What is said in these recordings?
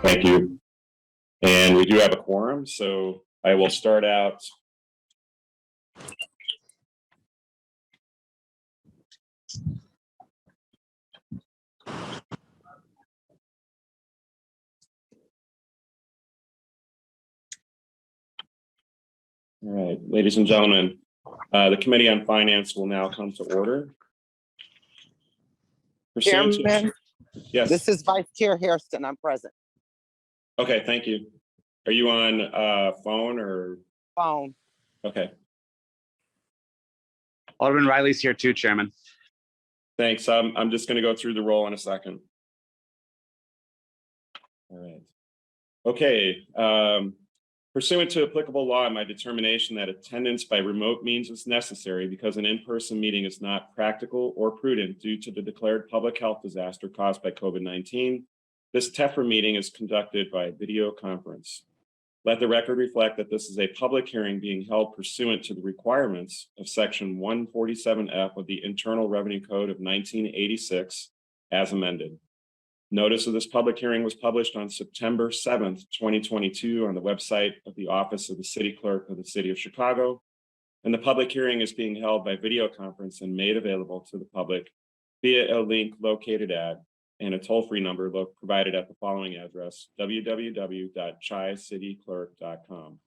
Thank you. And we do have a quorum, so I will start out. All right, ladies and gentlemen, the Committee on Finance will now come to order. Chairman, yes. This is Vice Chair Hairston. I'm present. Okay, thank you. Are you on phone or? Phone. Okay. Alderman Riley's here too, Chairman. Thanks. I'm just going to go through the roll in a second. All right. Okay. Pursuant to applicable law, my determination that attendance by remote means is necessary because an in-person meeting is not practical or prudent due to the declared public health disaster caused by COVID-19, this TEFRA meeting is conducted by video conference. Let the record reflect that this is a public hearing being held pursuant to the requirements of Section 147F of the Internal Revenue Code of 1986 as amended. Notice of this public hearing was published on September 7th, 2022 on the website of the Office of the City Clerk of the City of Chicago, and the public hearing is being held by video conference and made available to the public via a link located at and a toll-free number provided at the following address, www.chicityclerk.com.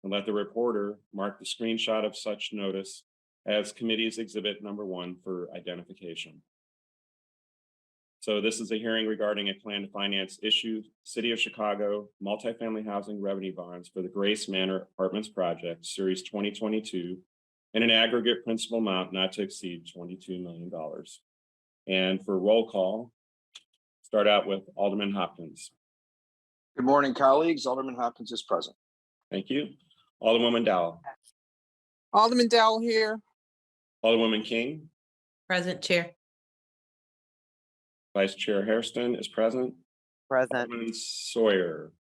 And let the reporter mark the screenshot of such notice as Committee's Exhibit Number 1 for identification. So this is a hearing regarding a plan to finance issued City of Chicago multifamily housing revenue bonds for the Grace Manor Apartments Project, Series 2022, in an aggregate principal amount not to exceed $22 million. And for roll call, start out with Alderman Hopkins. Good morning, colleagues. Alderman Hopkins is present. Thank you. Alderwoman Dowell. Alderman Dowell here. Alderwoman King. Present, Chair. Vice Chair Hairston is present. Present. Alderman Sawyer.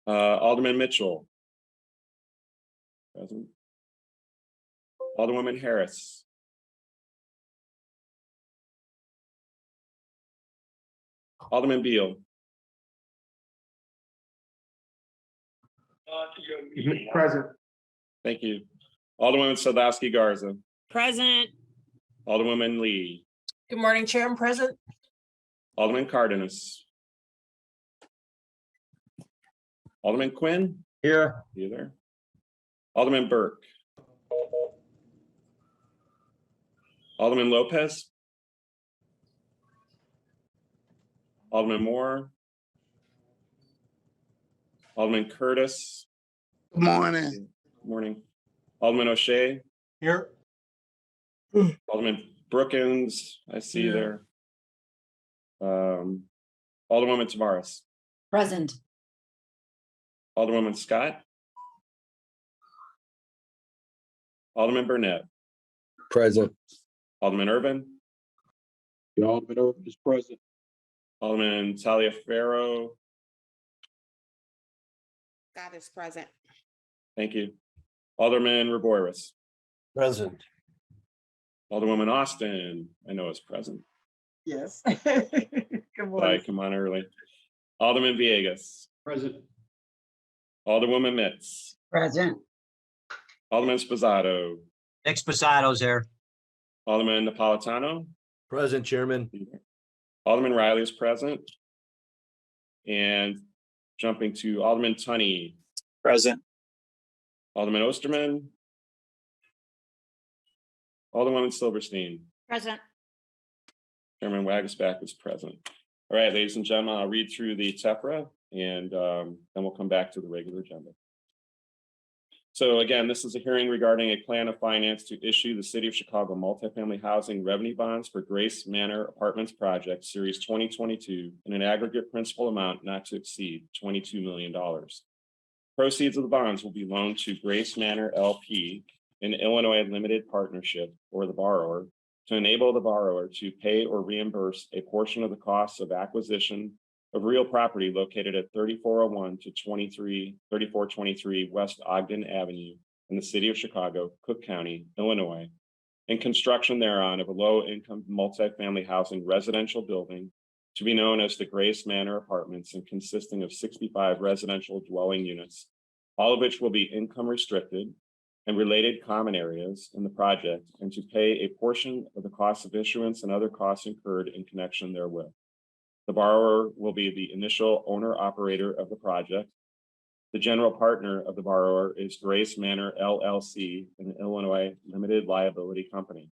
Alderman Mitchell. Present. Alderwoman Harris. Alderman Beal. Present. Thank you. Alderwoman Sadowski Garza. Present. Alderwoman Lee. Good morning, Chair. I'm present. Alderman Cardenas. Alderman Quinn. Here. You there? Alderman Burke. Alderman Lopez. Alderman Moore. Alderman Curtis. Good morning. Good morning. Alderman O'Shea. Here. Alderman Brookins, I see you there. Alderwoman Tavares. Present. Alderwoman Scott. Alderman Burnett. Present. Alderman Irvin. Alderman Irvin is present. Alderman Taliaferro. Scott is present. Thank you. Alderman Reboyras. Present. Alderwoman Austin, I know is present. Yes. Good morning. Come on early. Alderman Villegas. Present. Alderwoman Mitz. Present. Alderman Sposato. Nick Sposato's here. Alderman Napolitano. Present, Chairman. Alderman Riley is present. And jumping to Alderman Tunney. Present. Alderman Osterman. Alderwoman Silverstein. Present. Chairman Wagasback is present. All right, ladies and gentlemen, I'll read through the TEFRA and then we'll come back to the regular agenda. So again, this is a hearing regarding a plan of finance to issue the City of Chicago multifamily housing revenue bonds for Grace Manor Apartments Project, Series 2022, in an aggregate principal amount not to exceed $22 million. Proceeds of the bonds will be loaned to Grace Manor LP, an Illinois limited partnership, or the borrower, to enable the borrower to pay or reimburse a portion of the costs of acquisition, of real property located at 3401 to 3423 West Ogden Avenue in the city of Chicago, Cook County, Illinois, and construction thereon of a low-income multifamily housing residential building to be known as the Grace Manor Apartments and consisting of 65 residential dwelling units, all of which will be income restricted, and related common areas in the project, and to pay a portion of the cost of issuance and other costs incurred in connection therewith. The borrower will be the initial owner-operator of the project. The general partner of the borrower is Grace Manor LLC, an Illinois limited liability company.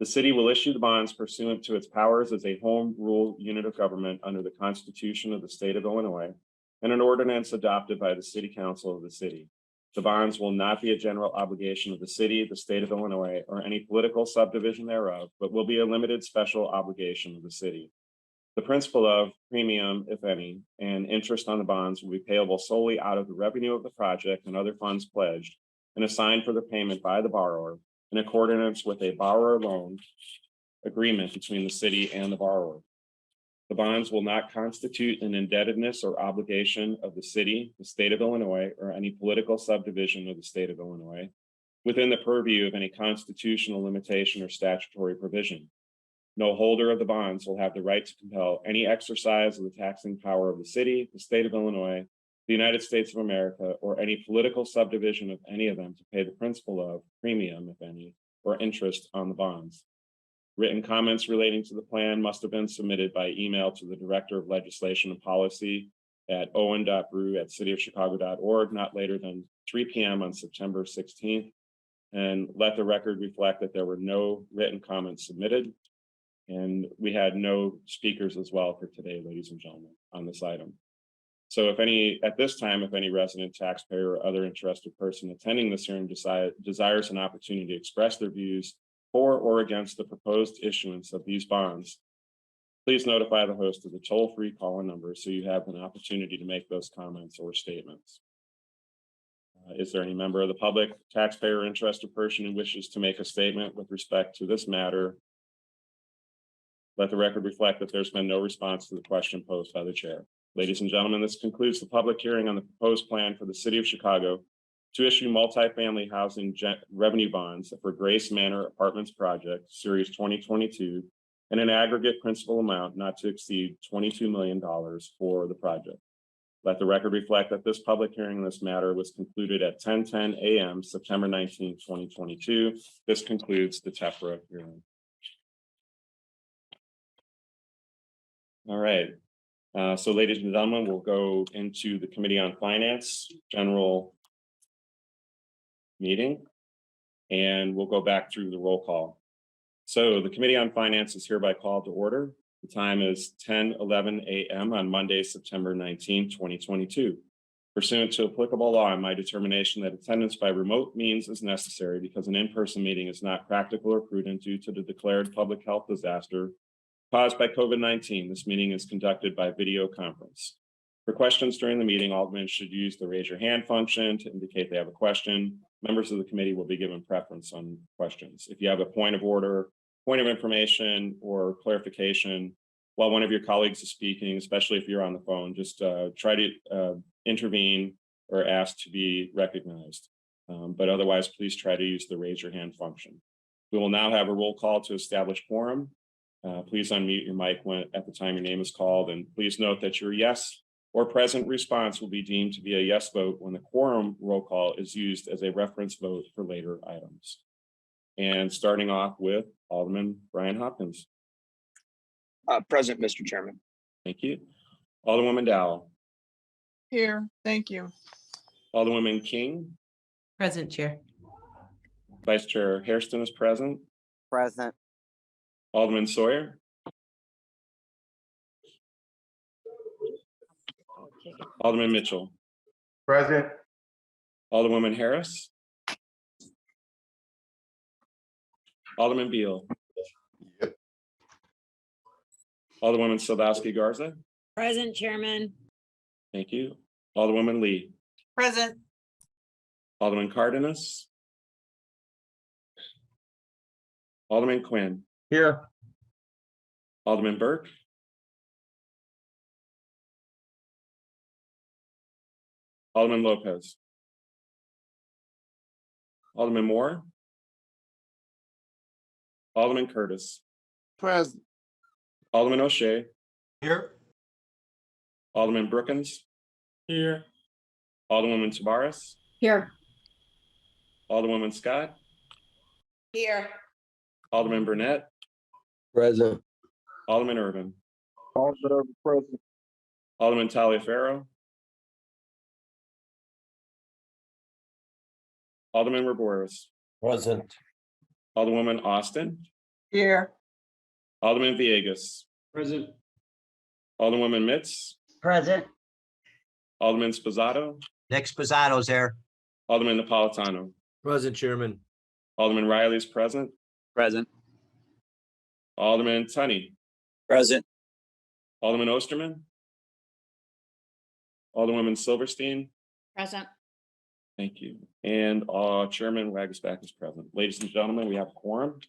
The city will issue the bonds pursuant to its powers as a home rule unit of government under the Constitution of the state of Illinois and an ordinance adopted by the city council of the city. The bonds will not be a general obligation of the city, the state of Illinois, or any political subdivision thereof, but will be a limited special obligation of the city. The principal of premium, if any, and interest on the bonds will be payable solely out of the revenue of the project and other funds pledged and assigned for the payment by the borrower in accordance with a borrower loan agreement between the city and the borrower. The bonds will not constitute an indebtedness or obligation of the city, the state of Illinois, or any political subdivision of the state of Illinois within the purview of any constitutional limitation or statutory provision. No holder of the bonds will have the right to compel any exercise of the taxing power of the city, the state of Illinois, the United States of America, or any political subdivision of any of them to pay the principal of premium, if any, or interest on the bonds. Written comments relating to the plan must have been submitted by email to the Director of Legislation and Policy at owen.brew@cityofchicago.org, not later than 3 p.m. on September 16th. And let the record reflect that there were no written comments submitted. And we had no speakers as well for today, ladies and gentlemen, on this item. So at this time, if any resident, taxpayer, or other interested person attending this hearing desires an opportunity to express their views for or against the proposed issuance of these bonds, please notify the host of the toll-free call-in number so you have an opportunity to make those comments or statements. Is there any member of the public, taxpayer, or interested person who wishes to make a statement with respect to this matter? Let the record reflect that there's been no response to the question posed by the chair. Ladies and gentlemen, this concludes the public hearing on the proposed plan for the city of Chicago to issue multifamily housing revenue bonds for Grace Manor Apartments Project, Series 2022, in an aggregate principal amount not to exceed $22 million for the project. Let the record reflect that this public hearing on this matter was concluded at 10:10 a.m., September 19, 2022. This concludes the TEFRA hearing. All right. So ladies and gentlemen, we'll go into the Committee on Finance general meeting, and we'll go back through the roll call. So the Committee on Finance is hereby called to order. The time is 10:11 a.m. on Monday, September 19, 2022. Pursuant to applicable law and my determination that attendance by remote means is necessary because an in-person meeting is not practical or prudent due to the declared public health disaster caused by COVID-19, this meeting is conducted by video conference. For questions during the meeting, aldermen should use the raise your hand function to indicate they have a question. Members of the committee will be given preference on questions. If you have a point of order, point of information, or clarification while one of your colleagues is speaking, especially if you're on the phone, just try to intervene or ask to be recognized. But otherwise, please try to use the raise your hand function. We will now have a roll call to establish quorum. Please unmute your mic at the time your name is called, and please note that your yes or present response will be deemed to be a yes vote when the quorum roll call is used as a reference vote for later items. And starting off with Alderman Brian Hopkins. Present, Mr. Chairman. Thank you. Alderwoman Dowell. Here, thank you. Alderwoman King. Present, Chair. Vice Chair Hairston is present. Present. Alderman Sawyer. Alderman Mitchell. Present. Alderwoman Harris. Alderman Beal. Yep. Alderwoman Sadowski Garza. Present, Chairman. Thank you. Alderwoman Lee. Present. Alderman Cardenas. Alderman Quinn. Here. Alderman Burke. Alderman Lopez. Alderman Moore. Alderman Curtis. Present. Alderman O'Shea. Here. Alderman Brookins. Here. Alderwoman Tabaris. Here. Alderwoman Scott. Here. Alderman Burnett. Present. Alderman Irvin. Alderman Irvin, present. Alderman Taliaferro. Alderman Raboris. Present. Alderwoman Austin. Here. Alderman Villegas. Present. Alderwoman Mitz. Present. Alderman Sposato. Nick Sposado's there. Alderman Napolitano. Present, Chairman. Alderman Riley's present. Present. Alderman Tunney. Present. Alderman Osterman. Alderwoman Silverstein. Present. Thank you. And Chairman Wagasback is present. Ladies and gentlemen, we have a quorum.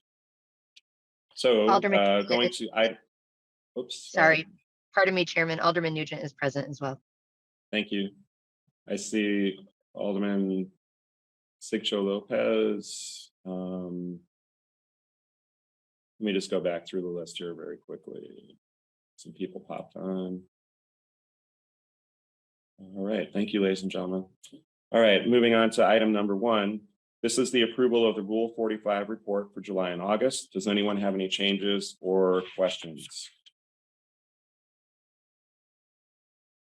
So Alderman going to oops. Sorry, pardon me, Chairman. Alderman Nugent is present as well. Thank you. I see Alderman Sigcho Lopez. Let me just go back through the list here very quickly. Some people popped on. All right, thank you, ladies and gentlemen. All right, moving on to item number 1. This is the approval of the Rule 45 report for July and August. Does anyone have any changes or questions?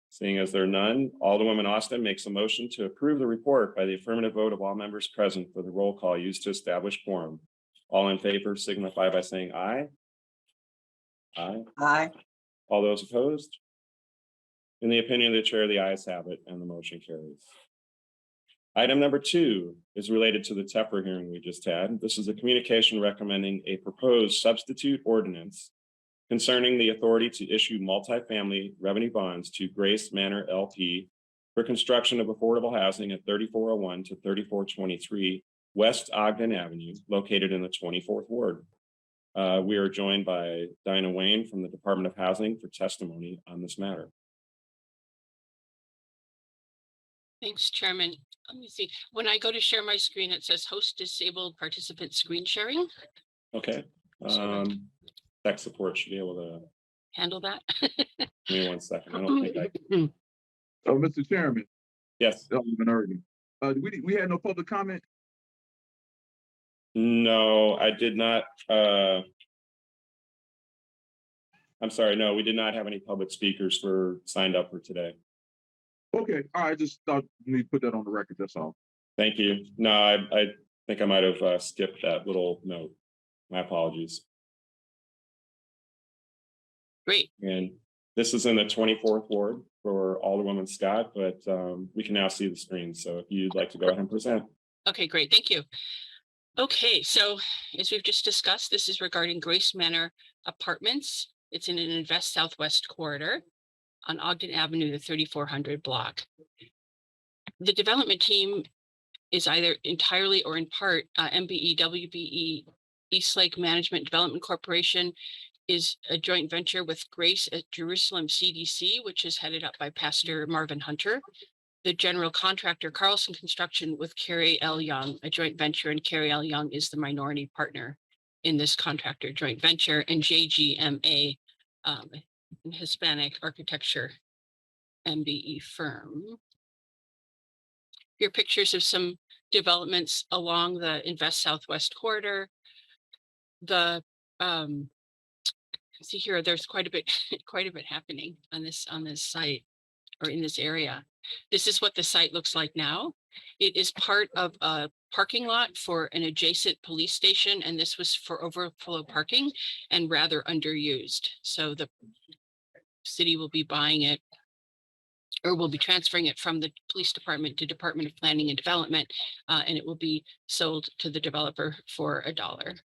Seeing as there are none, Alderwoman Austin makes a motion to approve the report by the affirmative vote of all members present for the roll call used to establish quorum. All in favor signify by saying aye. Aye. Aye. All those opposed? In the opinion of the chair, the ayes have it and the motion carries. Item number 2 is related to the TEPR hearing we just had. This is a communication recommending a proposed substitute ordinance concerning the authority to issue multifamily revenue bonds to Grace Manor LP for construction of affordable housing at 3401 to 3423 West Ogden Avenue, located in the 24th Ward. We are joined by Dinah Wayne from the Department of Housing for testimony on this matter. Thanks, Chairman. Let me see. When I go to share my screen, it says host disabled participant screen sharing. Okay. Tech support should be able to Handle that. give me 1 second. I don't think I can. Oh, Mr. Chairman, Yes. Alderman Irvin. We had no public comment? No, I did not. I'm sorry. No, we did not have any public speakers signed up for today. Okay, all right, just thought we need to put that on the record, that's all. Thank you. No, I think I might have skipped that little note. My apologies. Great. And this is in the 24th Ward for Alderwoman Scott, but we can now see the screen. So if you'd like to go ahead and present. Okay, great. Thank you. Okay, so as we've just discussed, this is regarding Grace Manor Apartments. It's in an Invest Southwest corridor on Ogden Avenue, the 3400 block. The development team is either entirely or in part MBE WBE Eastlake Management Development Corporation is a joint venture with Grace at Jerusalem CDC, which is headed up by Pastor Marvin Hunter. The general contractor, Carlson Construction, with Carrie L. Young, a joint venture, and Carrie L. Young is the minority partner in this contractor joint venture, and JGMA, Hispanic Architecture MBE firm. Here are pictures of some developments along the Invest Southwest corridor. The see here, there's quite a bit happening on this site or in this area. This is what the site looks like now. It is part of a parking lot for an adjacent police station, and this was for overflow parking and rather underused. So the city will be buying it, or will be transferring it from the police department to Department of Planning and Development, and it will be sold to the developer for $1.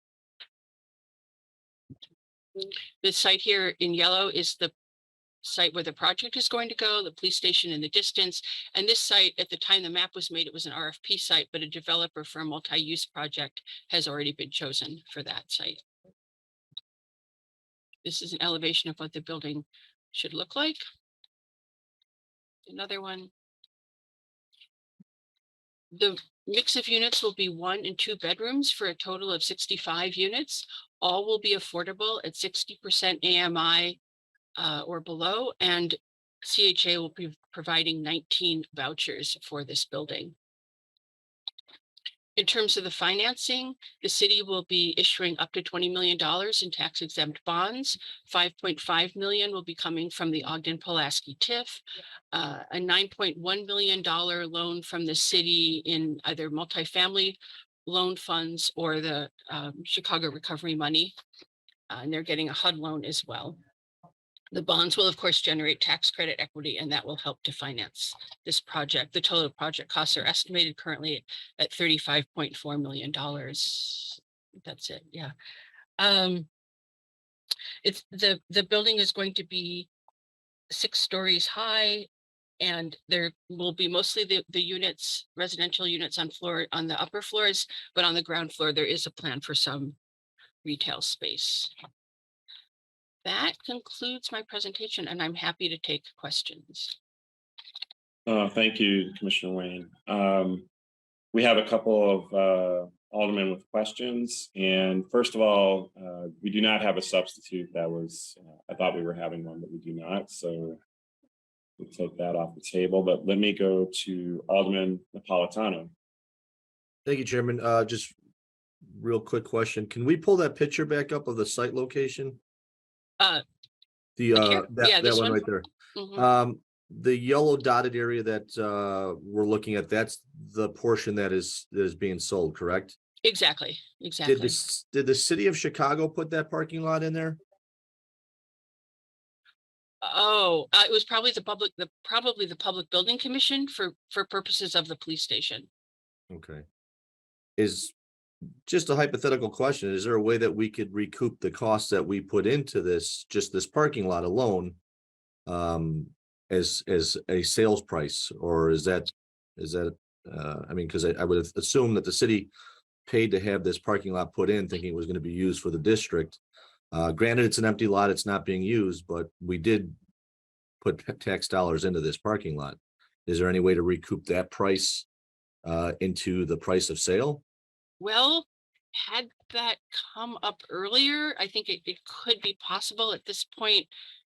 This site here in yellow is the site where the project is going to go, the police station in the distance. And this site, at the time the map was made, it was an RFP site, but a developer for a multi-use project has already been chosen for that site. This is an elevation of what the building should look like. Another one. The mix of units will be 1 and 2 bedrooms for a total of 65 units. All will be affordable at 60% AMI or below, and CHA will be providing 19 vouchers for this building. In terms of the financing, the city will be issuing up to $20 million in tax exempt bonds. 5.5 million will be coming from the Ogden-Pulaski TIF, a $9.1 million loan from the city in either multifamily loan funds or the Chicago recovery money. And they're getting a HUD loan as well. The bonds will, of course, generate tax credit equity, and that will help to finance this project. The total project costs are estimated currently at $35.4 million. That's it. Yeah. It's the building is going to be 6 stories high, and there will be mostly the units, residential units on the upper floors, but on the ground floor, there is a plan for some retail space. That concludes my presentation, and I'm happy to take questions. Thank you, Commissioner Wayne. We have a couple of aldermen with questions. And first of all, we do not have a substitute. That was, I thought we were having one, but we do not. So we'll take that off the table. But let me go to Alderman Napolitano. Thank you, Chairman. Just real quick question. Can we pull that picture back up of the site location? Here? Yeah, That this one one? right there. Mhm. The yellow dotted area that we're looking at, that's the portion that is being sold, correct? Exactly. Did the city of Chicago put that parking lot in there? Oh, it was probably the public building commission for purposes of the police station. Okay. Is just a hypothetical question. Is there a way that we could recoup the costs that we put into this, just this parking lot alone, as a sales price, or is that I mean, because I would assume that the city paid to have this parking lot put in, thinking it was going to be used for the district. Granted, it's an empty lot, it's not being used, but we did put tax dollars into this parking lot. Is there any way to recoup that price into the price of sale? Well, had that come up earlier, I think it could be possible at this point.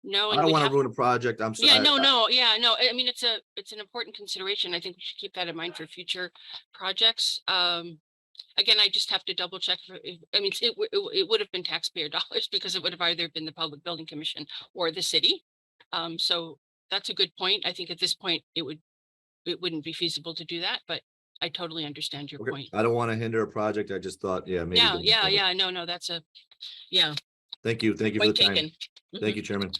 No, I and don't we want have, to ruin a project. I'm sorry. yeah, no. I mean, it's an important consideration. I think we should keep that in mind for future projects. Again, I just have to double check. I mean, it would have been taxpayer dollars because it would have either been the Public Building Commission or the city. So that's a good point. I think at this point it wouldn't be feasible to do that, but I totally understand your Okay. point. I don't want to hinder a project. I just thought, yeah, maybe. Yeah. No, that's a, yeah. Thank you. Thank you for the Point time. taken. Thank you, Chairman.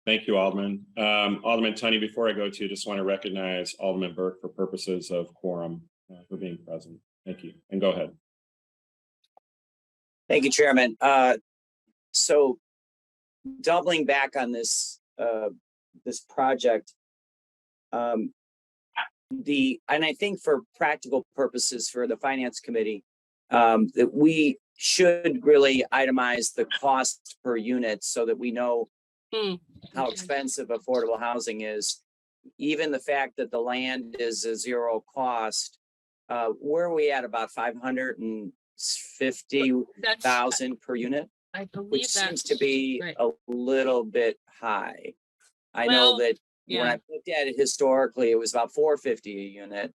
Thank you, Alderman. Alderman Tunney, before I go to you, just want to recognize Alderman Burke for purposes of quorum for being present. Thank you. And go ahead. Thank you, Chairman. So doubling back on this this project, and I think for practical purposes for the Finance Committee, that we should really itemize the cost per unit so that we know how expensive affordable housing is. Even the fact that the land is a zero cost, where are we at? About 550,000 per unit, I believe which seems to that's be right. a little bit high. I Well, know that when yeah. I looked at it historically, it was about 450 a unit.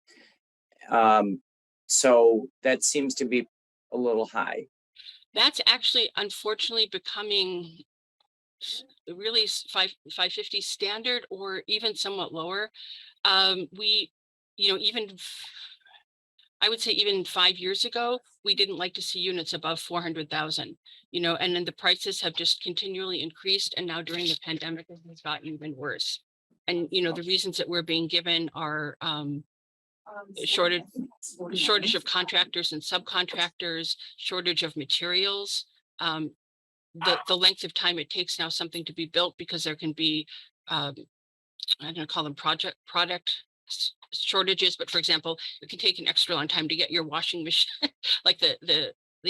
So that seems to be a little high. That's actually unfortunately becoming really 550 standard or even somewhat lower. We, I would say even 5 years ago, we didn't like to see units above 400,000, and then the prices have just continually increased. And now during the pandemic, it has gotten even worse. And, the reasons that we're being given are shortage of contractors and subcontractors, shortage of materials, the length of time it takes now something to be built, because there can be, I'm going to call them product shortages, but for example, it can take an extra long time to get your washing machine, like the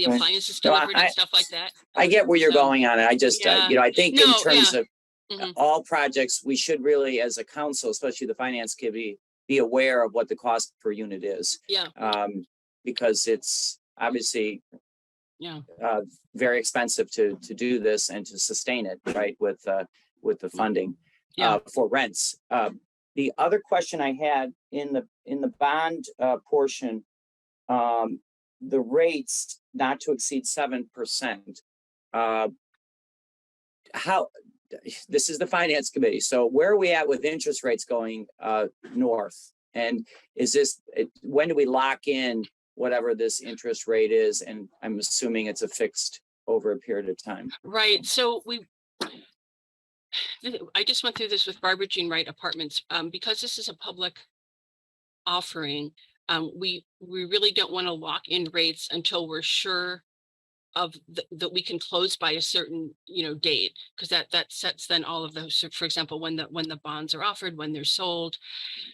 appliances delivered and stuff like that. I get where you're So, going on it. I just, yeah. I think in terms of Mhm. all projects, we should really, as a council, especially the Finance Committee, be aware of what the cost per unit is. Yeah, Because it's obviously yeah. very expensive to do this and to sustain it, right, with the funding Yeah. for rents. The other question I had in the bond portion, the rates not to exceed 7%. How, this is the finance committee, so where are we at with interest rates going north? And is this, when do we lock in whatever this interest rate is? And I'm assuming it's a fixed over a period of time. Right. So I just went through this with Barbara Jean Wright Apartments, because this is a public offering. We really don't want to lock in rates until we're sure of that we can close by a certain, date, because that sets then all of those, so for example, when the bonds are offered, when they're sold.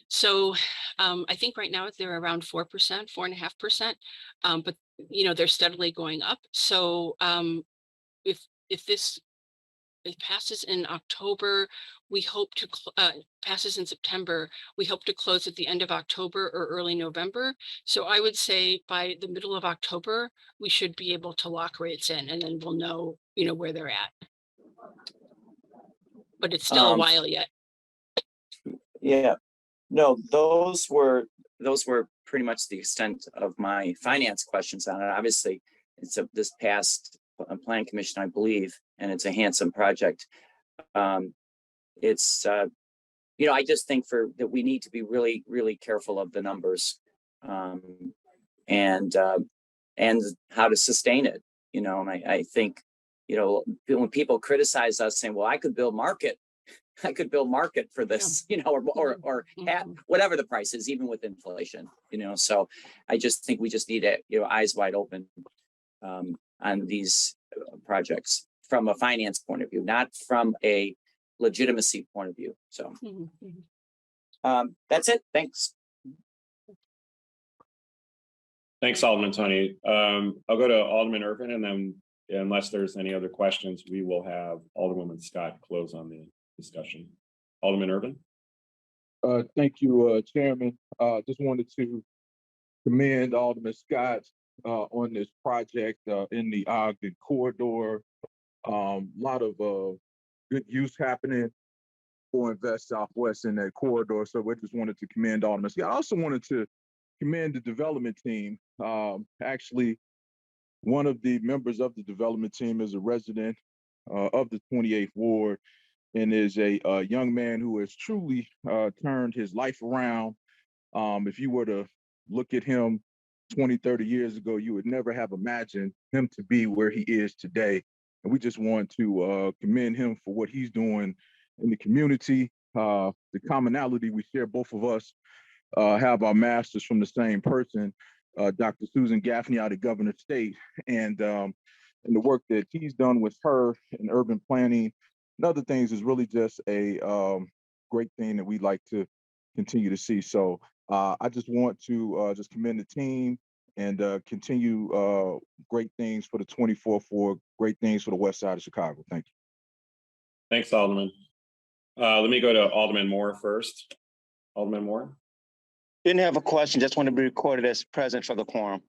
So I think right now they're around 4%, 4.5%, but they're steadily going up. So if this it passes in October, we hope to passes in September, we hope to close at the end of October or early November. So I would say by the middle of October, we should be able to lock rates in, and then we'll know, where they're at. But it's still a while yet. Yeah, no, those were pretty much the extent of my finance questions on it. Obviously, it's this past plan commission, I believe, and it's a handsome project. It's I just think that we need to be really, really careful of the numbers, and how to sustain it. And I think, when people criticize us saying, "Well, I could build market for this," or at whatever the price is, even with inflation, So I just think we just need to, eyes wide open on these projects from a finance point of view, not from a legitimacy point of view. So that's it. Thanks. Thanks, Alderman Tony. I'll go to Alderman Irvin, and then unless there's any other questions, we will have Alderwoman Scott close on the discussion. Alderman Irvin. Thank you, Chairman. Just wanted to commend Alderman Scott on this project in the Ogden corridor. Lot of good use happening for Invest Southwest in that corridor. So we just wanted to commend Alderman Scott. I also wanted to commend the development team. Actually, one of the members of the development team is a resident of the 28th Ward, and is a young man who has truly turned his life around. If you were to look at him 20, 30 years ago, you would never have imagined him to be where he is today. And we just want to commend him for what he's doing in the community. The commonality we share, both of us have our masters from the same person, Dr. Susan Gaffney out of Governor State, and the work that he's done with her in urban planning and other things is really just a great thing that we'd like to continue to see. So I just want to just commend the team and continue great things for the 24th Ward, great things for the west side of Chicago. Thank you. Thanks, Alderman. Let me go to Alderman Moore first. Alderman Moore. Didn't have a question, just want to be recorded as present for the quorum.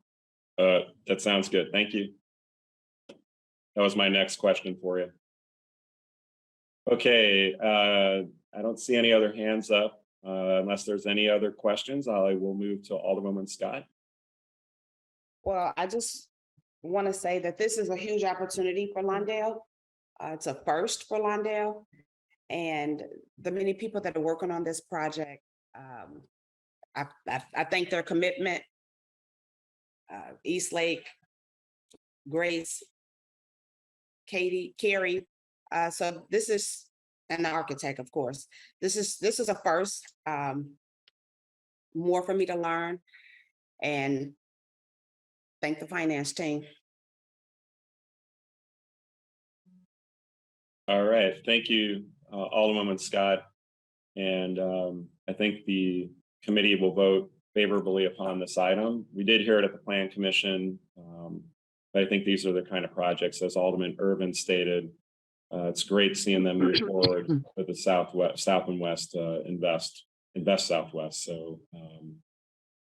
That sounds good. Thank you. That was my next question for you. Okay, I don't see any other hands up. Unless there's any other questions, I will move to Alderwoman Scott. Well, I just want to say that this is a huge opportunity for Lawndale. It's a first for Lawndale, and the many people that are working on this project, I think their commitment, Eastlake, Grace, Katie, Carrie. So this is, and the architect, of course. This is a first. More for me to learn, and thank the finance team. All right, thank you, Alderwoman Scott. And I think the committee will vote favorably upon this item. We did hear it at the Plan Commission, but I think these are the kind of projects, as Alderman Irvin stated, it's great seeing them move forward with the South and West Invest Invest Southwest. So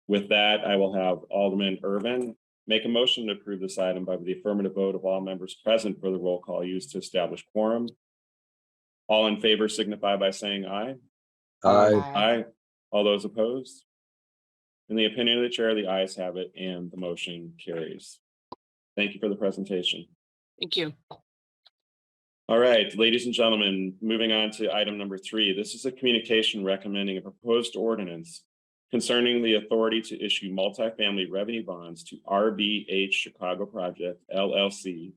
with that, I will have Alderman Irvin make a motion to approve this item by the affirmative vote of all members present for the roll call used to establish quorum. All in favor signify by saying aye. Aye. All those opposed? In the opinion of the chair, the ayes have it and the motion carries. Thank you for the presentation. Thank you. All right, ladies and gentlemen, moving on to item number 3. This is a communication recommending a proposed ordinance concerning the authority to issue multifamily revenue bonds to RBH Chicago Project LLC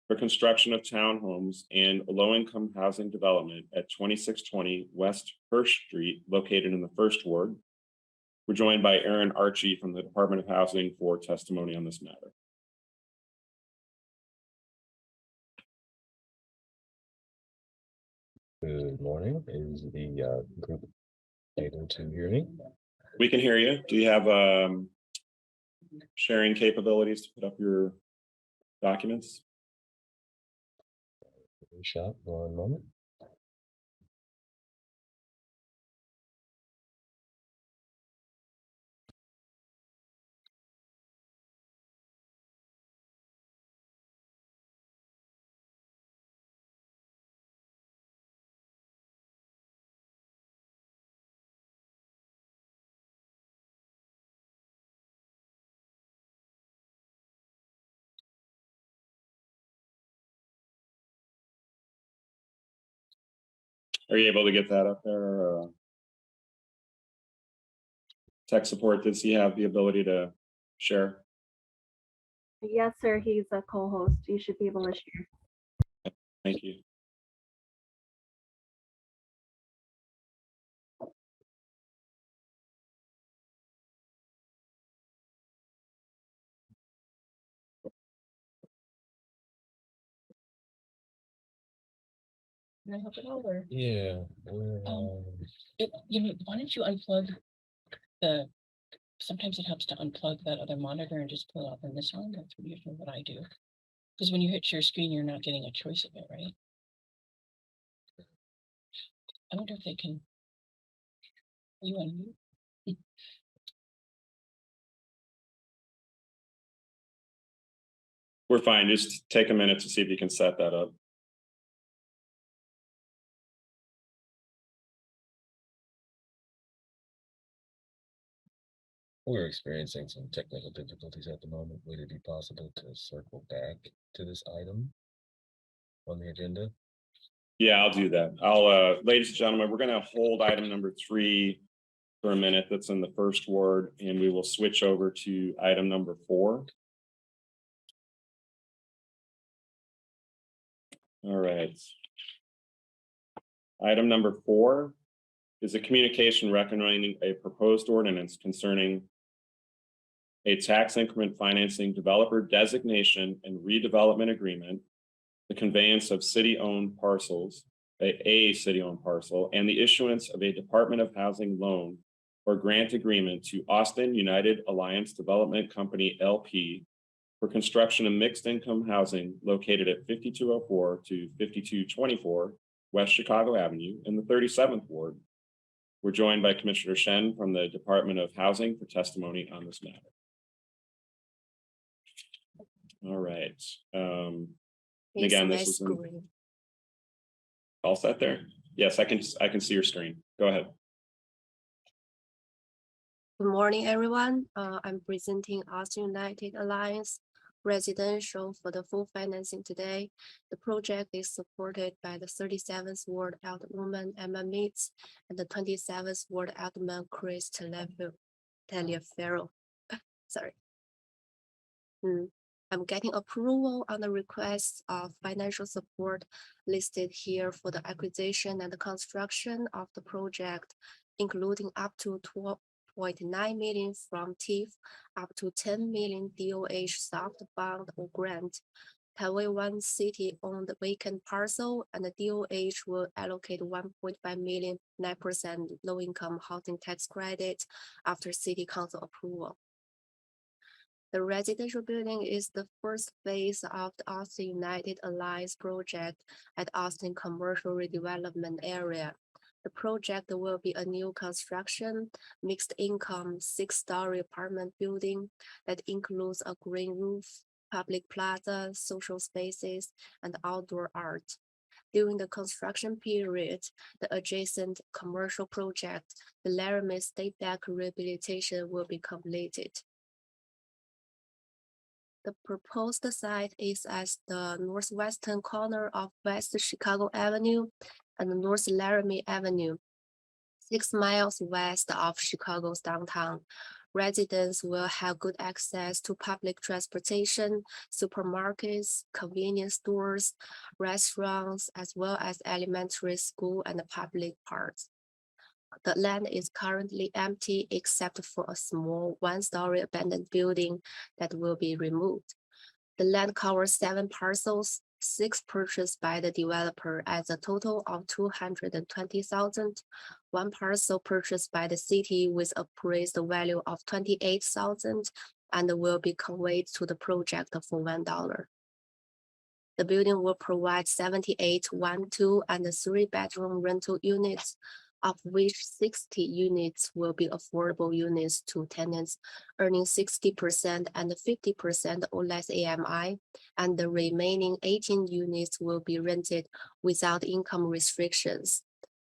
for construction of townhomes and low-income housing development at 2620 West First Street, located in the First Ward. We're joined by Aaron Archie from the Department of Housing for testimony on this matter. Good morning. Is the group able to hear me? We can hear you. Do you have sharing capabilities to put up your documents? Shot, 1 moment. Are you able to get that up there? Tech support, does he have the ability to share? Yes, sir. He's a co-host. You should be able to share. Thank you. Can I help it over? Yeah. You know, why don't you unplug the, sometimes it helps to unplug that other monitor and just pull out from this one. That's usually what I do. Because when you hit share screen, you're not getting a choice of it, right? I wonder if they can. Are you on mute? We're fine. Just take a minute to see if you can set that up. We're experiencing some technical difficulties at the moment. Would it be possible to circle back to this item on the agenda? Yeah, I'll do that. I'll, ladies and gentlemen, we're going to hold item number 3 for a minute. That's in the First Ward, and we will switch over to item number 4. All right. Item number 4 is a communication recommending a proposed ordinance concerning a tax increment financing developer designation and redevelopment agreement, the conveyance of city-owned parcels, a city-owned parcel, and the issuance of a Department of Housing loan or grant agreement to Austin United Alliance Development Company, LP, for construction of mixed income housing located at 5204 to 5224 West Chicago Avenue in the 37th Ward. We're joined by Commissioner Shen from the Department of Housing for testimony on this matter. All right. And again, this is all set there. Yes, I can see your screen. Go ahead. Good morning, everyone. I'm presenting Austin United Alliance Residential for the full financing today. The project is supported by the 37th Ward Alderwoman Emma Meets and the 27th Ward Alderman Chris Taliaferro. Sorry. I'm getting approval on the request of financial support listed here for the acquisition and the construction of the project, including up to 12.9 million from TIF, up to 10 million DOH soft bond or grant. Taiwan City owned the vacant parcel, and the DOH will allocate 1.5 million 9% low-income housing tax credit after City Council approval. The residential building is the first phase of the Austin United Alliance project at Austin Commercial Redevelopment Area. The project will be a new construction, mixed income, 6-story apartment building that includes a green roof, public plaza, social spaces, and outdoor art. During the construction period, the adjacent commercial project, the Laramie State Deck rehabilitation, will be completed. The proposed site is at the northwestern corner of West Chicago Avenue and North Laramie Avenue, 6 miles west of Chicago's downtown. Residents will have good access to public transportation, supermarkets, convenience stores, restaurants, as well as elementary school and public parks. The land is currently empty except for a small 1-story abandoned building that will be removed. The land covers 7 parcels, 6 purchased by the developer at a total of $220,000, 1 parcel purchased by the city with appraised value of $28,000 and will be conveyed to the project for $1. The building will provide 78 1-, 2-, and 3-bedroom rental units, of which 60 units will be affordable units to tenants earning 60% and 50% or less AMI, and the remaining 18 units will be rented without income restrictions.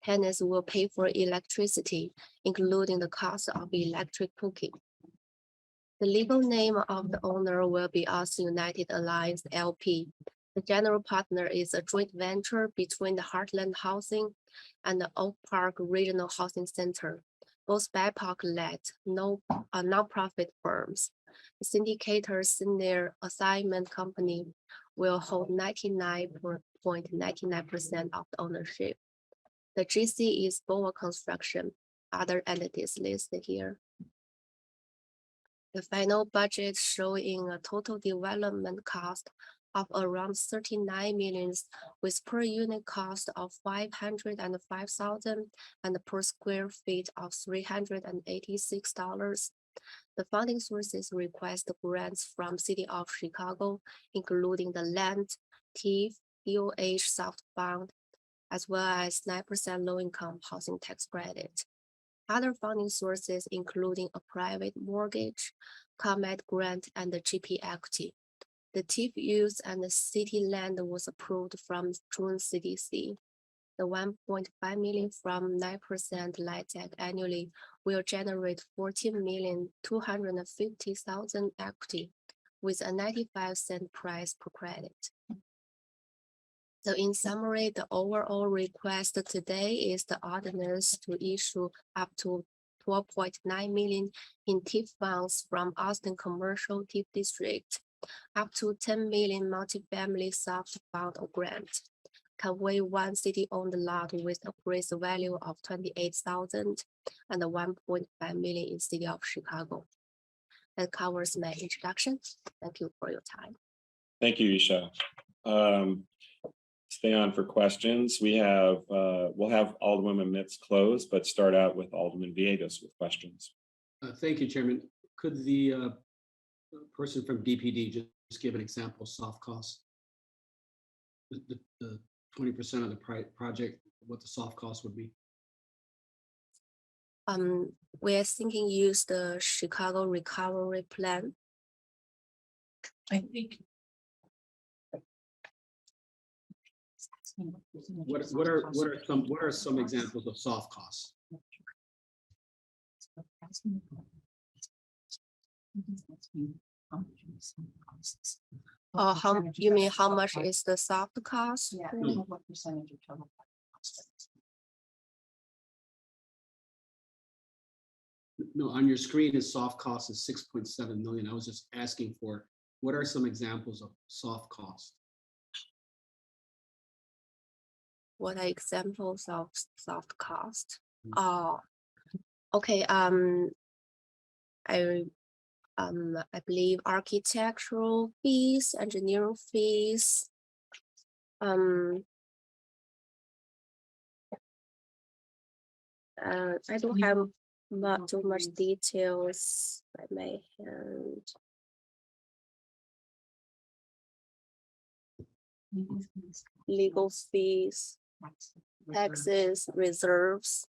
Tenants will pay for electricity, including the cost of electric cooking. The legal name of the owner will be Us United Alliance LP. The general partner is a joint venture between the Heartland Housing and the Oak Park Regional Housing Center, both BIPOC-led, nonprofit firms. The syndicator senior assignment company will hold 99.99% of the ownership. The GC is Boa Construction, other entities listed here. The final budget showing a total development cost of around 39 million with per unit cost of $505,000 and per square feet of $386. The funding sources request grants from City of Chicago, including the land, TIF, DOH soft fund, as well as 9% low-income housing tax credit. Other funding sources including a private mortgage, ComEd grant, and the GP equity. The TIF use and the city land was approved from June CDC. The 1.5 million from 9% LIHTC annually will generate 14,250,000 equity with a 95-cent price per credit. So in summary, the overall request today is the ordinance to issue up to 12.9 million in TIF funds from Austin Commercial TIF District, up to 10 million multifamily soft fund or grant, convey 1 city-owned lot with appraised value of $28,000 and 1.5 million in City of Chicago. That covers my introduction. Thank you for your time. Thank you, Isha. Stay on for questions. We'll have Alderwoman Mitz close, but start out with Alderman Villegas with questions. Thank you, Chairman. Could the person from DPD just give an example of soft costs? The 20% of the project, what the soft cost would be? We are thinking use the Chicago Recovery Plan. I think. What are some examples of soft costs? You mean how much is the soft cost? Yeah, what percentage of total cost? No, on your screen is soft cost is 6.7 million. I was just asking for what are some examples of soft costs? What are examples of soft cost? Okay. I believe architectural fees, engineering fees. I don't have too much details by my hand. Legal fees. taxes, reserves.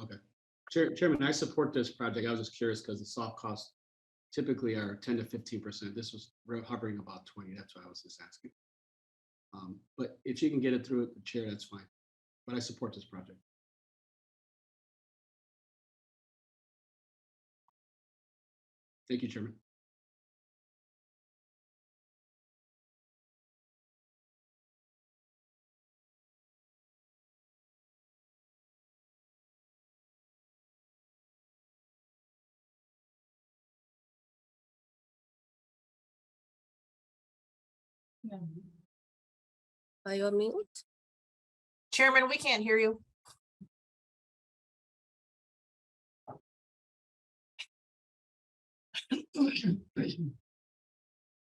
Okay. Chairman, I support this project. I was just curious because the soft costs typically are 10 to 15%. This was hovering about 20. That's why I was just asking. But if you can get it through the chair, that's fine. But I support this project. Thank you, Chairman. Are you on mute? Chairman, we can't hear you.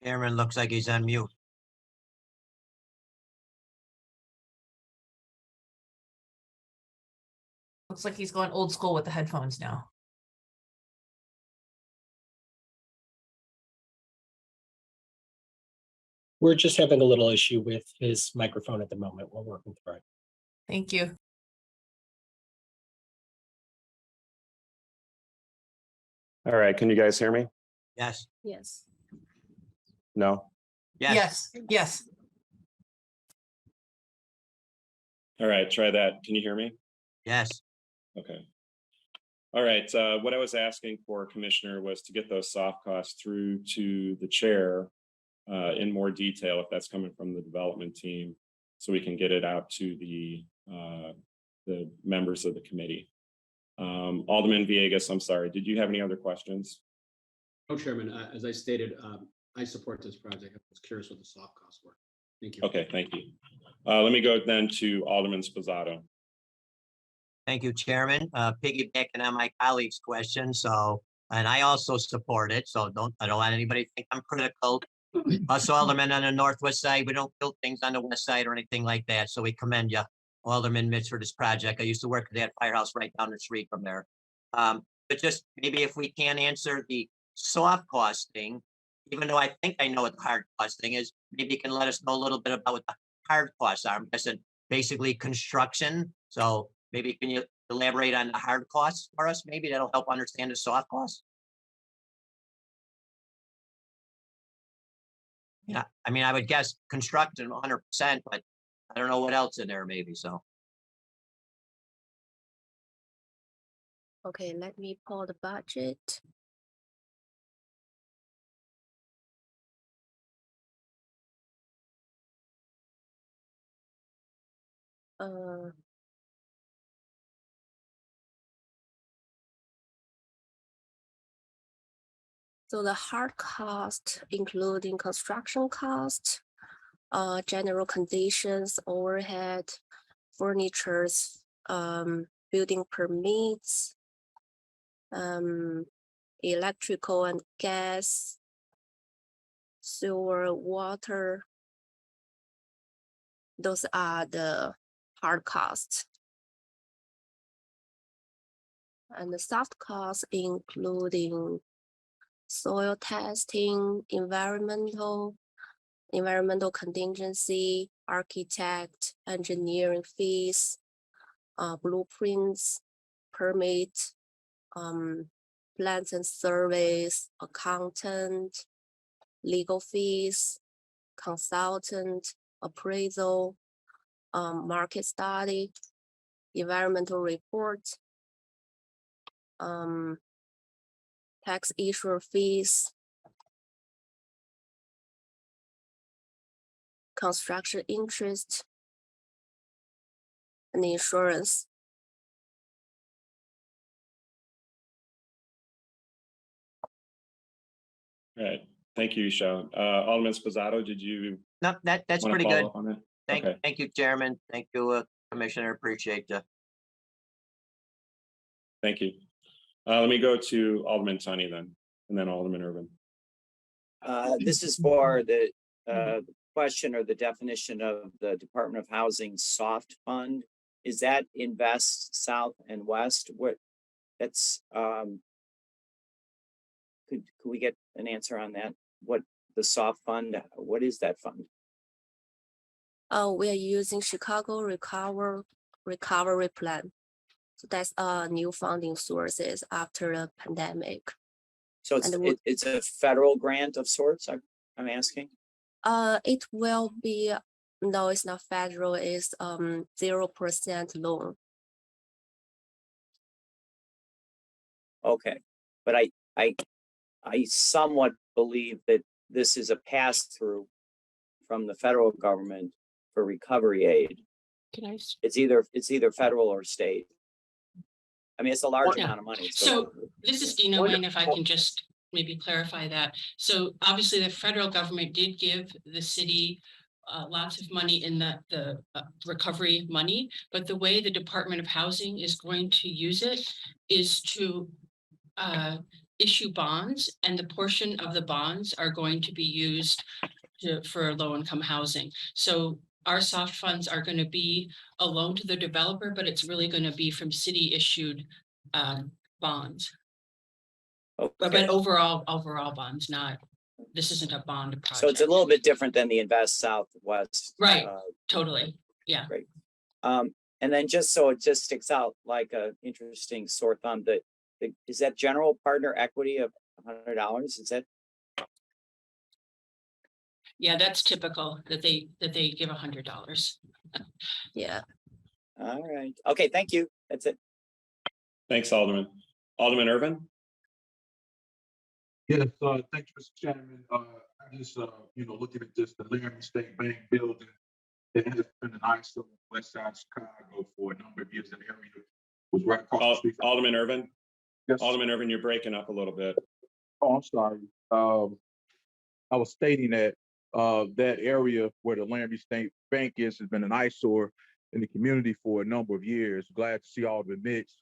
Chairman looks like he's on mute. Looks like he's going old school with the headphones now. We're just having a little issue with his microphone at the moment. We're working through it. Thank you. All right, can you guys hear me? Yes. Yes. No? Yes. Yes. All right, try that. Can you hear me? Yes. Okay. All right, what I was asking for, Commissioner, was to get those soft costs through to the chair in more detail, if that's coming from the development team, so we can get it out to the members of the committee. Alderman Villegas, I'm sorry, did you have any other questions? No, Chairman, as I stated, I support this project. I was curious what the soft costs were. Thank you. Okay, thank you. Let me go then to Alderman Sposato. Thank you, Chairman. Piggybacking on my colleague's question, and I also support it, so I don't want anybody to think I'm critical. Us aldermen on the northwest side, we don't build things on the west side or anything like that, so we commend you, Alderman Mitch, for this project. I used to work at that firehouse right down the street from there. But just maybe if we can answer the soft cost thing, even though I think I know what the hard cost thing is, maybe you can let us know a little bit about what the hard costs are. I'm guessing basically construction. So maybe can you elaborate on the hard costs for us? Maybe that'll help understand the soft costs. Yeah, I mean, I would guess construction 100%, but I don't know what else in there maybe, so. Okay, let me pull the budget. So the hard cost, including construction cost, general conditions, overhead, furnitures, building permits, electrical and gas, sewer, water. Those are the hard costs. And the soft costs including soil testing, environmental contingency, architect, engineering fees, blueprints, permit, plans and surveys, accountant, legal fees, consultant, appraisal, market study, environmental report, tax issuer fees, construction interest, and insurance. All right, thank you, Isha. Alderman Sposato, did you? No, that's wanna pretty follow good. up on that? Thank Okay. you, Chairman. Thank you, Commissioner. Appreciate you. Thank you. Let me go to Alderman Tunney then, and then Alderman Urban. This is for the question or the definition of the Department of Housing soft fund. Is that invest south and west? What that's could we get an answer on that? What the soft fund, what is that fund? We are using Chicago Recovery Plan. So that's new funding sources after the pandemic. So it's, And it's a federal grant of sorts, I'm asking? It will be, no, it's not federal, it's 0% loan. Okay, but I somewhat believe that this is a pass-through from the federal government for recovery aid. Can I? It's either federal or state. I mean, it's a large Yeah. amount of money. So this is Dina Wayne, if I can just maybe clarify that. So obviously the federal government did give the city lots of money in the recovery money, but the way the Department of Housing is going to use it is to issue bonds, and the portion of the bonds are going to be used for low-income housing. So our soft funds are going to be a loan to the developer, but it's really going to be from city-issued bonds. Okay. But overall bonds, not, this isn't a bond project. So it's a little bit different than the Invest Southwest. Right, totally, yeah. Great. And then just so it just sticks out like a interesting sore thumb, is that general partner equity of $100? Is that? Yeah, that's typical that they give $100. Yeah. All right. Okay, thank you. That's it. Thanks, Alderman. Alderman Irvin? Yes, thank you, Mr. Chairman. I just, looking at this, the Laramie State Bank building, it has been an eyesore on the west side of Chicago for a number of years. The area was right across the street. Alderman Irvin? Yes. Alderman Irvin, you're breaking up a little bit. Oh, I'm sorry. I was stating that that area where the Laramie State Bank is has been an eyesore in the community for a number of years. Glad to see Alderman Mitch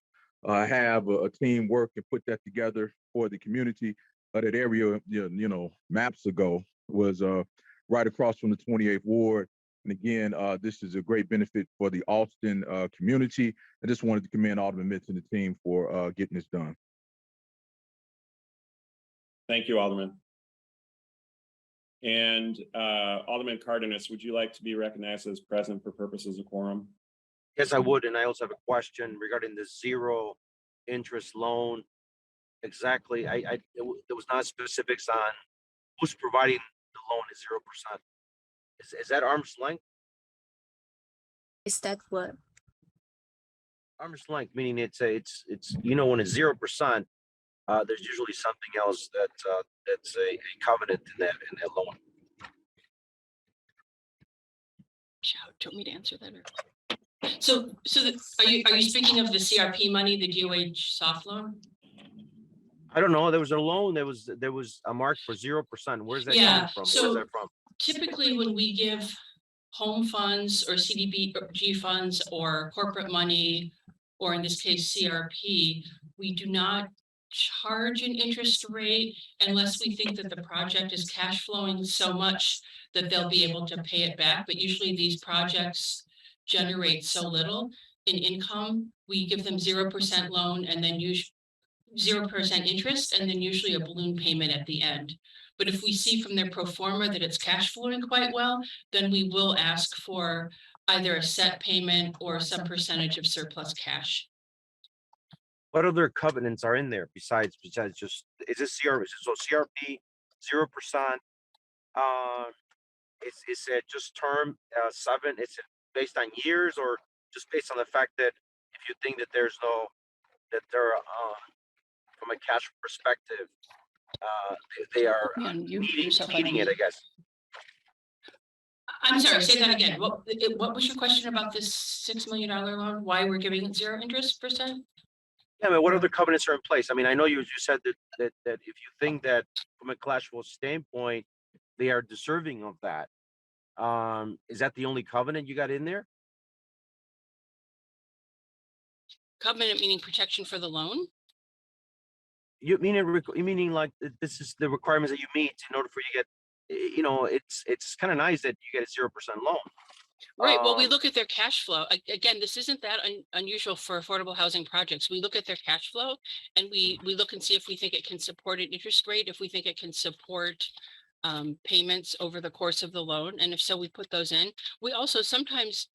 have a team work and put that together for the community. That area, maps ago was right across from the 28th Ward. And again, this is a great benefit for the Austin community. I just wanted to commend Alderman Mitch and the team for getting this done. Thank you, Alderman. And Alderman Cardenas, would you like to be recognized as present for purposes of quorum? Yes, I would. And I also have a question regarding the zero interest loan. Exactly. There was not specifics on who's providing the loan at 0%. Is that arm's length? Is that what? Arm's length, meaning it's when it's 0%, there's usually something else that's a covenant in that loan. Do you want me to answer that? So are you speaking of the CRP money, the DOH soft loan? I don't know. There was a loan. There was a mark for 0%. Where's that coming from? So Where's that from? typically when we give home funds or CDBG funds or corporate money, or in this case CRP, we do not charge an interest rate unless we think that the project is cash flowing so much that they'll be able to pay it back. But usually these projects generate so little in income, we give them 0% loan and then 0% interest, and then usually a balloon payment at the end. But if we see from their pro forma that it's cash flowing quite well, then we will ask for either a set payment or some percentage of surplus cash. What other covenants are in there besides just, is this CRP? So CRP 0%. Is it just term 7? Is it based on years or just based on the fact that if you think that they're from a cash perspective, they are needing it, I guess. I'm sorry, say that again. What was your question about this $6 million loan? Why we're giving it 0% interest? Yeah, I mean, what other covenants are in place? I mean, I know you said that if you think that from a cash flow standpoint, they are deserving of that. Is that the only covenant you got in there? Covenant meaning protection for the loan? You meaning like this is the requirements that you meet in order for you to get, it's kind of nice that you get a 0% loan. Right. Well, we look at their cash flow. Again, this isn't that unusual for affordable housing projects. We look at their cash flow and we look and see if we think it can support an interest rate, if we think it can support payments over the course of the loan. And if so, we put those in. We also sometimes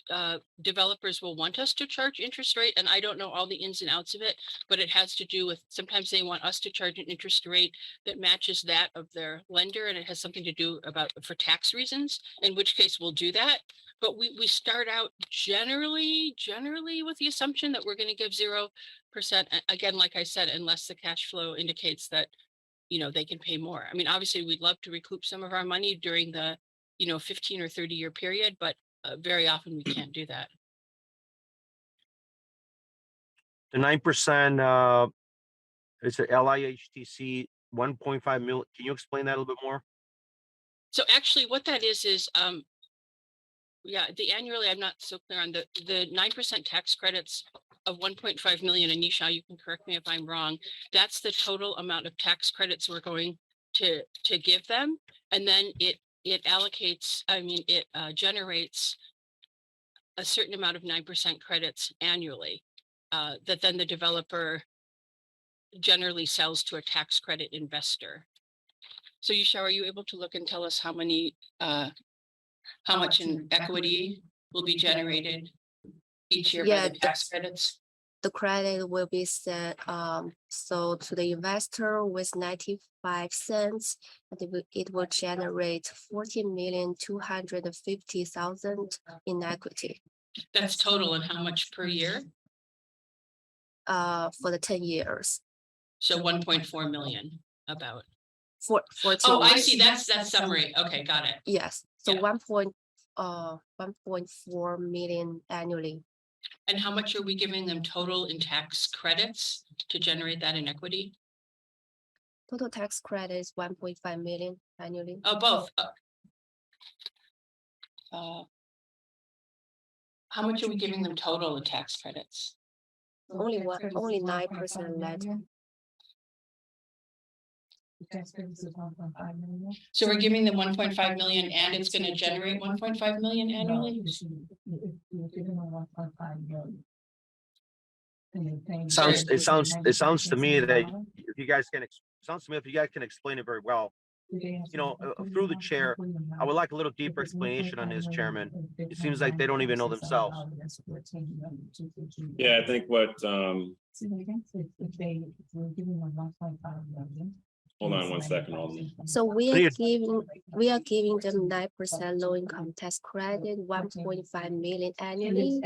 developers will want us to charge interest rate, and I don't know all the ins and outs of it, but it has to do with sometimes they want us to charge an interest rate that matches that of their lender, and it has something to do for tax reasons, in which case we'll do that. But we start out generally with the assumption that we're going to give 0%. Again, like I said, unless the cash flow indicates that they can pay more. I mean, obviously, we'd love to recoup some of our money during the 15 or 30-year period, but very often we can't do that. The 9%, it's a LIHTC 1.5 million. Can you explain that a little bit more? So actually what that is the annually, I'm not so clear on the 9% tax credits of 1.5 million, and Nisha, you can correct me if I'm wrong. That's the total amount of tax credits we're going to give them. And then it allocates, it generates a certain amount of 9% credits annually that then the developer generally sells to a tax credit investor. So Yusha, are you able to look and tell us how much in equity will be generated each year by the tax credits? The credit will be set so to the investor with 95 cents, and it will generate 14,250,000 in equity. That's total, and how much per year? For the 10 years. So 1.4 million about. 14. Oh, I see. That's summary. Okay, got it. Yes. So 1.4 million annually. And how much are we giving them total in tax credits to generate that in equity? Total tax credit is 1.5 million annually. Oh, both. How much are we giving them total in tax credits? Only 9% left. So we're giving them 1.5 million, and it's going to generate 1.5 million annually. It sounds to me that if you guys can explain it very well, through the chair, I would like a little deeper explanation on this, Chairman. It seems like they don't even know themselves. Yeah, I think what, hold on one second, Alderman. So we are giving them 9% low income tax credit, 1.5 million annually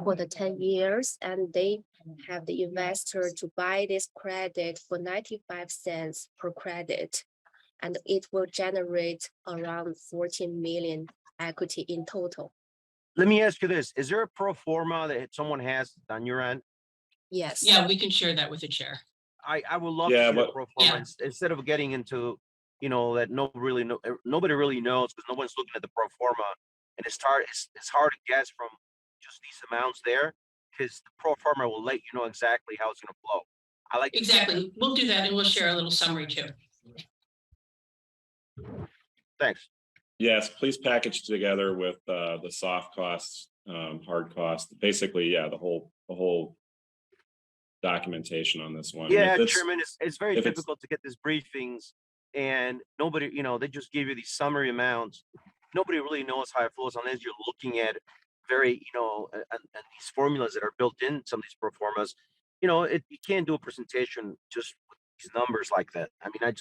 for the 10 years, and they have the investor to buy this credit for 95 cents per credit, and it will generate around 14 million equity in total. Let me ask you this: is there a pro forma that someone has on your end? Yes. Yeah, we can share that with the chair. I would love to see the pro forma instead of getting into, that nobody really knows because no one's looking at the pro forma, and it's hard to guess from just these amounts there because the pro forma will let you know exactly how it's going to flow. I like exactly. We'll do that, and we'll share a little summary too. Thanks. Yes, please package together with the soft costs, hard costs. Basically, yeah, the whole documentation on this one. Yeah, Chairman, it's very difficult to get these briefings, and nobody, they just give you these summary amounts. Nobody really knows how it flows unless you're looking at very, and these formulas that are built in some of these pro formas. You can't do a presentation just with these numbers like that. I mean, I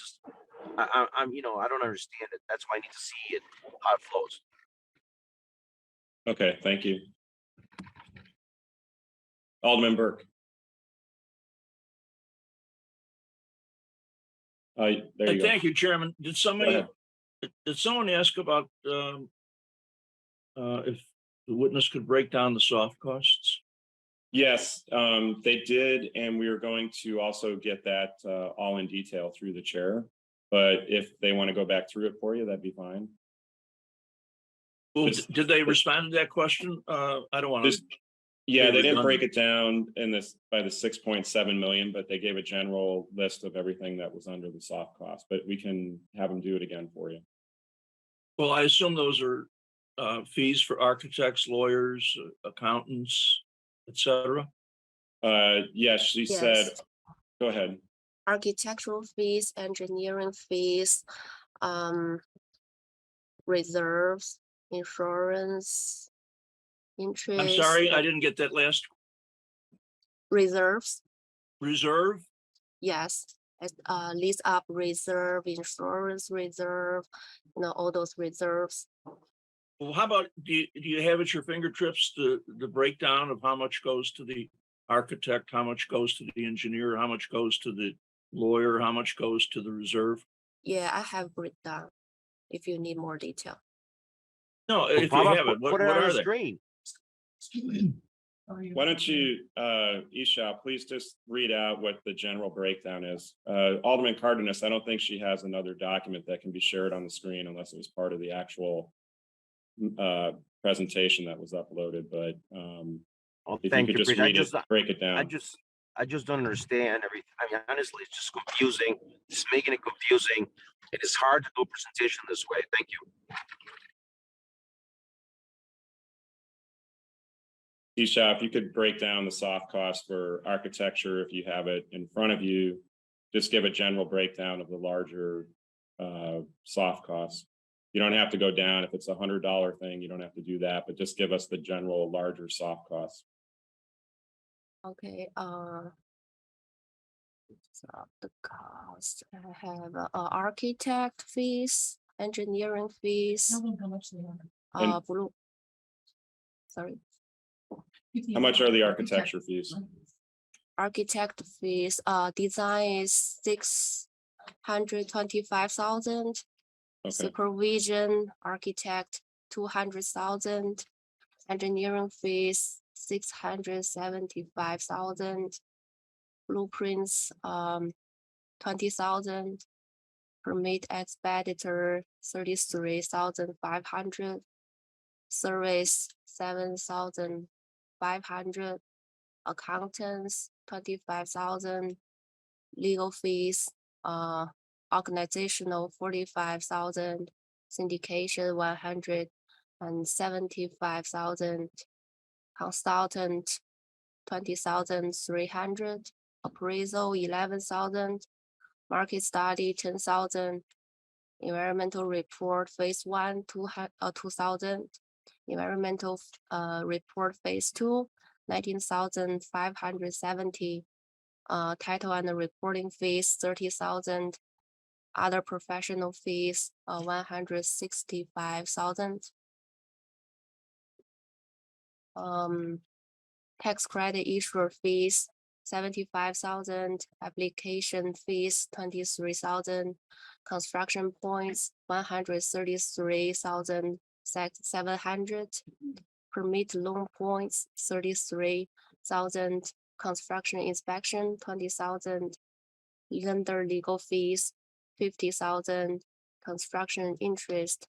don't understand it. That's why I need to see it, how it flows. Okay, thank you. Alderman Burke. There you go. Thank you, Chairman. Did someone ask about if the witness could break down the soft costs? Yes, they did, and we are going to also get that all in detail through the chair. But if they want to go back through it for you, that'd be fine. Well, did they respond to that question? I don't want to. Yeah, they didn't break it down by the 6.7 million, but they gave a general list of everything that was under the soft cost. But we can have them do it again for you. Well, I assume those are fees for architects, lawyers, accountants, etc. Yes, she said. Go ahead. Architectural fees, engineering fees, Reserves, insurance, interest. I'm sorry, I didn't get that last Reserves, reserve. yes. List up reserve, insurance reserve, all those reserves. Well, how about, do you have at your fingertips the breakdown of how much goes to the architect, how much goes to the engineer, how much goes to the lawyer, how much goes to the reserve? Yeah, I have breakdown if you need more detail. No, if you have it, what Put it on are the they? screen. Why don't you, Isha, please just read out what the general breakdown is. Alderman Cardenas, I don't think she has another document that can be shared on the screen unless it was part of the actual presentation that was uploaded, but if you Thank could you, just President. read it, break it down. I just don't understand everything. I mean, honestly, it's just confusing. It's making it confusing. It is hard to do a presentation this way. Thank you. Isha, if you could break down the soft cost for architecture, if you have it in front of you, just give a general breakdown of the larger soft costs. You don't have to go down. If it's $100 thing, you don't have to do that, but just give us the general larger soft costs. Okay, so the cost, I have architect fees, engineering fees. How much they are. Blue. Sorry. How much are the architecture fees? Architect fees, design is 625,000. Okay. Supervision, architect, 200,000. Engineering fees, 675,000. Blueprints, 20,000. Permit expeditor, 33,500. Service, 7,500. Accountants, 25,000. Legal fees, organizational, 45,000. Syndication, 175,000. Consultant, 20,300. Appraisal, 11,000. Market study, 10,000. Environmental report phase 1, 2,000. Environmental report phase 2, 19,570. Title and reporting fees, 30,000. Other professional fees, 165,000. Tax credit issuer fees, 75,000. Application fees, 23,000. Construction points, 133,700. Permit loan points, 33,000. Construction inspection, 20,000. Lender legal fees, 50,000. Construction interest,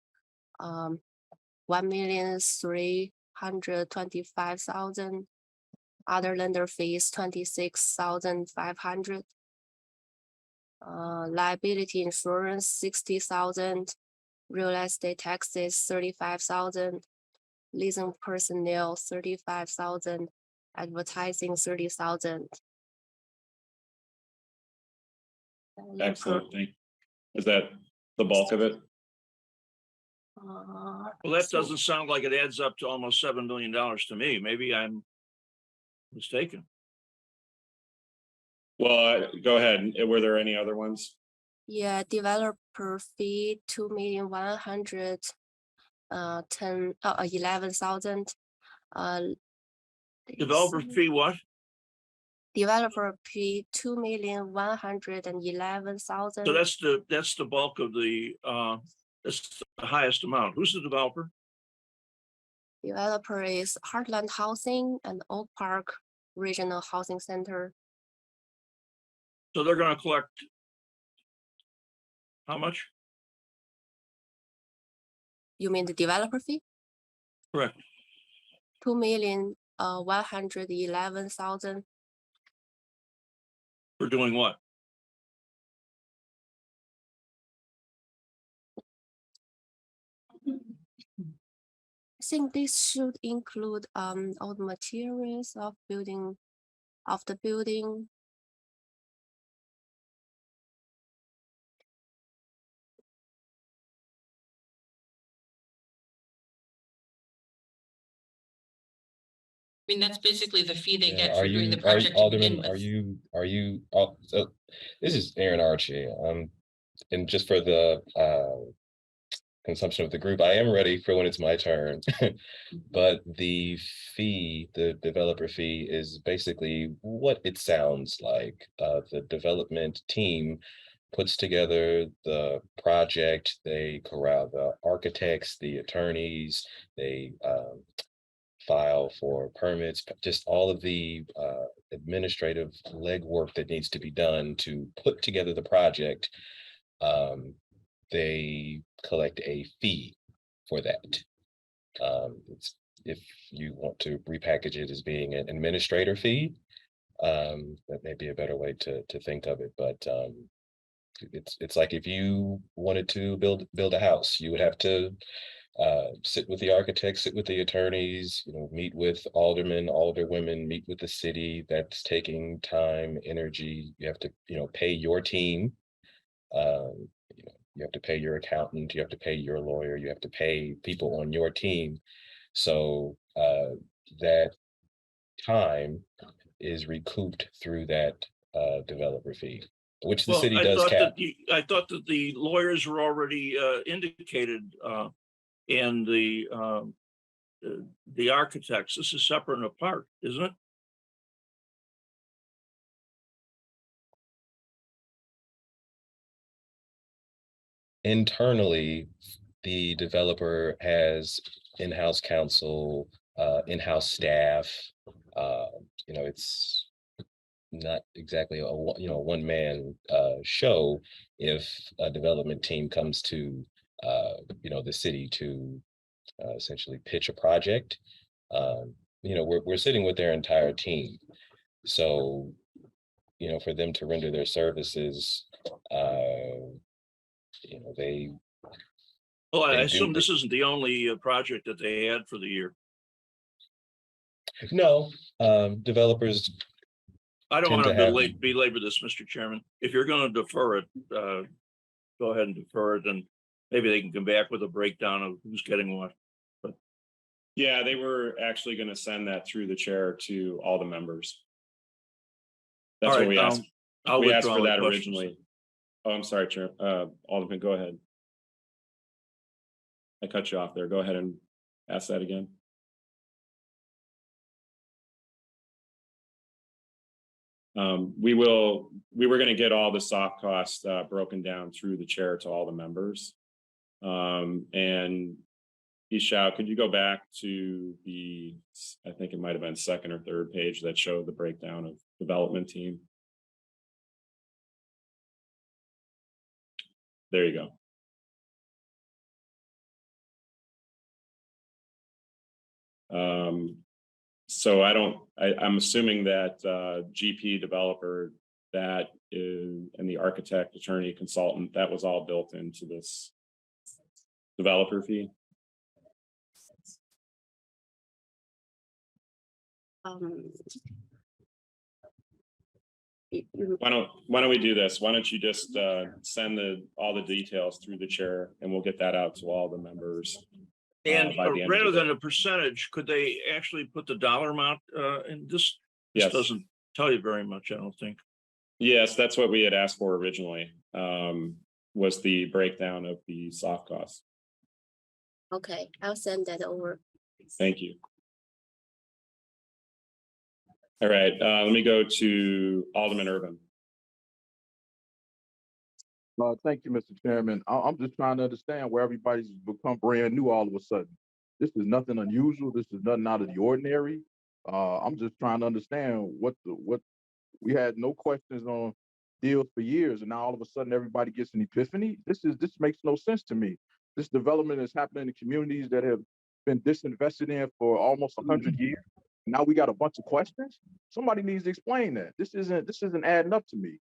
1,325,000. Other lender fees, 26,500. Liability insurance, 60,000. Real estate taxes, 35,000. Leasing personnel, 35,000. Advertising, 30,000. Excellent. Thank you. Is that the bulk of it? Well, that doesn't sound like it adds up to almost $7 million to me. Maybe I'm mistaken. Well, go ahead. Were there any other ones? Yeah, developer fee, 2,111,000. Developer fee what? Developer fee, 2,111,000. So that's the bulk of the that's the highest amount. Who's the developer? Developer is Heartland Housing and Oak Park Regional Housing Center. So they're going to collect how much? You mean the developer fee? Correct. 2,111,000. For doing what? I think this should include all the materials of the building. I mean, that's basically the fee they Yeah, get for doing the project to begin Alderman, with. so this is Aaron Archie, and just for the consumption of the group, I am ready for when it's my turn. But the fee, the developer fee is basically what it sounds like. The development team puts together the project, they corral the architects, the attorneys, they file for permits, just all of the administrative legwork that needs to be done to put together the project. They collect a fee for that. It's, if you want to repackage it as being an administrator fee, that may be a better way to think of it. But it's like if you wanted to build a house, you would have to sit with the architects, sit with the attorneys, meet with aldermen, alderwomen, meet with the city. That's taking time, energy. You have to, pay your team. You have to pay your accountant, you have to pay your lawyer, you have to pay people on your team. So that time is recouped through that developer fee, which the city does cap. I thought that the lawyers were already indicated and the architects. This is separate and apart, isn't it? Internally, the developer has in-house counsel, in-house staff. It's not exactly a one-man show if a development team comes to the city to essentially pitch a project. We're sitting with their entire team. So, for them to render their services, they. Well, I they assume do. this isn't the only project that they had for the year. No, developers. I don't tend want to to have- belabor this, Mr. Chairman. If you're going to defer it, go ahead and defer it, and maybe they can come back with a breakdown of who's getting what. But Yeah, they were actually going to send that through the chair to all the members. That's All what right, we asked. I'll We asked withdraw for the that questions. originally. Oh, I'm sorry, Chair. Alderman, go ahead. I cut you off there. Go ahead and ask that again. We were going to get all the soft costs broken down through the chair to all the members. And Ishao, could you go back to I think it might have been second or third page that showed the breakdown of development team. There you go. So I'm assuming that GP developer that is, and the architect, attorney, consultant, that was all built into this developer fee. Why don't we do this? Why don't you just send all the details through the chair, and we'll get that out to all the members. And by the end of rather the than day. a percentage, could they actually put the dollar amount in this? This Yes. doesn't tell you very much, I don't think. Yes, that's what we had asked for originally, was the breakdown of the soft costs. Okay, I'll send that over. Thank you. All right, let me go to Alderman Urban. Thank you, Mr. Chairman. I'm just trying to understand where everybody's become brand new all of a sudden. This is nothing unusual. This is nothing out of the ordinary. I'm just trying to understand what we had no questions on deals for years, and now all of a sudden everybody gets an epiphany. This makes no sense to me. This development is happening in communities that have been disinvested in for almost 100 years. Now we got a bunch of questions. Somebody needs to explain that. This isn't adding up to me.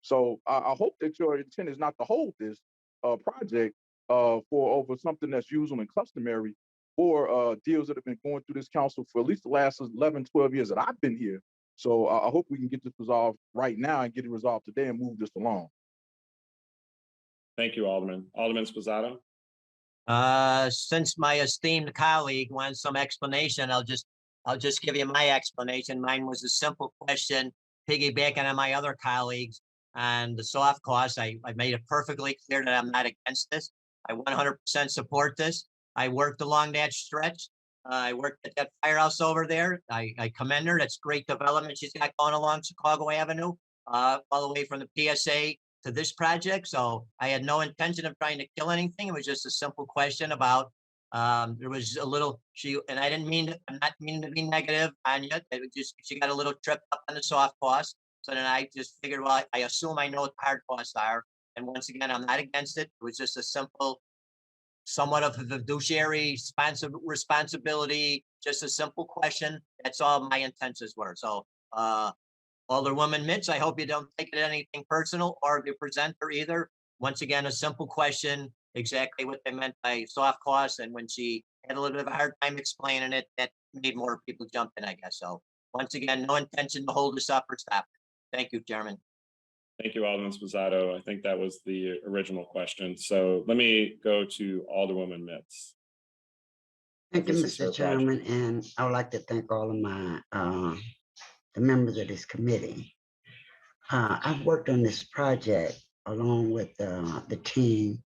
So I hope that your intent is not to hold this project for over something that's usual and customary, or deals that have been going through this council for at least the last 11, 12 years that I've been here. So I hope we can get this resolved right now and get it resolved today and move this along. Thank you, Alderman. Alderman Sposato. Since my esteemed colleague wants some explanation, I'll just I'll just give you my explanation. Mine was a simple question, piggybacking on my other colleagues on the soft costs. I made it perfectly clear that I'm not against this. I 100% support this. I worked along that stretch. I worked at that firehouse over there. I commend her. That's great development she's got going along Chicago Avenue, all the way from the PSA to this project. So I had no intention of trying to kill anything. It was just a simple question about, there was a little, and I didn't mean, I'm not meaning to be negative on you. It was just, she got a little tripped up on the soft costs. So then I just figured, well, I assume I know what the hard costs are. And once again, I'm not against it. It was just a simple, somewhat of a fiduciary responsibility, just a simple question. That's all my intentions were. So, Alderwoman Mitz, I hope you don't take it anything personal or the presenter either. Once again, a simple question, exactly what they meant by soft costs. And when she had a little bit of a hard time explaining it, that made more people jump in, I guess. So once again, no intention to hold us up or stop it. Thank you, Chairman. Thank you, Alderman Sposato. I think that was the original question. So let me go to Alderwoman Mitz. Thank you, This is her Mr. Chairman, and I would like to thank all of my the members of this committee. I've worked on this project along with the team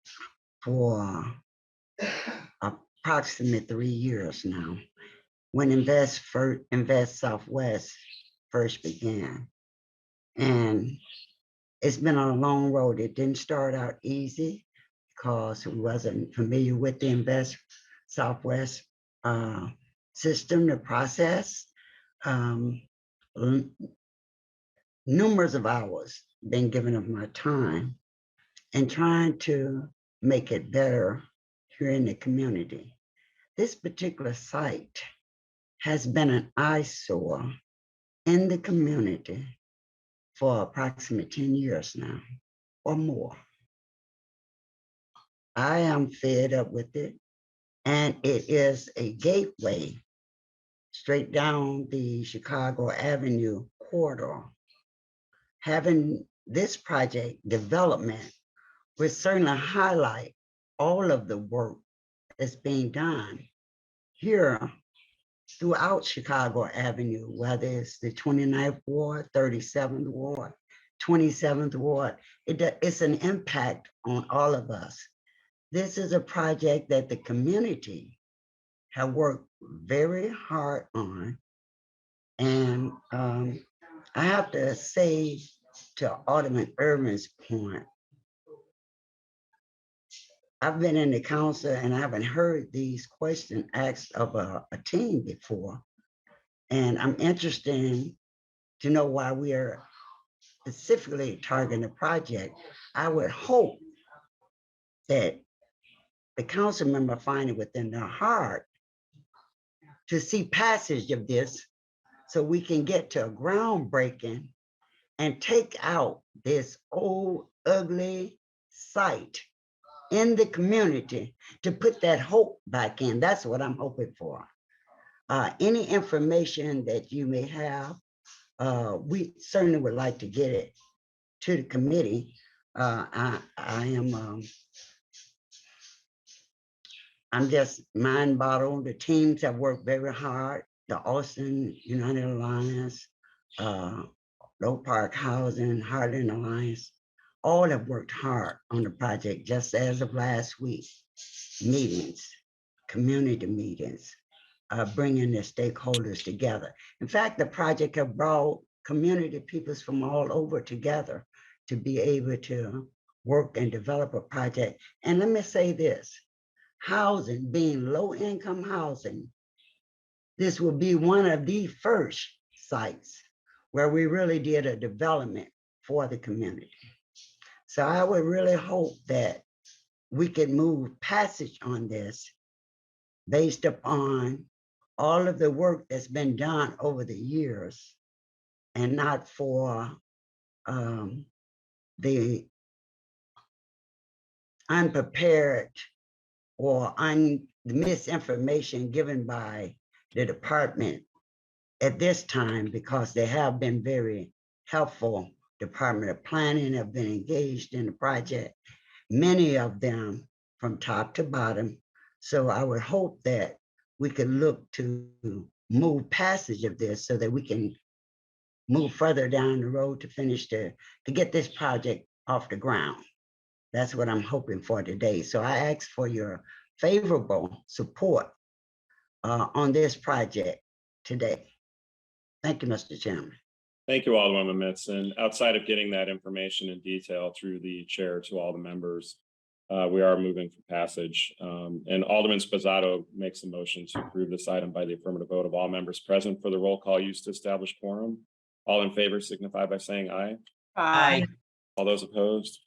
for approximately 3 years now. When Invest Southwest first began, and it's been a long road. It didn't start out easy because we wasn't familiar with the Invest Southwest system, the process. Numerous of hours been given of my time and trying to make it better here in the community. This particular site has been an eyesore in the community for approximately 10 years now or more. I am fed up with it, and it is a gateway straight down the Chicago Avenue corridor. Having this project development will certainly highlight all of the work that's being done here throughout Chicago Avenue, whether it's the 29th Ward, 37th Ward, 27th Ward. It's an impact on all of us. This is a project that the community have worked very hard on. And I have to say to Alderman Irvin's point, I've been in the council and I haven't heard these questions asked of a team before. And I'm interested to know why we are specifically targeting the project. I would hope that the council member find it within their heart to see passage of this so we can get to a groundbreaking and take out this old, ugly site in the community to put that hope back in. That's what I'm hoping for. Any information that you may have, we certainly would like to get it to the committee. I'm just mind boggled. The teams have worked very hard. The Austin United Alliance, Low Park Housing, Heartland Alliance, all have worked hard on the project just as of last week. Meetings, community meetings, bringing the stakeholders together. In fact, the project have brought community peoples from all over together to be able to work and develop a project. And let me say this, housing being low-income housing, this will be one of the first sites where we really did a development for the community. So I would really hope that we could move passage on this based upon all of the work that's been done over the years and not for the unprepared or the misinformation given by the department at this time, because they have been very helpful. Department of Planning have been engaged in the project, many of them from top to bottom. So I would hope that we could look to move passage of this so that we can move further down the road to finish to get this project off the ground. That's what I'm hoping for today. So I ask for your favorable support on this project today. Thank you, Mr. Chairman. Thank you, Alderwoman Mitz. And outside of getting that information in detail through the chair to all the members, we are moving for passage. And Alderman Spozzato makes a motion to approve this item by the affirmative vote of all members present for the roll call used to establish quorum. All in favor signify by saying aye. Aye. All those opposed?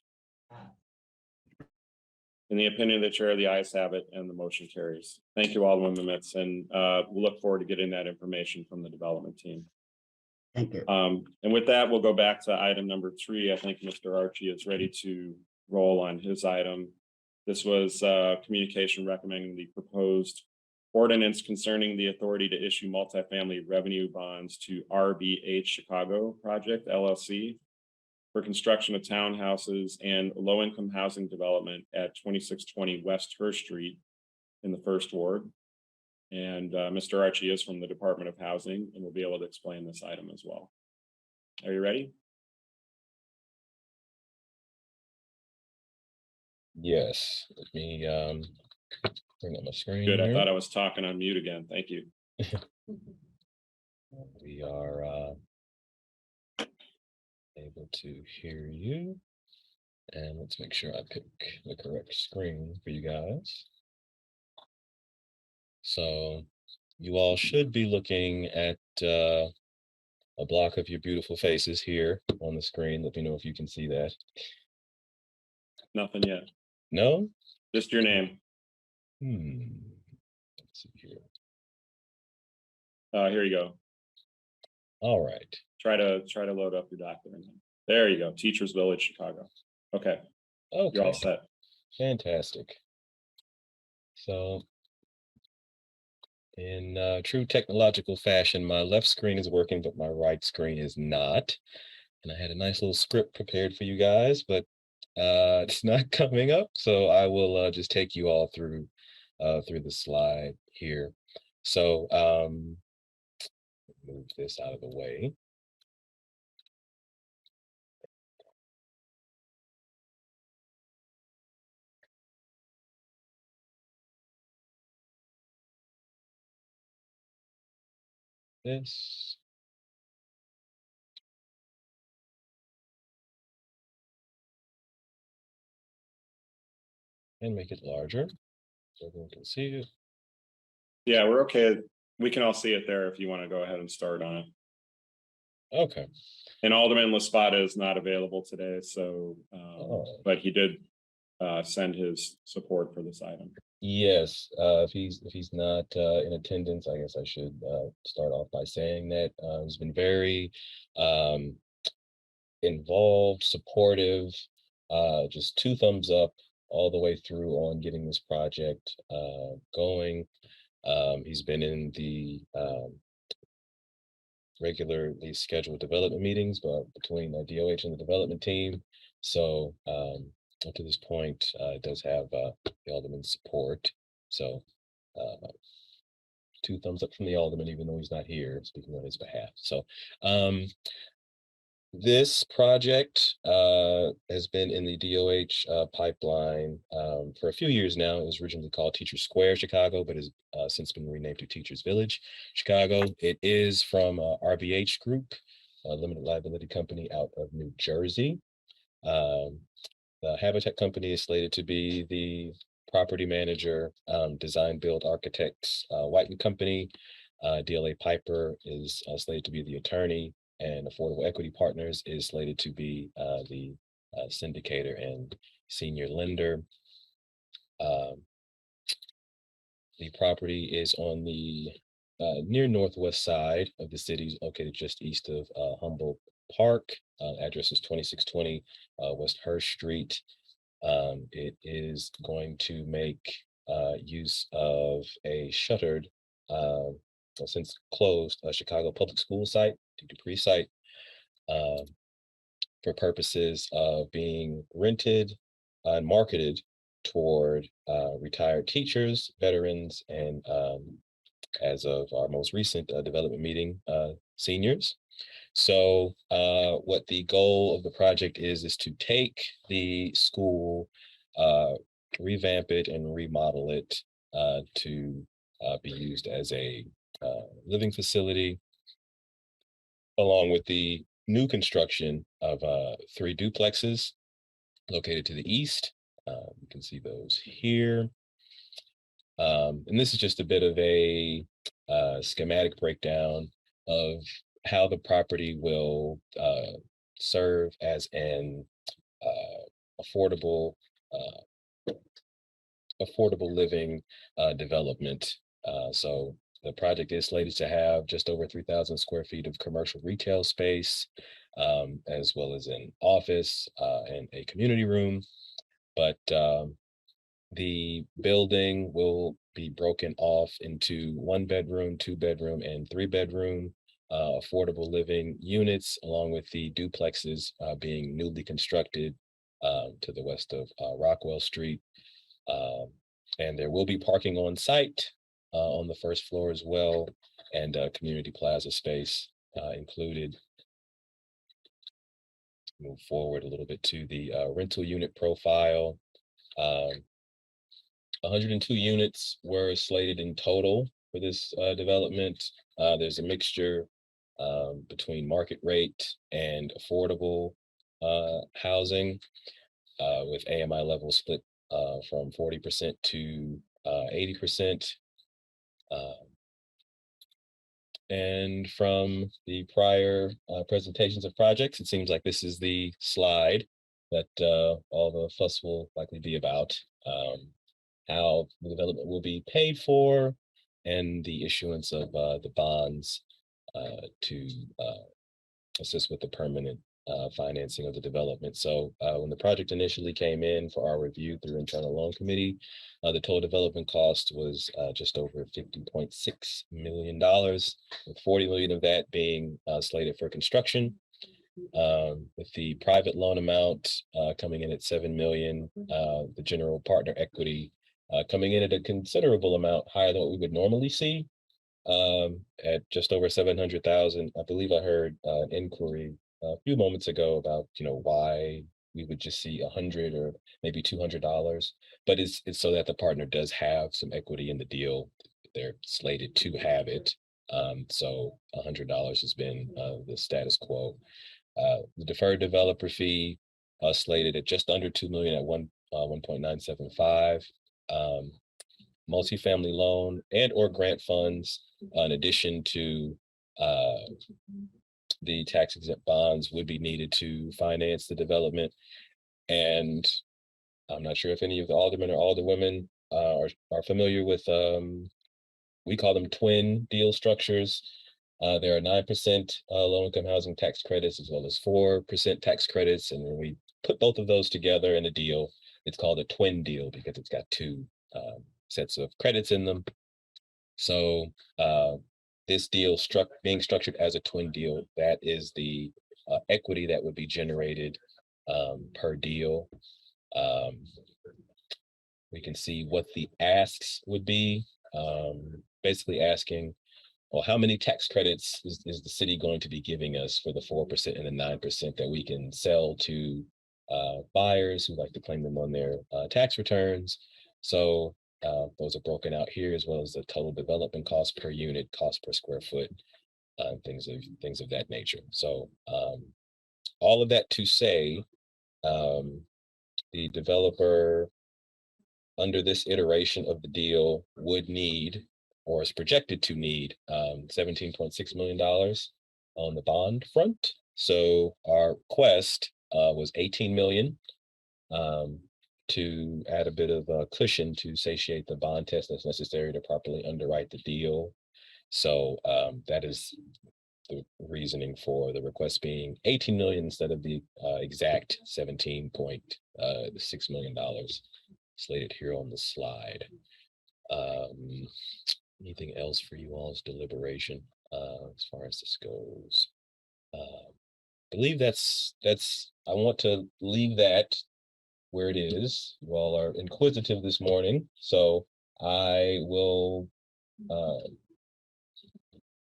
In the opinion of the chair, the ayes have it and the motion carries. Thank you, Alderwoman Mitz, and we'll look forward to getting that information from the development team. Thank you. And with that, we'll go back to item number 3. I think Mr. Archie is ready to roll on his item. This was communication recommending the proposed ordinance concerning the authority to issue multifamily revenue bonds to RBH Chicago Project LLC for construction of townhouses and low-income housing development at 2620 West Hurst Street in the First Ward. And Mr. Archie is from the Department of Housing and will be able to explain this item as well. Are you ready? Yes, let me bring up my screen. Good. I here. thought I was talking on mute again. Thank you. We are able to hear you. And let's make sure I pick the correct screen for you guys. So you all should be looking at a block of your beautiful faces here on the screen. Let me know if you can see that. Nothing yet. No? Just your name. Let's see here. Here you go. All right. Try to load up your document. There you go. Teachers Village, Chicago. Okay. Okay. You're all set. Fantastic. So in true technological fashion, my left screen is working, but my right screen is not. And I had a nice little script prepared for you guys, but it's not coming up. So I will just take you all through the slide here. So move this out of the way. This. And make it larger so everyone can see it. Yeah, we're okay. We can all see it there if you want to go ahead and start on it. Okay. And Alderman Laspada is not available today, so but he did send his support for this item. Yes, if he's not in attendance, I guess I should start off by saying that he's been very involved, supportive, just 2 thumbs up all the way through on getting this project going. He's been in the regularly scheduled development meetings, but between the DOH and the development team. So up to this point, it does have the alderman's support. So 2 thumbs up from the alderman, even though he's not here, speaking on his behalf. So this project has been in the DOH pipeline for a few years now. It was originally called Teachers Square Chicago, but has since been renamed to Teachers Village Chicago. It is from RBH Group, a limited liability company out of New Jersey. The Habitat Company is slated to be the property manager. Design Build Architects Whiteley Company. DLA Piper is slated to be the attorney, and Affordable Equity Partners is slated to be the syndicator and senior lender. The property is on the near northwest side of the city, located just east of Humboldt Park. Address is 2620 West Hurst Street. It is going to make use of a shuttered, since closed, Chicago public school site, Dupree site, for purposes of being rented and marketed toward retired teachers, veterans, and as of our most recent development meeting, seniors. So what the goal of the project is to take the school, revamp it and remodel it to be used as a living facility, along with the new construction of 3 duplexes located to the east. You can see those here. And this is just a bit of a schematic breakdown of how the property will serve as an affordable living development. So the project is slated to have just over 3,000 square feet of commercial retail space, as well as an office and a community room. But the building will be broken off into 1-bedroom, 2-bedroom, and 3-bedroom affordable living units, along with the duplexes being newly constructed to the west of Rockwell Street. And there will be parking on site on the first floor as well, and community plaza space included. Move forward a little bit to the rental unit profile. 102 units were slated in total for this development. There's a mixture between market rate and affordable housing, with AMI levels split from 40% to 80%. And from the prior presentations of projects, it seems like this is the slide that all the fuss will likely be about. How the development will be paid for, and the issuance of the bonds to assist with the permanent financing of the development. So when the project initially came in for our review through Internal Loan Committee, the total development cost was just over $50.6 million, with $40 million of that being slated for construction. With the private loan amount coming in at $7 million, the general partner equity coming in at a considerable amount higher than what we would normally see, at just over 700,000. I believe I heard an inquiry a few moments ago about, why we would just see $100 or maybe $200, but it's so that the partner does have some equity in the deal. They're slated to have it. So $100 has been the status quo. The deferred developer fee slated at just under $2 million at 1.975. Multifamily loan and or grant funds, in addition to the tax exempt bonds, would be needed to finance the development. And I'm not sure if any of the aldermen or alderwomen are familiar with, we call them twin deal structures. There are 9% low-income housing tax credits, as well as 4% tax credits. And when we put both of those together in a deal, it's called a twin deal because it's got 2 sets of credits in them. So this deal being structured as a twin deal, that is the equity that would be generated per deal. We can see what the asks would be, basically asking, well, how many tax credits is the city going to be giving us for the 4% and the 9% that we can sell to buyers who like to claim them on their tax returns? So those are broken out here, as well as the total development cost per unit, cost per square foot, things of that nature. So all of that to say, the developer under this iteration of the deal would need, or is projected to need, $17.6 million on the bond front. So our request was 18 million, to add a bit of a cushion to satiate the bond test that's necessary to properly underwrite the deal. So that is the reasoning for the request being 18 million instead of the exact $17.6 million slated here on the slide. Anything else for you all's deliberation as far as this goes? I believe that's I want to leave that where it is. You all are inquisitive this morning, so I will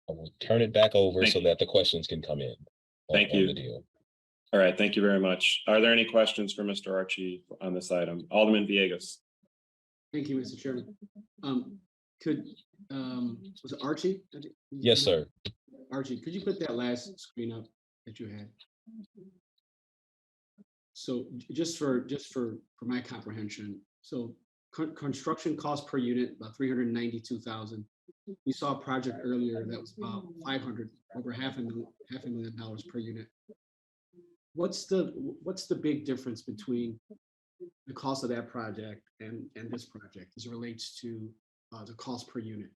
I will turn it back over Thank so you. that the questions can come in. Thank on you. the deal. All right, thank you very much. Are there any questions for Mr. Archie on this item? Alderman Villegas. Thank you, Mr. Chairman. Was it Archie? Yes, sir. Archie, could you put that last screen up that you had? So just for my comprehension, so construction cost per unit, about 392,000. We saw a project earlier that was about 500, over half a million dollars per unit. What's the big difference between the cost of that project and this project as it relates to the cost per unit?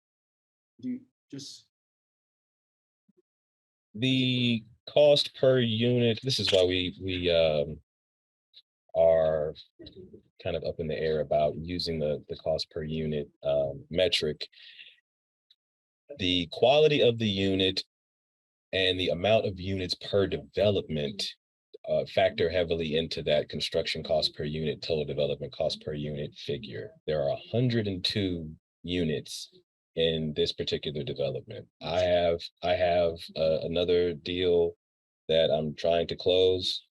Do you just The cost per unit, this is why we are kind of up in the air about using the cost per unit metric. The quality of the unit and the amount of units per development factor heavily into that construction cost per unit, total development cost per unit figure. There are 102 units in this particular development. I have another deal that I'm trying to close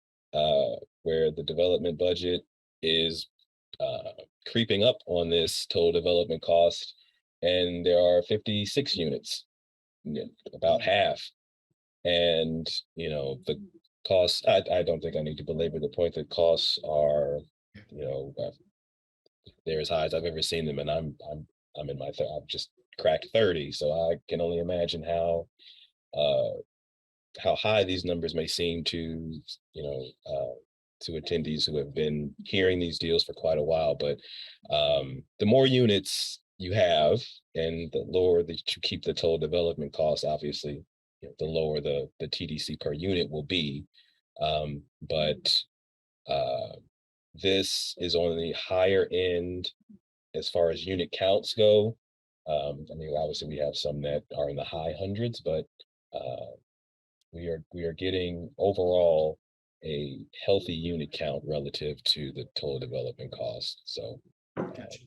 where the development budget is creeping up on this total development cost, and there are 56 units, about half. And the costs, I don't think I need to belabor the point that costs are, they're as high as I've ever seen them, and I'm in my I've just cracked 30, so I can only imagine how high these numbers may seem to to attendees who have been hearing these deals for quite a while. But the more units you have, and the lower that you keep the total development cost, obviously, the lower the TDC per unit will be. But this is on the higher end as far as unit counts go. I mean, obviously we have some that are in the high hundreds, but we are getting overall a healthy unit count relative to the total development cost. So that's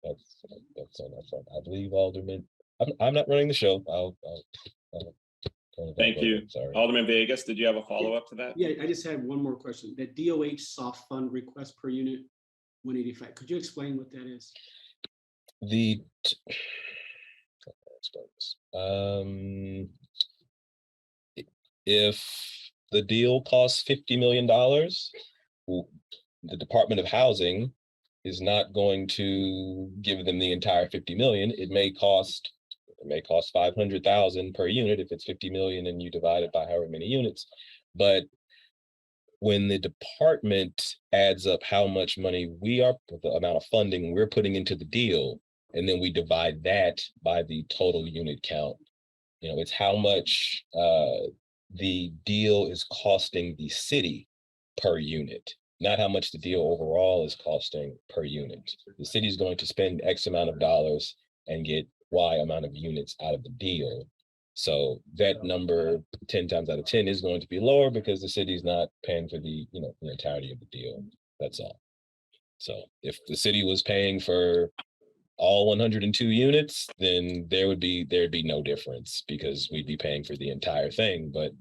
on that front. I believe Alderman, I'm not running the show. I'll turn it back Thank you. over. Sorry. Alderman Villegas, did you have a follow-up to that? Yeah, I just had one more question. The DOH soft fund request per unit, 185. Could you explain what that is? If the deal costs $50 million, the Department of Housing is not going to give them the entire 50 million. It may cost 500,000 per unit if it's 50 million and you divide it by however many units. But when the department adds up how much money the amount of funding we're putting into the deal, and then we divide that by the total unit count, it's how much the deal is costing the city per unit, not how much the deal overall is costing per unit. The city is going to spend X amount of dollars and get Y amount of units out of the deal. So that number 10 times out of 10 is going to be lower because the city is not paying for the entirety of the deal. That's all. So if the city was paying for all 102 units, then there'd be no difference because we'd be paying for the entire thing, but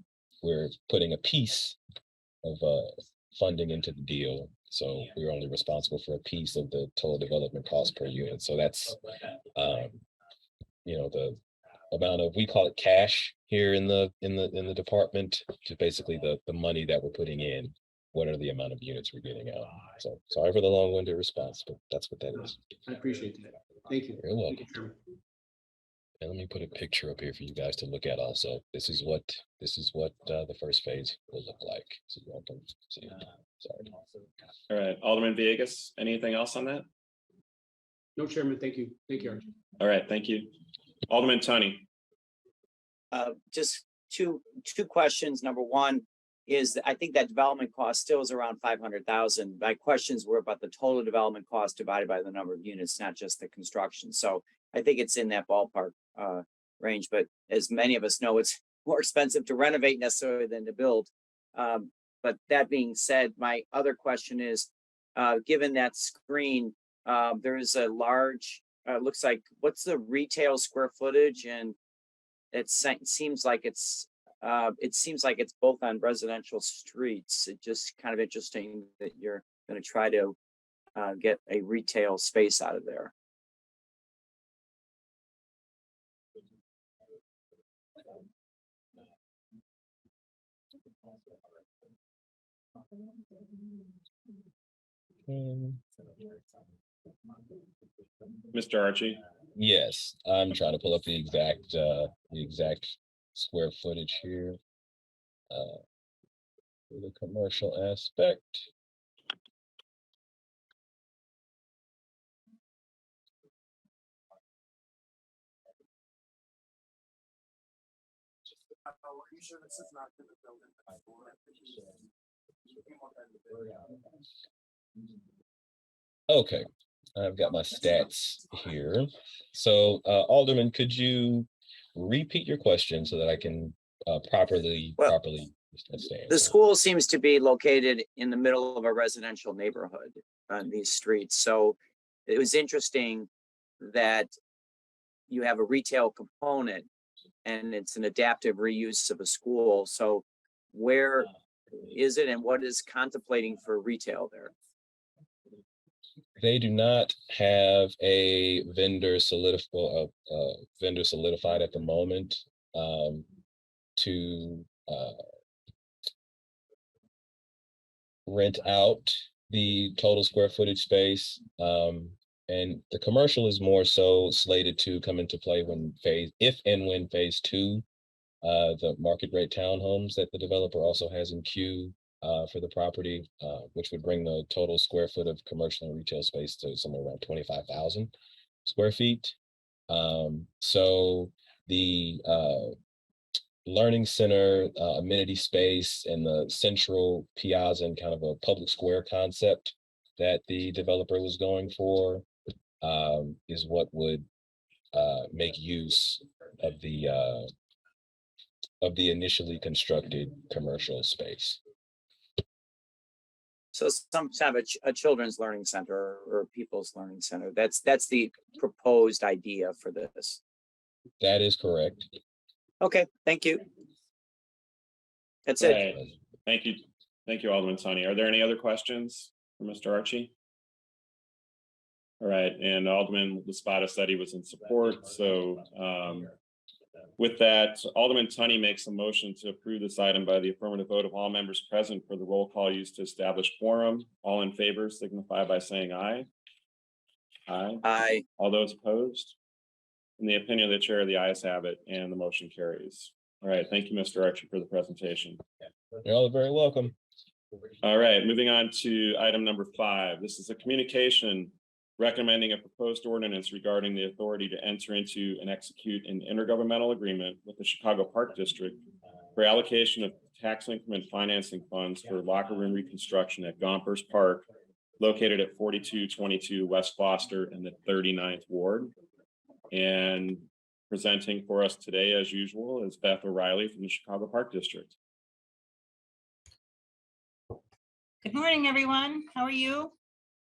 we're putting a piece of funding into the deal. So we're only responsible for a piece of the total development cost per unit. So that's, the amount of, we call it cash here in the department, to basically the money that we're putting in. What are the amount of units we're getting out? So sorry for the long-winded response, but that's what that is. I appreciate that. Thank you. You're welcome. And let me put a picture up here for you guys to look at also. This is what the first phase will look like. So you all can see it. Sorry. All right, Alderman Villegas, anything else on that? No, Chairman, thank you. Thank you, Archie. All right, thank you. Alderman Tunney. Just two questions. Number one is I think that development cost still is around 500,000. My questions were about the total development cost divided by the number of units, not just the construction. So I think it's in that ballpark range, but as many of us know, it's more expensive to renovate necessarily than to build. But that being said, my other question is, given that screen, there is a large, looks like, what's the retail square footage and seems like it's both on residential streets. It's just kind of interesting that you're going to try to get a retail space out of there. Mr. Archie? Yes, I'm trying to pull up the exact square footage here. For the commercial aspect. Okay, I've got my stats here. So Alderman, could you repeat your question so that I can properly understand? The school seems to be located in the middle of a residential neighborhood on these streets. So it was interesting that you have a retail component and it's an adaptive reuse of a school. So where is it and what is contemplating for retail there? They do not have a vendor solidified at the moment to rent out the total square footage space. And the commercial is more so slated to come into play when if and when phase 2, the market rate townhomes that the developer also has in queue for the property, which would bring the total square foot of commercial and retail space to somewhere around 25,000 square feet. So the learning center, amenity space, and the central piazza and kind of a public square concept that the developer was going for is what would make use of the initially constructed commercial space. So some have a children's learning center or people's learning center. That's the proposed idea for this. That is correct. Okay, thank you. That's All it. right. Thank you. Thank you, Alderman Sonny. Are there any other questions for Mr. Archie? All right, and Alderman Laspada said he was in support. So with that, Alderman Tunney makes a motion to approve this item by the affirmative vote of all members present for the roll call used to establish quorum. All in favor signify by saying aye. Aye. Aye. All those opposed? In the opinion of the chair, the ayes have it and the motion carries. All right, thank you, Mr. Archie, for the presentation. You're all very welcome. All right, moving on to item number 5. This is a communication recommending a proposed ordinance regarding the authority to enter into and execute an intergovernmental agreement with the Chicago Park District for allocation of tax increment financing funds for locker room reconstruction at Gompers Park, located at 4222 West Foster in the 39th Ward. And presenting for us today, as usual, is Beth O'Reilly from the Chicago Park District. Good morning, everyone. How are you?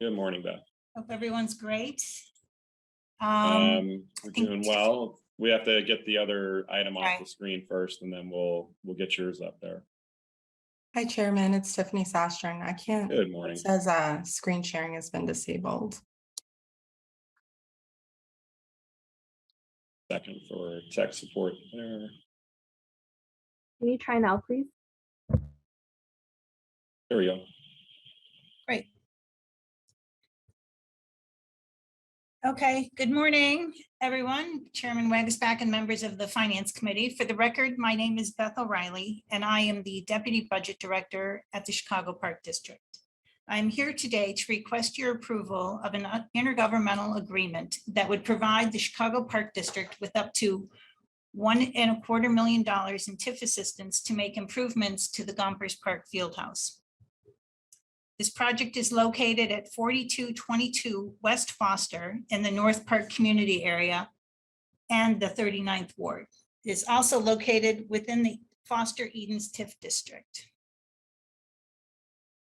Good morning, Beth. Hope everyone's great. We're doing well. We have to get the other item off the screen first, and then we'll get yours up there. Hi, Chairman. It's Tiffany Sastron. I can't. Good morning. It says screen sharing has been disabled. Second for tech support there. Can you try now, please? There we go. Great. Okay, good morning, everyone. Chairman Wagasback and members of the Finance Committee. For the record, my name is Beth O'Reilly, and I am the Deputy Budget Director at the Chicago Park District. I'm here today to request your approval of an intergovernmental agreement that would provide the Chicago Park District with up to $1.25 million in TIF assistance to make improvements to the Gompers Park Fieldhouse. This project is located at 4222 West Foster in the North Park community area and the 39th Ward. It is also located within the Foster Edens TIF district.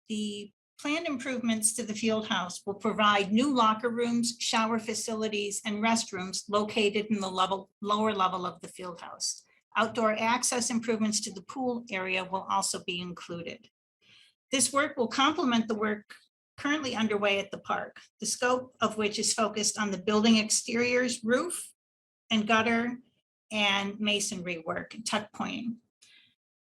The Planned improvements to the field house will provide new locker rooms, shower facilities, and restrooms located in the lower level of the field house. Outdoor access improvements to the pool area will also be included. This work will complement the work currently underway at the park, the scope of which is focused on the building exteriors, roof and gutter, and masonry work, tuck pointing,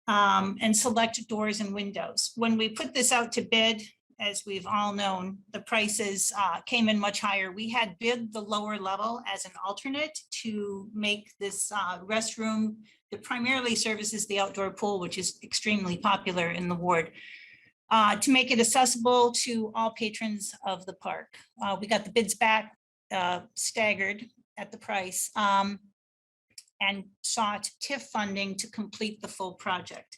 and select doors and windows. When we put this out to bid, as we've all known, the prices came in much higher. We had bid the lower level as an alternate to make this restroom that primarily services the outdoor pool, which is extremely popular in the ward, to make it accessible to all patrons of the park. We got the bids back staggered at the price and sought TIF funding to complete the full project.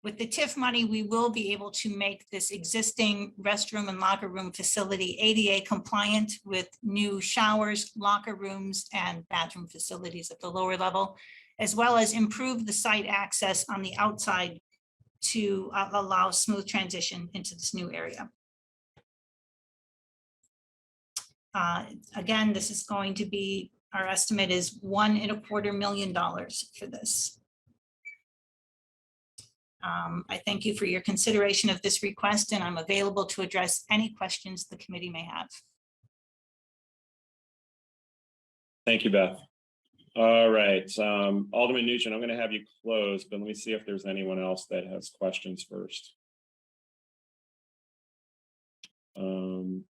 With the TIF money, we will be able to make this existing restroom and locker room facility ADA compliant with new showers, locker rooms, and bathroom facilities at the lower level, as well as improve the site access on the outside to allow smooth transition into this new area. Again, this is going to be, our estimate is $1.25 million for this. I thank you for your consideration of this request, and I'm available to address any questions the committee may have. Thank you, Beth. All right, Alderman Nugent, I'm going to have you close, but let me see if there's anyone else that has questions first.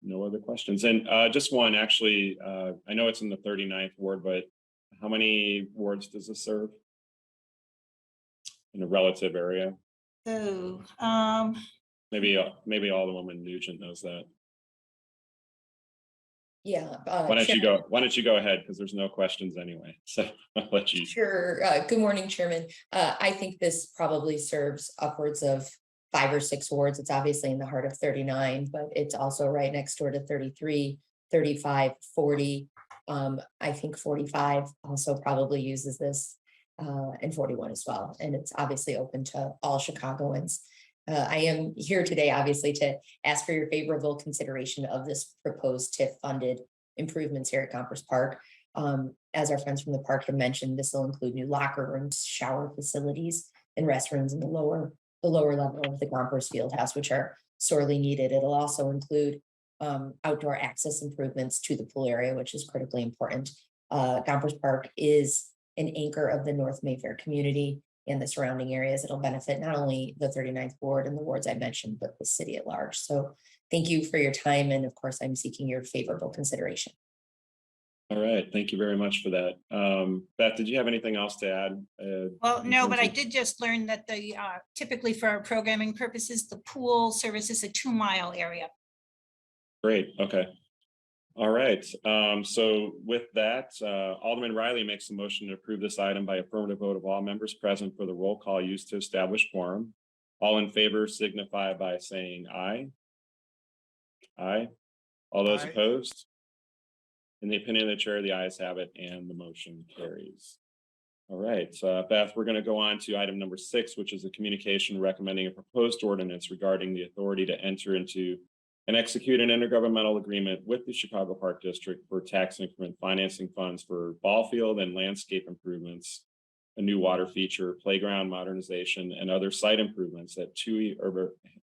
No other questions. And just one, actually, I know it's in the 39th ward, but how many wards does this serve in a relative area? Oh, Maybe Alderwoman Nugent knows that. Yeah. Why don't you go ahead, because there's no questions anyway. So I'll let you. Sure. Good morning, Chairman. I think this probably serves upwards of 5 or 6 wards. It's obviously in the heart of 39, but it's also right next door to 33, 35, 40. I think 45 also probably uses this, and 41 as well. And it's obviously open to all Chicagoans. I am here today, obviously, to ask for your favorable consideration of this proposed TIF funded improvements here at Gompers Park. As our friends from the park have mentioned, this will include new locker rooms, shower facilities, and restrooms in the lower level of the Gompers Fieldhouse, which are sorely needed. It'll also include outdoor access improvements to the pool area, which is critically important. Gompers Park is an anchor of the North Mayfair community and the surrounding areas. It'll benefit not only the 39th ward and the wards I mentioned, but the city at large. So thank you for your time. And of course, I'm seeking your favorable consideration. All right, thank you very much for that. Beth, did you have anything else to add? well, no, but I did just learn that the typically for our programming purposes, the pool services a 2-mile area. Great, okay. All right, so with that, Alderman Riley makes a motion to approve this item by affirmative vote of all members present for the roll call used to establish quorum. All in favor signify by saying aye. Aye. All those opposed? In the opinion of the chair, the ayes have it and the motion carries. All right, Beth, we're going to go on to item number 6, which is a communication recommending a proposed ordinance regarding the authority to enter into and execute an intergovernmental agreement with the Chicago Park District for tax increment financing funds for ball field and landscape improvements, a new water feature, playground modernization, and other site improvements at 2E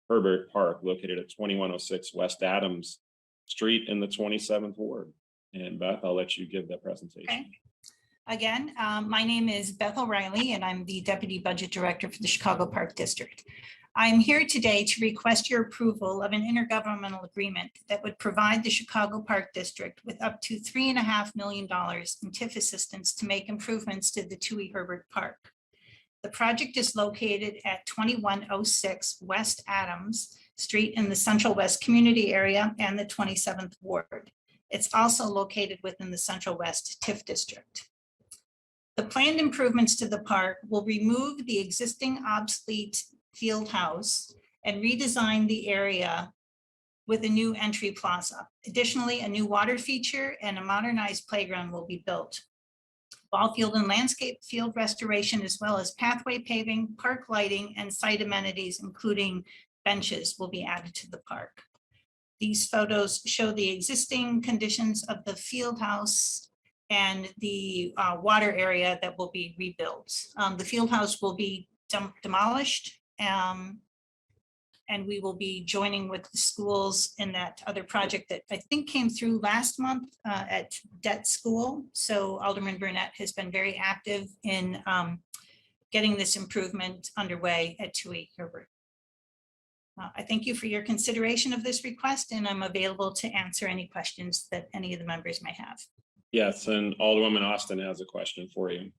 Herbert Park located at 2106 West Adams Street in the 27th Ward. And Beth, I'll let you give that presentation. Okay. Again, my name is Beth O'Reilly, and I'm the Deputy Budget Director for the Chicago Park District. I'm here today to request your approval of an intergovernmental agreement that would provide the Chicago Park District with up to $3.5 million in TIF assistance to make improvements to the 2E Herbert Park. The project is located at 2106 West Adams Street in the Central West community area and the 27th Ward. It's also located within the Central West TIF district. The planned improvements to the park will remove the existing obsolete field house and redesign the area with a new entry plaza. Additionally, a new water feature and a modernized playground will be built. Ball field and landscape field restoration, as well as pathway paving, park lighting, and site amenities, including benches will be added to the park. These photos show the existing conditions of the field house and the water area that will be rebuilt. The field house will be demolished, and we will be joining with the schools in that other project that I think came through last month at Debt School. So Alderman Burnett has been very active in getting this improvement underway at 2-8 Herbert. I thank you for your consideration of this request, and I'm available to answer any questions that any of the members may have. Yes, and Alderwoman Austin has a question for you.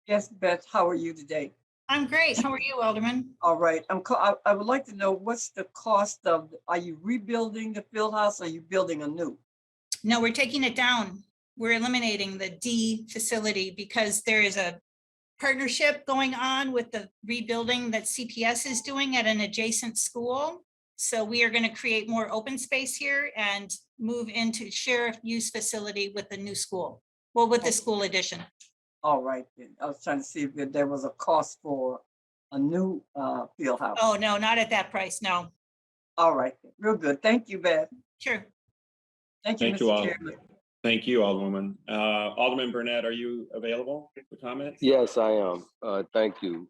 Yes, Beth, how are you today? I'm great. How are you, Alderman? All right. I would like to know what's the cost of, are you rebuilding the field house? Or are you building a new? No, we're taking it down. We're eliminating the D facility because there is a partnership going on with the rebuilding that CPS is doing at an adjacent school. So we are going to create more open space here and move into share use facility with the new school. Well, with the school addition. All right. Then. I was trying to see if there was a cost for a new field house. Oh, no, not at that price. No. All right. Real good. Thank you, Beth. Sure. Thank you, Mr. Chairman. Thank you, Alderwoman. Alderman Burnett, are you available for comment? Yes, I am. Thank you.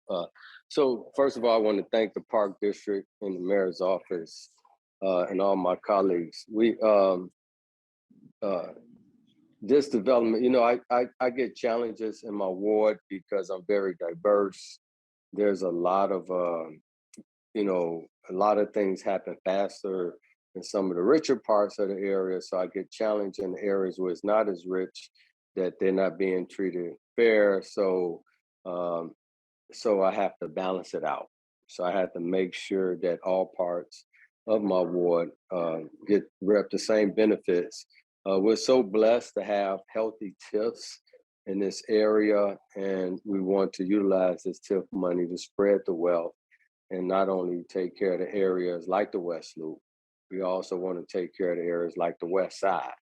So first of all, I want to thank the Park District and the Mayor's office and all my colleagues. This development, you know, I get challenges in my ward because I'm very diverse. There's a lot of, you know, a lot of things happen faster in some of the richer parts of the area. So I get challenged in the areas where it's not as rich, that they're not being treated fair. So, so I have to balance it out. So I have to make sure that all parts of my ward get the same benefits. We're so blessed to have healthy TIFs in this area, and we want to utilize this TIF money to spread the wealth and not only take care of the areas like the West Loop, we also want to take care of the areas like the West Side.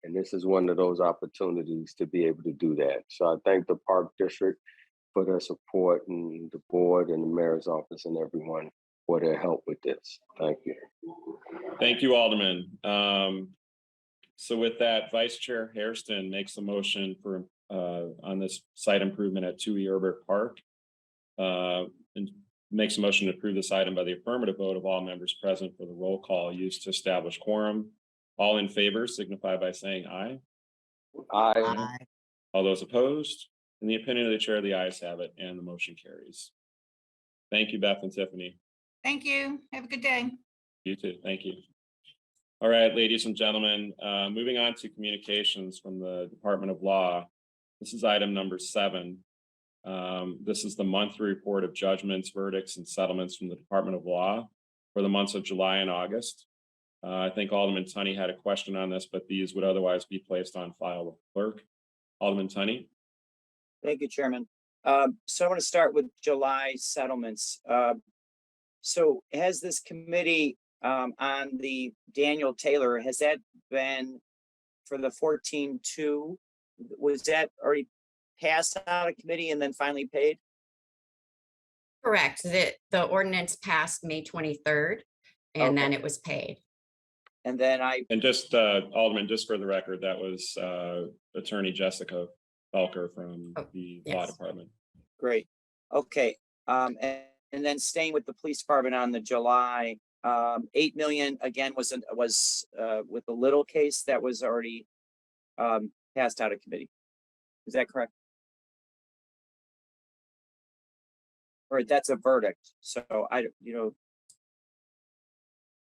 And this is one of those opportunities to be able to do that. So I thank the Park District for their support and the board and the mayor's office and everyone for their help with this. Thank you. Thank you, Alderman. So with that, Vice Chair Hairston makes a motion for on this site improvement at 2 Herbert Park. And makes a motion to approve this item by the affirmative vote of all members present for the roll call used to establish quorum. All in favor signify by saying aye. Aye. All those opposed? In the opinion of the chair, the ayes have it and the motion carries. Thank you, Beth and Tiffany. Thank you. Have a good day. You too. Thank you. All right, ladies and gentlemen, moving on to communications from the Department of Law. This is item number 7. This is the monthly report of judgments, verdicts, and settlements from the Department of Law for the months of July and August. I think Alderman Tunney had a question on this, but these would otherwise be placed on file with the clerk. Alderman Tunney. Thank you, Chairman. So I want to start with July settlements. So has this committee on the Daniel Taylor, has that been for the 14-2? Was that already passed out of committee and then finally paid? Correct. The ordinance passed May 23rd, and then it was paid. And then And just Alderman, just for the record, that was Attorney Jessica Felker from the Law Department. Great. Okay. And then staying with the police department on the July, 8 million again was with the Little case that was already passed out of committee. Is that correct? Or that's a verdict. So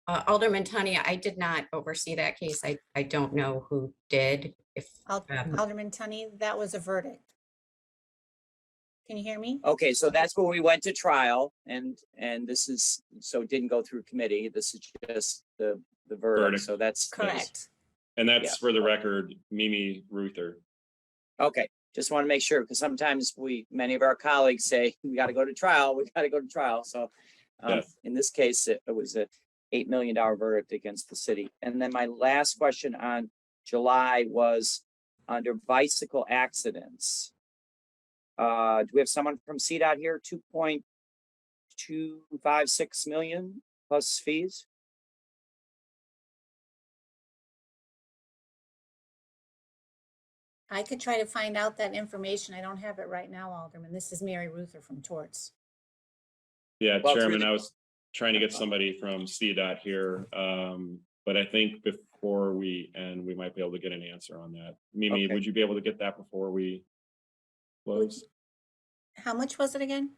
Alderman Tunney, I did not oversee that case. I don't know who did. If Alderman Tunney, that was a verdict. Can you hear me? Okay, so that's where we went to trial, and this is, so it didn't go through committee. This is just the verdict. So that's correct. And that's for the record, Mimi Ruther. Okay, just want to make sure, because sometimes many of our colleagues say we got to go to trial. We got to go to trial. So in this case, it was a $8 million verdict against the city. And then my last question on July was under bicycle accidents. Do we have someone from CDOT here? 2.256 million plus fees? I could try to find out that information. I don't have it right now, Alderman. This is Mary Ruther from Torts. Yeah, Well, through Chairman, the- I was trying to get somebody from CDOT here, but I think before we end, we might be able to get an answer on that. Mimi, Okay. would you be able to get that before we close? How much was it again?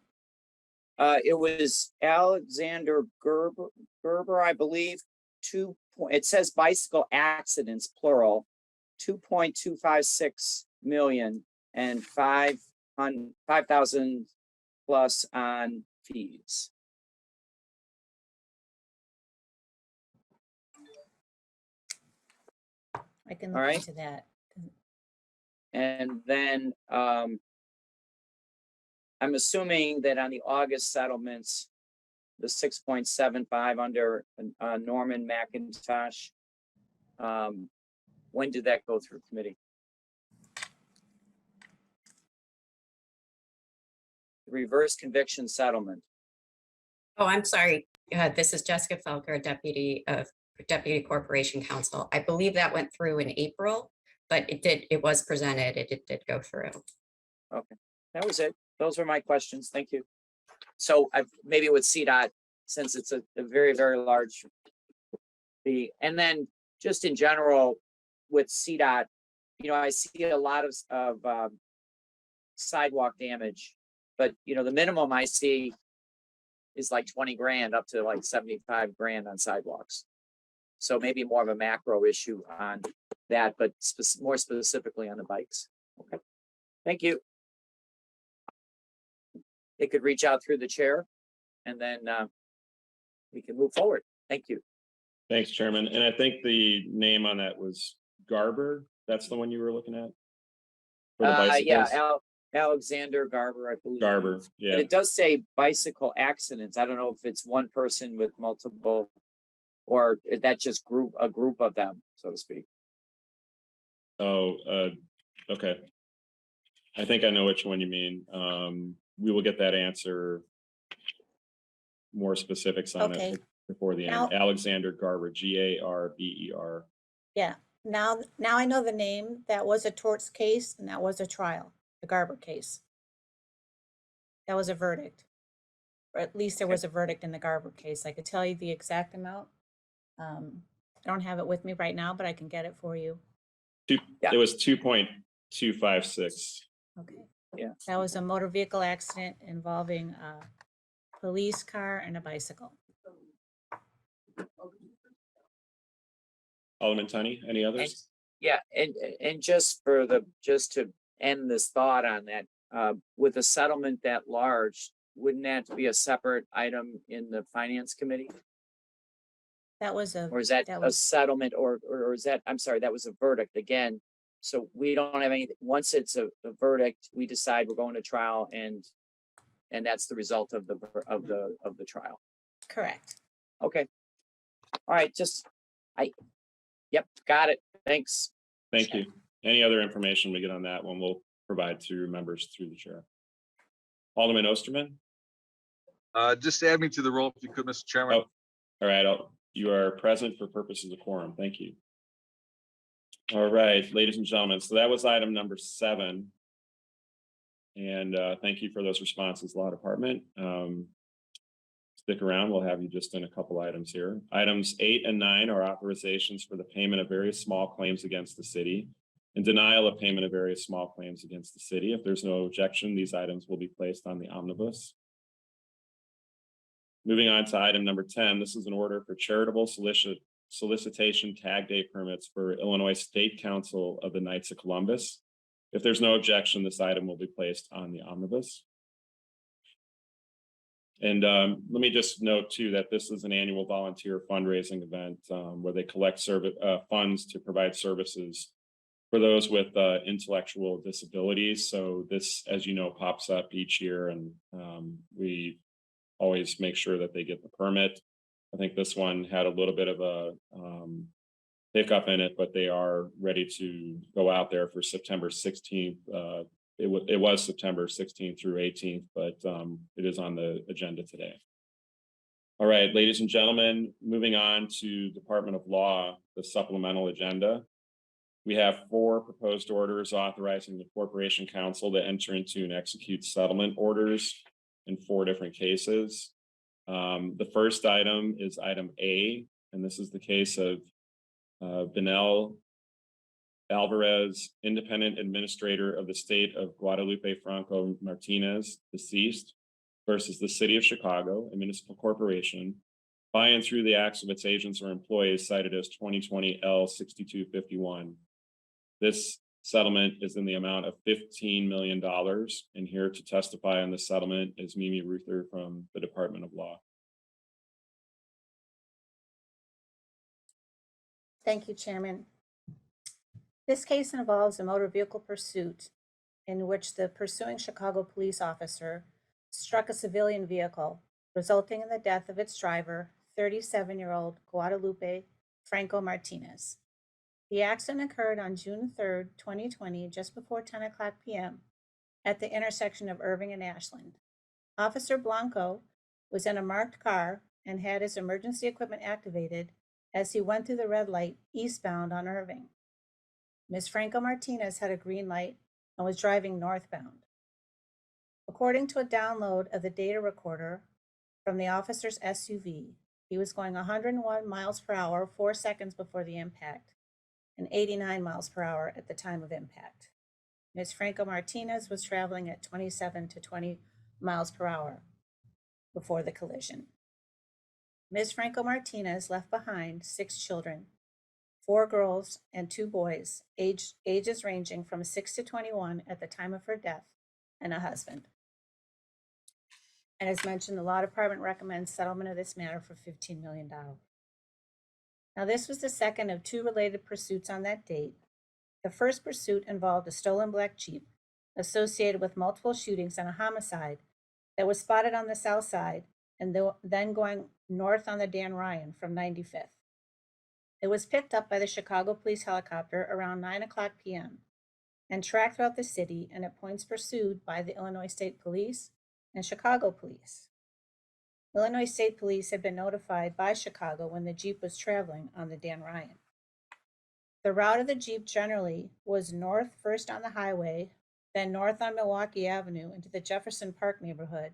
It was Alexander Gerber, I believe, it says bicycle accidents, plural, 2.256 million and 5,000 plus on fees. I can All look right. into that. And then I'm assuming that on the August settlements, the 6.75 under Norman McIntosh, when did that go through committee? Reverse conviction settlement. Oh, I'm sorry. This is Jessica Felker, Deputy Corporation Counsel. I believe that went through in April, but it was presented. It did go through. Okay, that was it. Those were my questions. Thank you. So maybe with CDOT, since it's a very, very large fee, and then just in general with CDOT, I see a lot of sidewalk damage, but the minimum I see is like 20 grand up to like 75 grand on sidewalks. So maybe more of a macro issue on that, but more specifically on the bikes. Okay, thank you. They could reach out through the chair and then we can move forward. Thank you. Thanks, Chairman. And I think the name on that was Garber. That's the one you were looking at? For the bicycles? Yeah, Alexander Garber, I believe. Garber, yeah. But it does say bicycle accidents. I don't know if it's one person with multiple, or if that's just a group of them, so to speak. Oh, okay. I think I know which one you mean. We will get that answer, more specifics on Okay. it before the Now- end. Alexander Garber, Garber. Yeah, now I know the name. That was a torts case and that was a trial, the Garber case. That was a verdict. Or at least there was a verdict in the Garber case. I could tell you the exact amount. I don't have it with me right now, but I can get it for you. It was 2.256. Okay. Yeah. That was a motor vehicle accident involving a police car and a bicycle. Alderman Tunney, any others? Yeah, and just to end this thought on that, with a settlement that large, wouldn't that be a separate item in the finance committee? That was Or is that a settlement, or is that, I'm sorry, that was a verdict again? So we don't have anything, once it's a verdict, we decide we're going to trial and that's the result of the trial. correct. Okay. All right, yep, got it. Thanks. Thank you. Any other information we get on that one, we'll provide to members through the chair. Alderman Osterman? Just add me to the roll if you could, Mr. Chairman. Oh, all right. You are present for purposes of quorum. Thank you. All right, ladies and gentlemen. So that was item number 7. And thank you for those responses, Law Department. Stick around. We'll have you just in a couple items here. Items 8 and 9 are authorizations for the payment of various small claims against the city and denial of payment of various small claims against the city. If there's no objection, these items will be placed on the omnibus. Moving on to item number 10, this is an order for charitable solicitation tag day permits for Illinois State Council of the Knights of Columbus. If there's no objection, this item will be placed on the omnibus. And let me just note too that this is an annual volunteer fundraising event where they collect funds to provide services for those with intellectual disabilities. So this, as you know, pops up each year, and we always make sure that they get the permit. I think this one had a little bit of a hiccup in it, but they are ready to go out there for September 16th. It was September 16th through 18th, but it is on the agenda today. All right, ladies and gentlemen, moving on to Department of Law, the supplemental agenda. We have 4 proposed orders authorizing the Corporation Council to enter into and execute settlement orders in 4 different cases. The first item is item A, and this is the case of Benel Alvarez, independent administrator of the state of Guadalupe Franco Martinez, deceased, versus the city of Chicago, a municipal corporation, by and through the acts of its agents or employees cited as 2020 L 6251. This settlement is in the amount of $15 million. And here to testify on the settlement is Mimi Ruther from the Department of Law. Thank you, Chairman. This case involves a motor vehicle pursuit in which the pursuing Chicago police officer struck a civilian vehicle, resulting in the death of its driver, 37-year-old Guadalupe Franco Martinez. The accident occurred on June 3rd, 2020, just before 10:00 p.m. at the intersection of Irving and Ashland. Officer Blanco was in a marked car and had his emergency equipment activated as he went through the red light eastbound on Irving. Ms. Franco Martinez had a green light and was driving northbound. According to a download of the data recorder from the officer's SUV, he was going 101 miles per hour 4 seconds before the impact and 89 miles per hour at the time of impact. Ms. Franco Martinez was traveling at 27 to 20 miles per hour before the collision. Ms. Franco Martinez left behind 6 children, 4 girls and 2 boys, ages ranging from 6 to 21 at the time of her death, and a husband. And as mentioned, the Law Department recommends settlement of this matter for $15 million. Now, this was the second of 2 related pursuits on that date. The first pursuit involved a stolen black Jeep associated with multiple shootings and a homicide that was spotted on the south side and then going north on the Dan Ryan from 95th. It was picked up by the Chicago police helicopter around 9:00 p.m. and tracked throughout the city and at points pursued by the Illinois State Police and Chicago Police. Illinois State Police had been notified by Chicago when the Jeep was traveling on the Dan Ryan. The route of the Jeep generally was north first on the highway, then north on Milwaukee Avenue into the Jefferson Park neighborhood,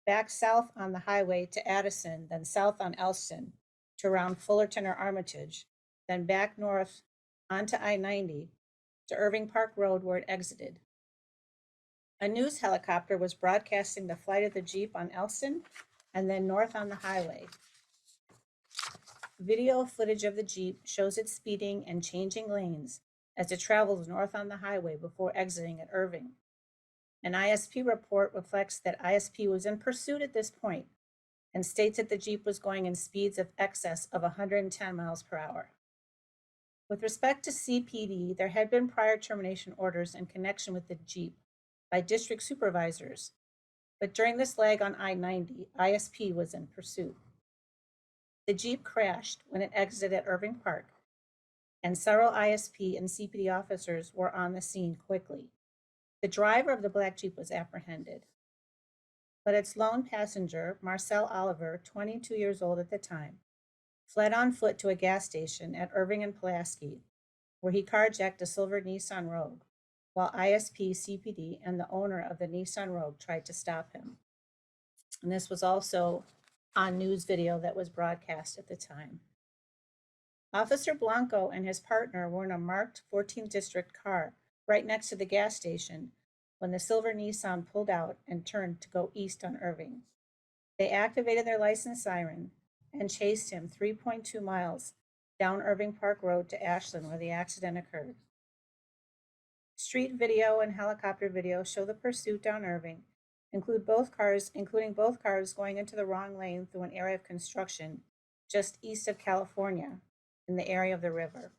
back south on the highway to Addison, then south on Elston to around Fullerton or Armitage, then back north onto I-90 to Irving Park Road where it exited. A news helicopter was broadcasting the flight of the Jeep on Elston and then north on the highway. Video footage of the Jeep shows it speeding and changing lanes as it travels north on the highway before exiting at Irving. An ISP report reflects that ISP was in pursuit at this point and states that the Jeep was going in speeds of excess of 110 miles per hour. With respect to CPD, there had been prior termination orders in connection with the Jeep by district supervisors, but during this lag on I-90, ISP was in pursuit. The Jeep crashed when it exited at Irving Park, and several ISP and CPD officers were on the scene quickly. The driver of the black Jeep was apprehended, but its lone passenger, Marcel Oliver, 22 years old at the time, fled on foot to a gas station at Irving and Pulaski, where he carjacked a silver Nissan Rogue, while ISP, CPD, and the owner of the Nissan Rogue tried to stop him. And this was also on news video that was broadcast at the time. Officer Blanco and his partner were in a marked 14th District car right next to the gas station when the silver Nissan pulled out and turned to go east on Irving. They activated their license siren and chased him 3.2 miles down Irving Park Road to Ashland where the accident occurred. Street video and helicopter video show the pursuit down Irving, including both cars going into the wrong lane through an area of construction just east of California in the area of the river.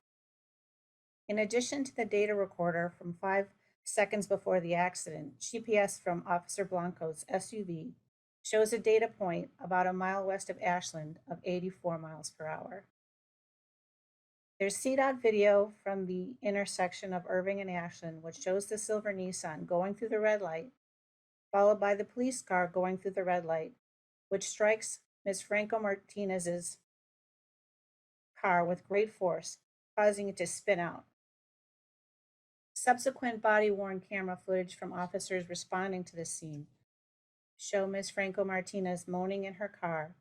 In addition to the data recorder from 5 seconds before the accident, GPS from Officer Blanco's SUV shows a data point about a mile west of Ashland of 84 miles per hour. There's CDOT video from the intersection of Irving and Ashland, which shows the silver Nissan going through the red light, followed by the police car going through the red light, which strikes Ms. Franco Martinez's car with great force, causing it to spin out. Subsequent body-worn camera footage from officers responding to the scene show Ms. Franco Martinez moaning in her car.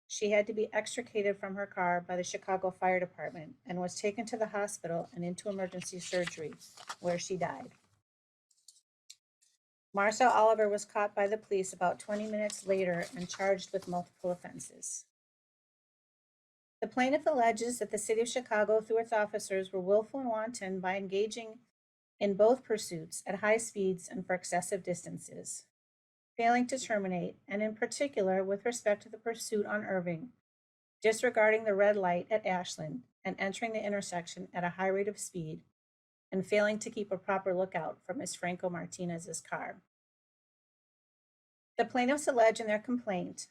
She had to be extricated from her car by the Chicago Fire Department and was taken to the hospital and into emergency surgery, where she died. Marcel Oliver was caught by the police about 20 minutes later and charged with multiple offenses. The plaintiff alleges that the city of Chicago, through its officers, were willful and wanton by engaging in both pursuits at high speeds and for excessive distances, failing to terminate, and in particular with respect to the pursuit on Irving, disregarding the red light at Ashland and entering the intersection at a high rate of speed, and failing to keep a proper lookout for Ms. Franco Martinez's car. The plaintiffs allege in their complaint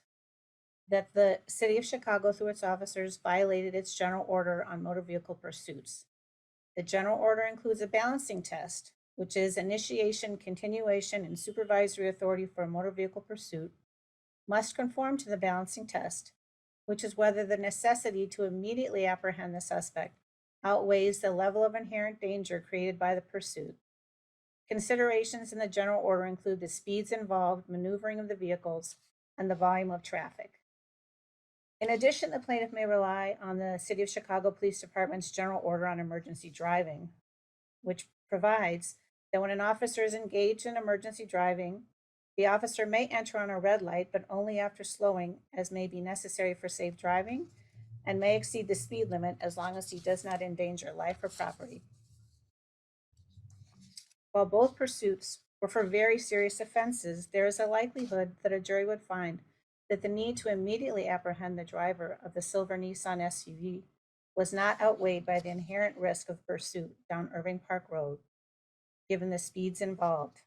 that the city of Chicago, through its officers, violated its general order on motor vehicle pursuits. The general order includes a balancing test, which is initiation, continuation, and supervisory authority for a motor vehicle pursuit, must conform to the balancing test, which is whether the necessity to immediately apprehend the suspect outweighs the level of inherent danger created by the pursuit. Considerations in the general order include the speeds involved, maneuvering of the vehicles, and the volume of traffic. In addition, the plaintiff may rely on the City of Chicago Police Department's General Order on Emergency Driving, which provides that when an officer is engaged in emergency driving, the officer may enter on a red light, but only after slowing as may be necessary for safe driving, and may exceed the speed limit as long as he does not endanger life or property. While both pursuits were for very serious offenses, there is a likelihood that a jury would find that the need to immediately apprehend the driver of the silver Nissan SUV was not outweighed by the inherent risk of pursuit down Irving Park Road, given the speeds involved,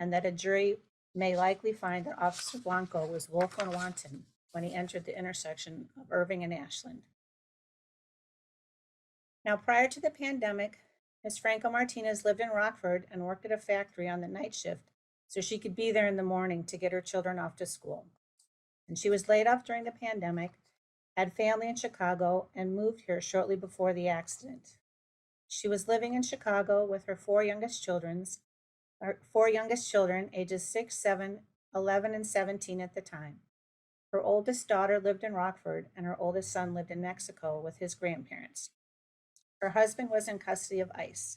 and that a jury may likely find that Officer Blanco was willful and wanton when he entered the intersection of Irving and Ashland. Now, prior to the pandemic, Ms. Franco Martinez lived in Rockford and worked at a factory on the night shift so she could be there in the morning to get her children off to school. And she was laid off during the pandemic, had family in Chicago, and moved here shortly before the accident. She was living in Chicago with her four youngest children, ages 6, 7, 11, and 17 at the time. Her oldest daughter lived in Rockford, and her oldest son lived in Mexico with his grandparents. Her husband was in custody of ICE.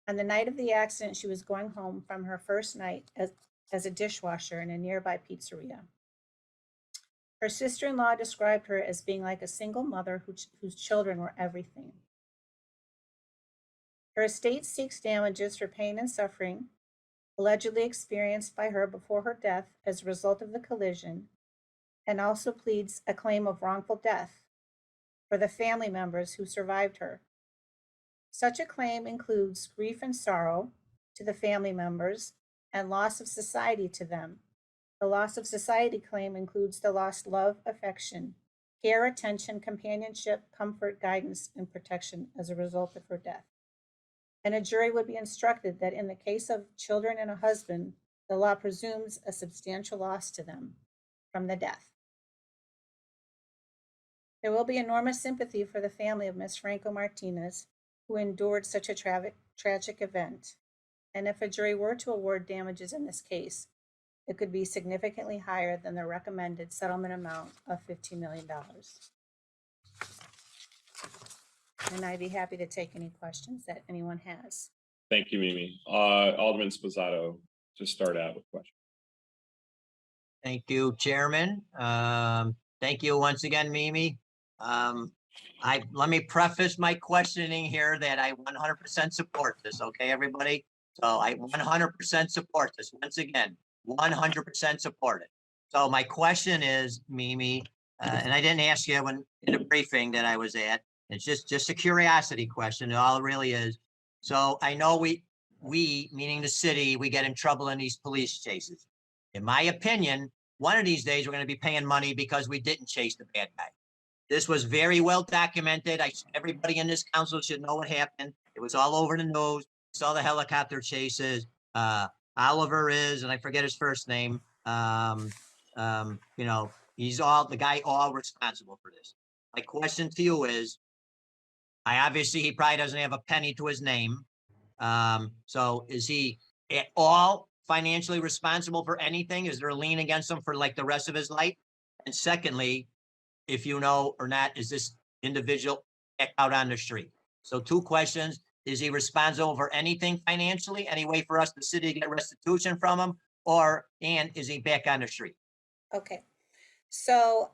On the night of the accident, she was going home from her first night as a dishwasher in a nearby pizzeria. Her sister-in-law described her as being like a single mother whose children were everything. Her estate seeks damages for pain and suffering allegedly experienced by her before her death as a result of the collision, and also pleads a claim of wrongful death for the family members who survived her. Such a claim includes grief and sorrow to the family members and loss of society to them. The loss of society claim includes the lost love, affection, care, attention, companionship, comfort, guidance, and protection as a result of her death. And a jury would be instructed that in the case of children and a husband, the law presumes a substantial loss to them from the death. There will be enormous sympathy for the family of Ms. Franco Martinez, who endured such a tragic event. And if a jury were to award damages in this case, it could be significantly higher than the recommended settlement amount of $15 million. And I'd be happy to take any questions that anyone has. Thank you, Mimi. Alderman Sposato, to start out with questions. Thank you, Chairman. Thank you once again, Mimi. Let me preface my questioning here that I 100% support this, okay, everybody? So I 100% support this. Once again, 100% support it. So my question is, Mimi, and I didn't ask you when in a briefing that I was at. It's just a curiosity question. All it really is. So I know we meaning the city, we get in trouble in these police chases. In my opinion, one of these days we're going to be paying money because we didn't chase the bad guy. This was very well documented. Everybody in this council should know what happened. It was all over the news. Saw the helicopter chases. Oliver is, and I forget his first name. he's all, the guy all responsible for this. My question to you is, he probably doesn't have a penny to his name. So is he at all financially responsible for anything? Is there a lien against him for like the rest of his life? And secondly, if you know or not, is this individual out on the street? So 2 questions. Is he responsible for anything financially? Any way for us, the city, to get restitution from him? And is he back on the street? Okay, so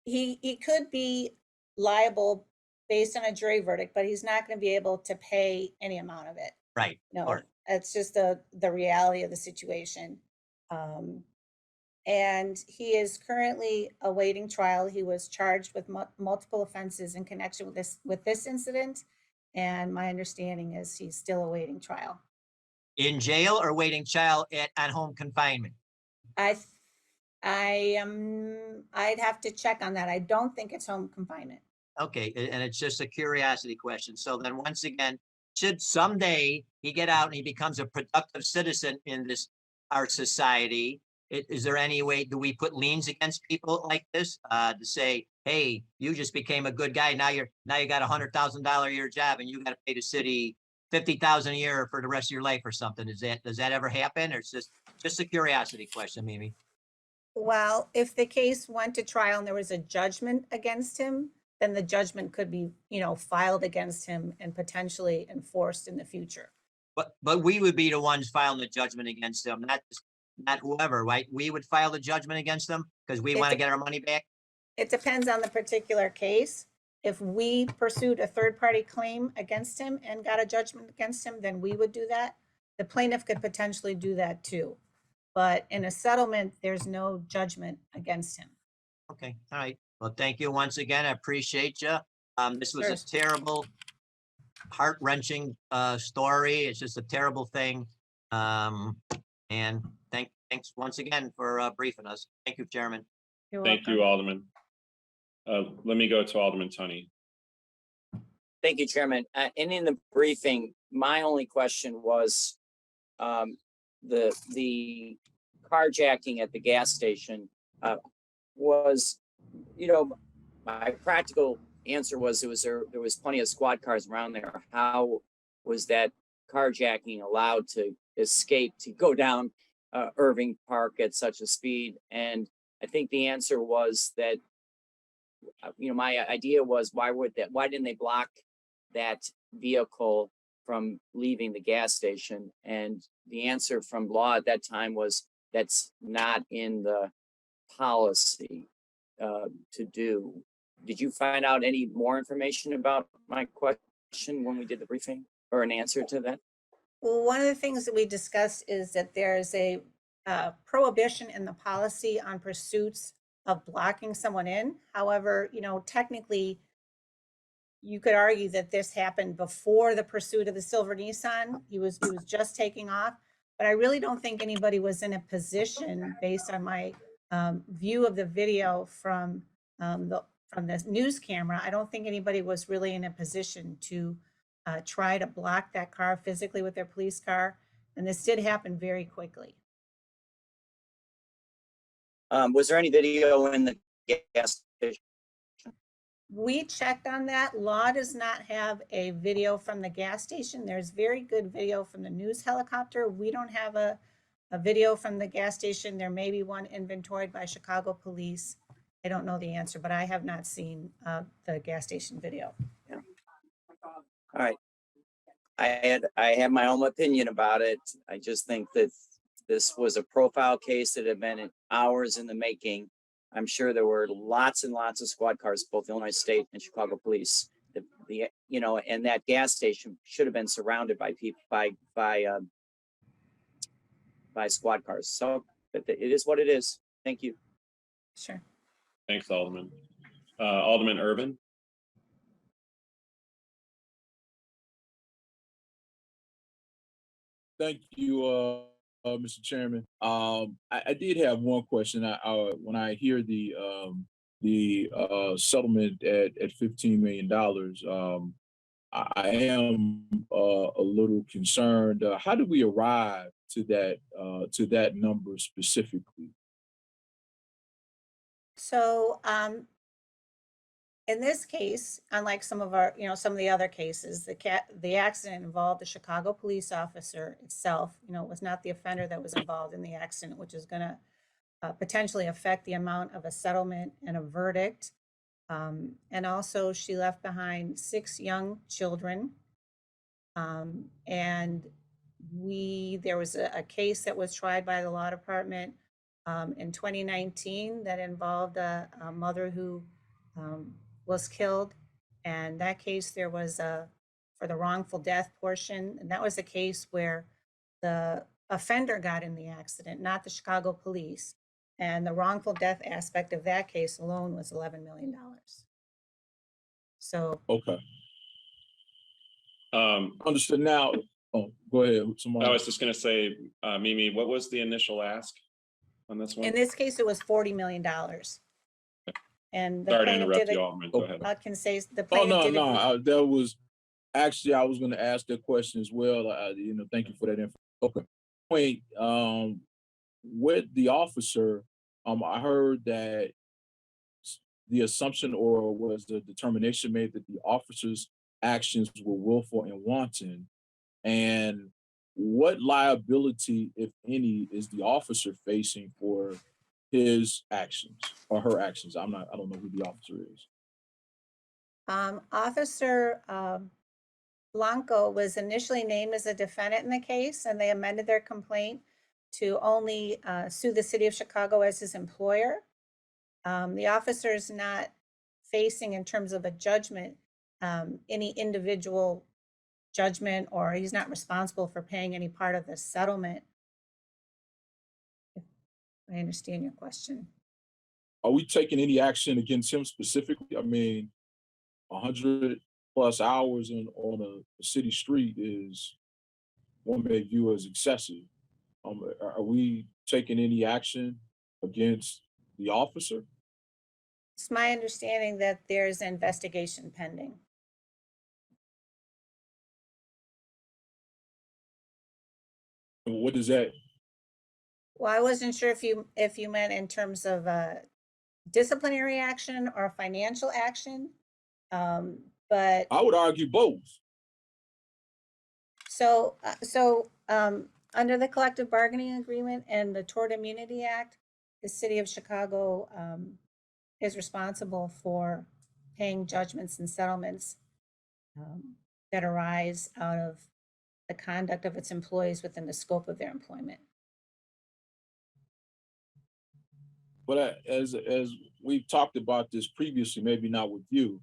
he could be liable based on a jury verdict, but he's not going to be able to pay any amount of it. Right. No, Or- it's just the reality of the situation. And he is currently awaiting trial. He was charged with multiple offenses in connection with this incident. And my understanding is he's still awaiting trial. In jail or waiting trial on home confinement? I'd have to check on that. I don't think it's home confinement. Okay, and it's just a curiosity question. So then once again, should someday he get out and he becomes a productive citizen in our society, is there any way, do we put liens against people like this to say, hey, you just became a good guy. Now you got $100,000 a year job and you got to pay the city $50,000 a year for the rest of your life or something. Does that ever happen? Or it's just a curiosity question, Mimi? Well, if the case went to trial and there was a judgment against him, then the judgment could be, filed against him and potentially enforced in the future. But we would be the ones filing the judgment against them, not whoever, right? We would file the judgment against them because we want to get our money back. It depends on the particular case. If we pursued a third-party claim against him and got a judgment against him, then we would do that. The plaintiff could potentially do that too. But in a settlement, there's no judgment against him. Okay, all right. Well, thank you once again. I appreciate you. This was a Sure. terrible, heart-wrenching story. It's just a terrible thing. And thanks once again for briefing us. Thank you, Chairman. You're Thank you, Alderman. Let me go to Alderman Tunney. Thank you, Chairman. And in the briefing, my only question was the carjacking at the gas station was, my practical answer was there was plenty of squad cars around there. How was that carjacking allowed to escape to go down Irving Park at such a speed? And I think the answer was that, my idea was why didn't they block that vehicle from leaving the gas station? And the answer from law at that time was that's not in the policy to do. Did you find out any more information about my question when we did the briefing, or an answer to that? Well, one of the things that we discussed is that there's a prohibition in the policy on pursuits of blocking someone in. However, technically, you could argue that this happened before the pursuit of the silver Nissan. He was just taking off, but I really don't think anybody was in a position, based on my view of the video from the news camera. I don't think anybody was really in a position to try to block that car physically with their police car. And this did happen very quickly. Was there any video in the gas station? We checked on that. Law does not have a video from the gas station. There's very good video from the news helicopter. We don't have a video from the gas station. There may be one inventoried by Chicago police. I don't know the answer, but I have not seen the gas station video. Yeah. All right. I have my own opinion about it. I just think that this was a profile case that had been hours in the making. I'm sure there were lots and lots of squad cars, both Illinois State and Chicago Police. And that gas station should have been surrounded by people, by squad cars. So it is what it is. Thank you. Sure. Thanks, Alderman. Alderman Urban. Thank you, Mr. Chairman. I did have one question. When I hear the settlement at $15 million, I am a little concerned. How do we arrive to that number specifically? So, in this case, unlike some of our, some of the other cases, the accident involved the Chicago police officer itself. It was not the offender that was involved in the accident, which is going to potentially affect the amount of a settlement and a verdict. And also, she left behind 6 young children. And there was a case that was tried by the law department in 2019 that involved a mother who was killed. And that case, there was for the wrongful death portion. And that was a case where the offender got in the accident, not the Chicago police. And the wrongful death aspect of that case alone was $11 million. So. Okay. Understood now. Oh, go ahead. I was just going to say, Mimi, what was the initial ask on this one? In this case, it was $40 million. And the Sorry to plaintiff interrupt did you, Alderman. Go ahead. I can say the Oh, plaintiff did. no. That was actually, I was going to ask that question as well. Thank you for that info. Okay. Point, with the officer, I heard that the assumption or was the determination made that the officer's actions were willful and wanton. And what liability, if any, is the officer facing for his actions or her actions? I don't know who the officer is. Officer Blanco was initially named as a defendant in the case, and they amended their complaint to only sue the city of Chicago as his employer. The officer is not facing, in terms of a judgment, any individual judgment, or he's not responsible for paying any part of the settlement. If I understand your question. Are we taking any action against him specifically? I mean, 100+ hours on a city street is, one may view as excessive. Are we taking any action against the officer? It's my understanding that there's an investigation pending. What does that? Well, I wasn't sure if you meant in terms of disciplinary action or financial action, but I would argue both. So under the collective bargaining agreement and the Tort Immunity Act, the city of Chicago is responsible for paying judgments and settlements that arise out of the conduct of its employees within the scope of their employment. But as we've talked about this previously, maybe not with you,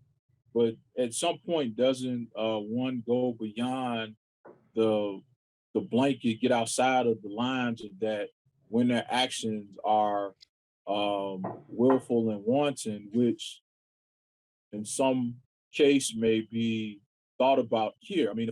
but at some point, doesn't one go beyond the blanket, get outside of the lines of that when their actions are willful and wanton, which in some case may be thought about here. I mean,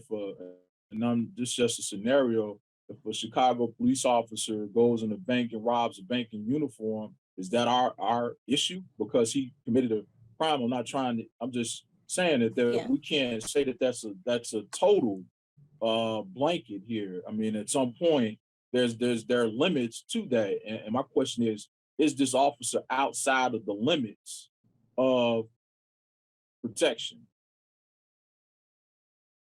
this is just a scenario, if a Chicago police officer goes in a bank and robs a bank in uniform, is that our issue because he committed a crime? I'm just saying that we can't say that that's a total blanket here. I mean, at some point, there are limits to that. And my question is this officer outside of the limits of protection?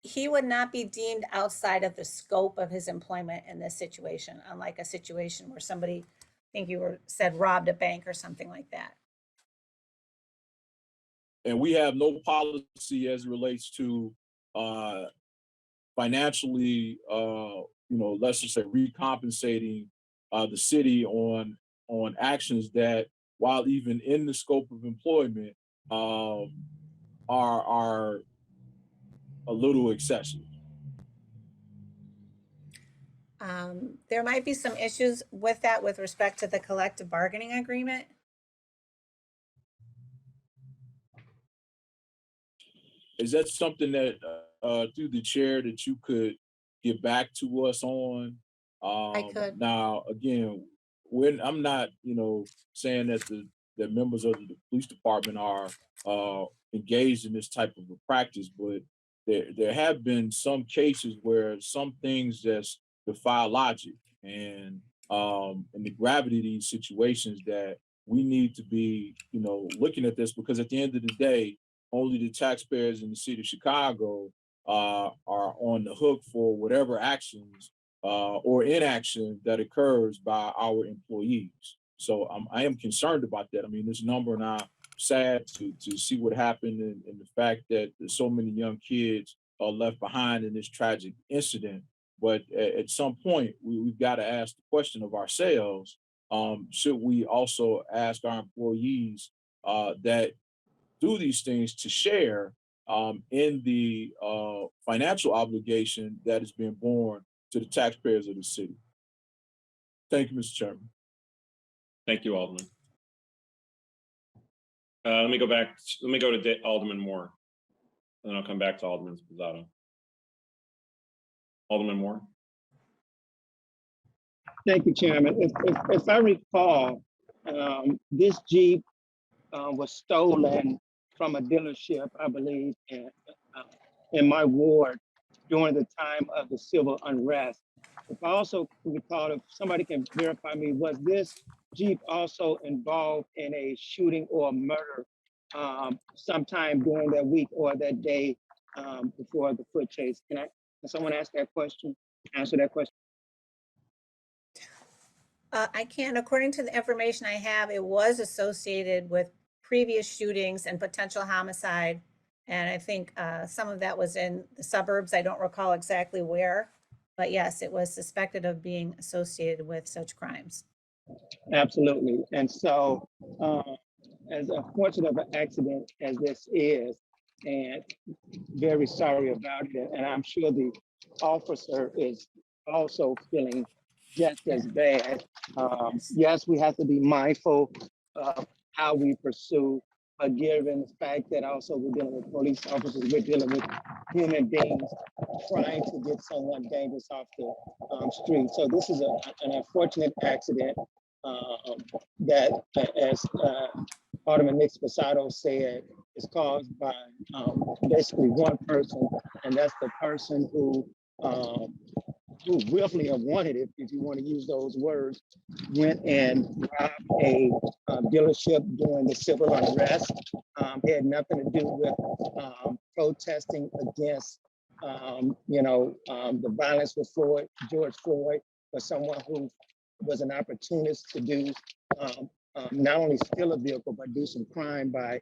He would not be deemed outside of the scope of his employment in this situation, unlike a situation where somebody, I think you said robbed a bank or something like that. And we have no policy as it relates to financially, let's just say recompensating the city on actions that, while even in the scope of employment, are a little excessive. There might be some issues with that with respect to the collective bargaining agreement. Is that something that through the chair that you could get back to us on? I could. Now, again, I'm not, saying that the members of the police department are engaged in this type of a practice, but there have been some cases where some things just defy logic and the gravity of these situations that we need to be, looking at this, because at the end of the day, only the taxpayers in the city of Chicago are on the hook for whatever actions or inaction that occurs by our employees. So I am concerned about that. I mean, this number, and I'm sad to see what happened, and the fact that so many young kids are left behind in this tragic incident. But at some point, we've got to ask the question of ourselves, should we also ask our employees that do these things to share in the financial obligation that is being borne to the taxpayers of the city? Thank you, Mr. Chairman. Thank you, Alderman. Let me go to Alderman Moore, and then I'll come back to Alderman Sposato. Alderman Moore. Thank you, Chairman. If I recall, this Jeep was stolen from a dealership, I believe, in my ward during the time of the civil unrest. If I also recall, if somebody can verify me, was this Jeep also involved in a shooting or a murder sometime during that week or that day before the foot chase? Can someone ask that question? Answer that question? I can, according to the information I have, it was associated with previous shootings and potential homicide. And I think some of that was in the suburbs. I don't recall exactly where, but yes, it was suspected of being associated with such crimes. Absolutely. And so as unfortunate of an accident as this is, and very sorry about it, and I'm sure the officer is also feeling just as bad. Yes, we have to be mindful of how we pursue, but given the fact that also we're dealing with police officers, we're dealing with human beings trying to get someone dangerous off the street. So this is an unfortunate accident that, as Alderman Nick Sposato said, is caused by basically one person, and that's the person who willfully or wanted it, if you want to use those words, went and robbed a dealership during the civil unrest. Had nothing to do with protesting against, the violence with George Floyd, but someone who was an opportunist to do not only steal a vehicle, but do some crime by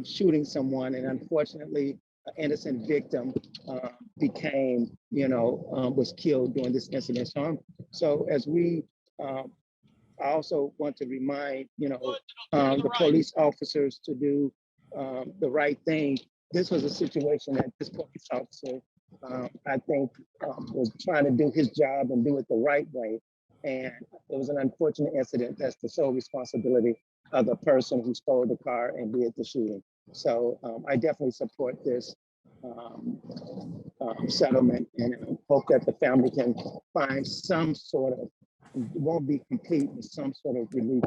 shooting someone. And unfortunately, an innocent victim became, was killed during this incident. So as we I also want to remind, the police officers to do the right thing. This was a situation that this police officer, I think, was trying to do his job and do it the right way. And it was an unfortunate incident. That's the sole responsibility of the person who stole the car and did the shooting. So I definitely support this settlement, and hope that the family can find some sort of, it won't be complete, but some sort of relief.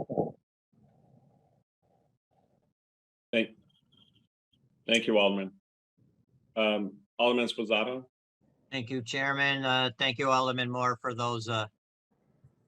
Thank you, Alderman. Alderman Sposato. Thank you, Chairman. Thank you, Alderman Moore, for those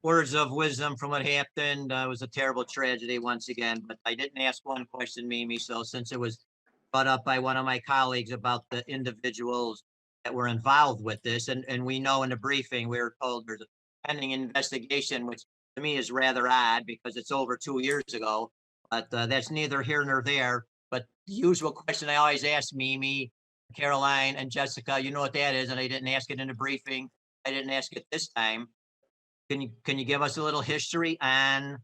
words of wisdom from what happened. It was a terrible tragedy once again, but I didn't ask one question, Mimi. So since it was brought up by one of my colleagues about the individuals that were involved with this, and we know in the briefing, we were told there's a pending investigation, which to me is rather odd because it's over 2 years ago, but that's neither here nor there. But the usual question I always ask Mimi, Caroline, and Jessica, you know what that is, and I didn't ask it in the briefing. I didn't ask it this time. Can you give us a little history on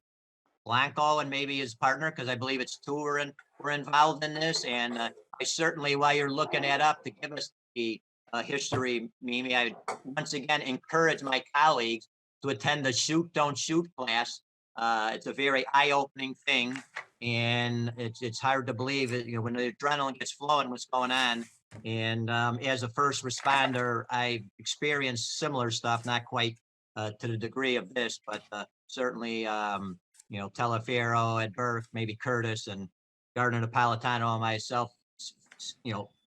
Blanco and maybe his partner? Because I believe it's two were involved in this, and I certainly, while you're looking that up, to give us the history, Mimi, I once again encourage my colleagues to attend the Shoot Don't Shoot class. It's a very eye-opening thing, and it's hard to believe it, when the adrenaline gets flowing, what's going on. And as a first responder, I experienced similar stuff, not quite to the degree of this, but certainly, Teleferro, Ed Burke, maybe Curtis, and Gardner Napolitano and myself,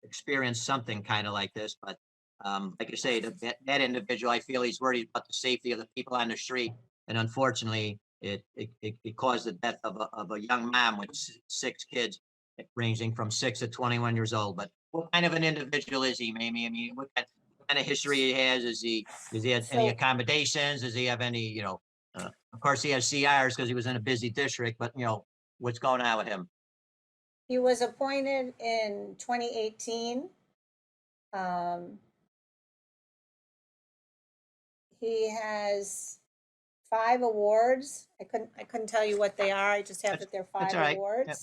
experienced something kind of like this. But like I say, that individual, I feel he's worried about the safety of the people on the street. And unfortunately, it caused the death of a young mom with 6 kids ranging from 6 to 21 years old. But what kind of an individual is he, Mamie? I mean, what kind of history he has? Does he have any So- accommodations? Does he have any, of course he has CRs because he was in a busy district, but what's going on with him? He was appointed in 2018. He has 5 awards. I couldn't tell you what they are. I just have that they're 5 all right. awards. Yep.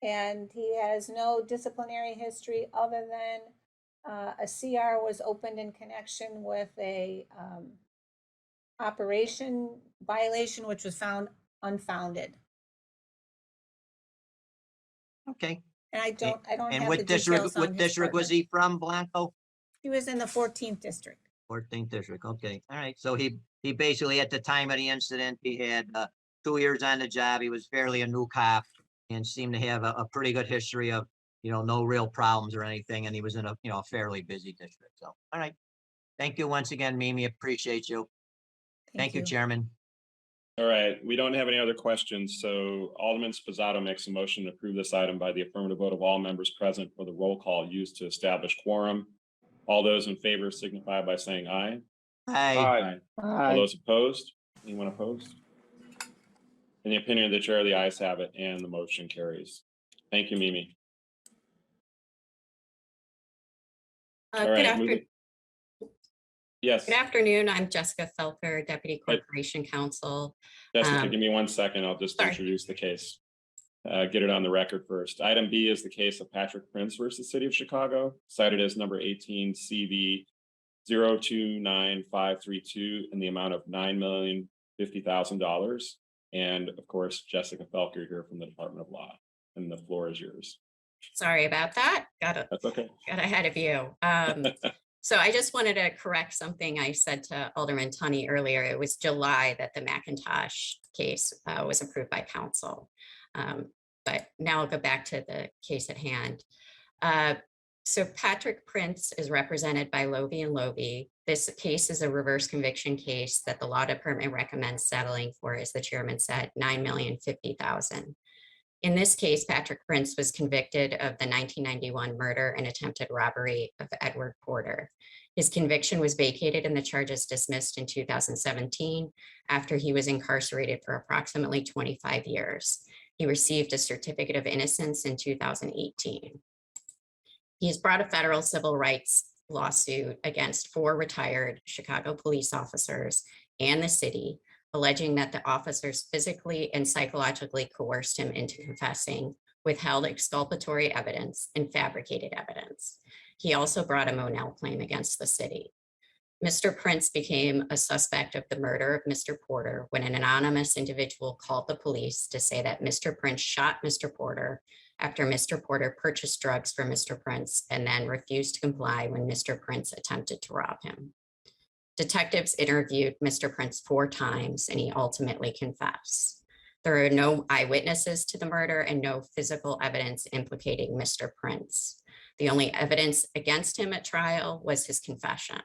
And he has no disciplinary history other than a CR was opened in connection with a operation violation, which was found unfounded. Okay. And I don't And have the what district, details on what his district was partner. he from, Blanco? He was in the 14th district. 14th district. Okay. All right. So he basically, at the time of the incident, he had 2 years on the job. He was fairly a new cop and seemed to have a pretty good history of, no real problems or anything. And he was in a, fairly busy district. So, all right. Thank you once again, Mimi. Appreciate you. Thank you, Chairman. All right, we don't have any other questions, so Alderman Sposato makes a motion to approve this item by the affirmative vote of all members present for the roll call used to establish quorum. All those in favor signify by saying aye. Aye. All those opposed? Anyone opposed? In the opinion of the chair, the ayes have it and the motion carries. Thank you, Mimi. All Good right, afternoon. Yes, Good afternoon. I'm Jessica Felker, Deputy Corporation Counsel. Jessica, give me 1 second. I'll just sorry. introduce the case. Get it on the record first. Item B is the case of Patrick Prince versus City of Chicago, cited as number 18 CV 029532 in the amount of $9,050,000. And of course, Jessica Felker here from the Department of Law, and the floor is yours. Sorry about that. That's okay. Got ahead of you. So I just wanted to correct something I said to Alderman Tunney earlier. It was July that the McIntosh case was approved by council. But now I'll go back to the case at hand. So Patrick Prince is represented by Lovey and Lovey. This case is a reverse conviction case that the law department recommends settling for, as the chairman said, $9,050,000. In this case, Patrick Prince was convicted of the 1991 murder and attempted robbery of Edward Porter. His conviction was vacated and the charges dismissed in 2017 after he was incarcerated for approximately 25 years. He received a certificate of innocence in 2018. He has brought a federal civil rights lawsuit against 4 retired Chicago police officers and the city, alleging that the officers physically and psychologically coerced him into confessing, withheld exculpatory evidence, and fabricated evidence. He also brought a Monell claim against the city. Mr. Prince became a suspect of the murder of Mr. Porter when an anonymous individual called the police to say that Mr. Prince shot Mr. Porter after Mr. Porter purchased drugs for Mr. Prince and then refused to comply when Mr. Prince attempted to rob him. Detectives interviewed Mr. Prince 4 times and he ultimately confessed. There are no eyewitnesses to the murder and no physical evidence implicating Mr. Prince. The only evidence against him at trial was his confession.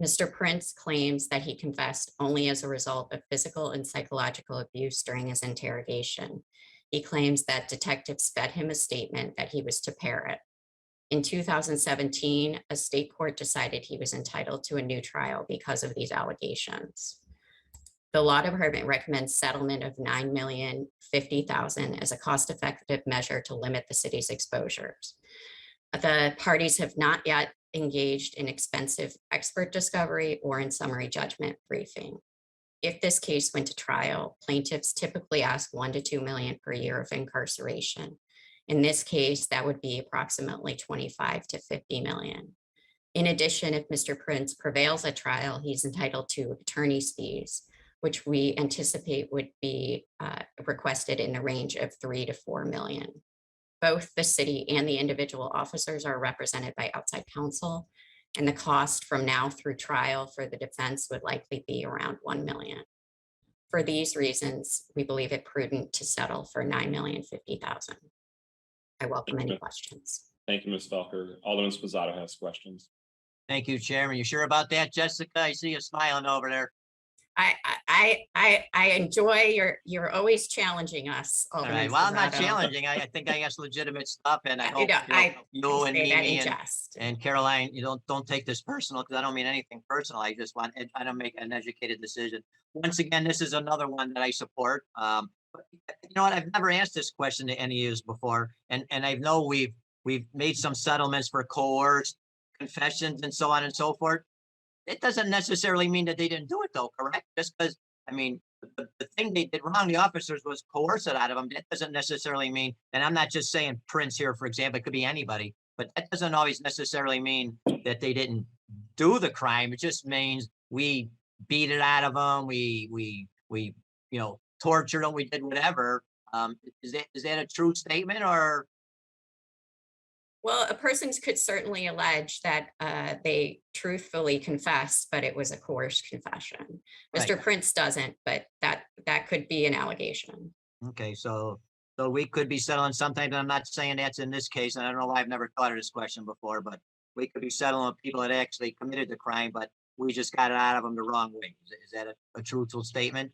Mr. Prince claims that he confessed only as a result of physical and psychological abuse during his interrogation. He claims that detectives fed him a statement that he was to parrot. In 2017, a state court decided he was entitled to a new trial because of these allegations. The law department recommends settlement of $9,050,000 as a cost-effective measure to limit the city's exposures. The parties have not yet engaged in expensive expert discovery or in summary judgment briefing. If this case went to trial, plaintiffs typically ask $1 to $2 million per year of incarceration. In this case, that would be approximately $25 to $50 million. In addition, if Mr. Prince prevails at trial, he's entitled to attorney's fees, which we anticipate would be requested in the range of $3 to $4 million. Both the city and the individual officers are represented by outside counsel, and the cost from now through trial for the defense would likely be around $1 million. For these reasons, we believe it prudent to settle for $9,050,000. I welcome any questions. Thank you, Ms. Felker. Alderman Sposato has questions. Thank you, Chairman. You sure about that, Jessica? I see you smiling over there. I enjoy you're always challenging us. All Alderman right, well, I'm not Spizzato. challenging. I think I asked legitimate stuff and I I hope, know, you and say that in Mimi jest. and Caroline, you don't take this personal because I don't mean anything personal. I just want to try to make an educated decision. Once again, this is another one that I support. But you know what? I've never asked this question to any of you before, and I know we've made some settlements for coerced confessions and so on and so forth. It doesn't necessarily mean that they didn't do it though, correct? Just because, I mean, the thing they did wrong, the officers, was coerce it out of them. That doesn't necessarily mean, and I'm not just saying Prince here, for example, it could be anybody, but that doesn't always necessarily mean that they didn't do the crime. It just means we beat it out of them. We tortured them. We did whatever. Is that a true statement or? Well, a person could certainly allege that they truthfully confessed, but it was a coerced confession. Mr. Right. Prince doesn't, but that could be an allegation. Okay, so we could be settling sometimes, and I'm not saying that's in this case, and I don't know why I've never thought of this question before, but we could be settling with people that actually committed the crime, but we just got it out of them the wrong way. Is that a truthful statement?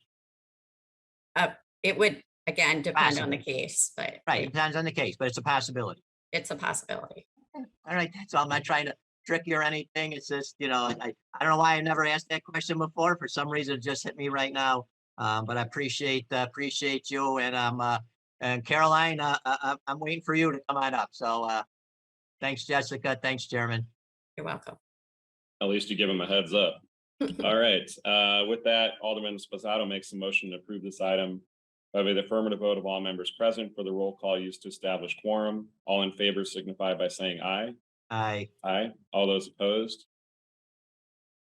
It would, again, depend on the Possibly. case, but Right, it depends on the case, but it's a possibility. it's a possibility. All right, that's all. I'm not trying to trick you or anything. It's just, I don't know why I never asked that question before. For some reason, it just hit me right now. But I appreciate you and Caroline. I'm waiting for you to come on up. So thanks, Jessica. Thanks, Chairman. You're welcome. At least you give them a heads up. All right, with that, Alderman Spizzato makes a motion to approve this item by the affirmative vote of all members present for the roll call used to establish quorum. All in favor signify by saying aye. Aye. Aye. All those opposed?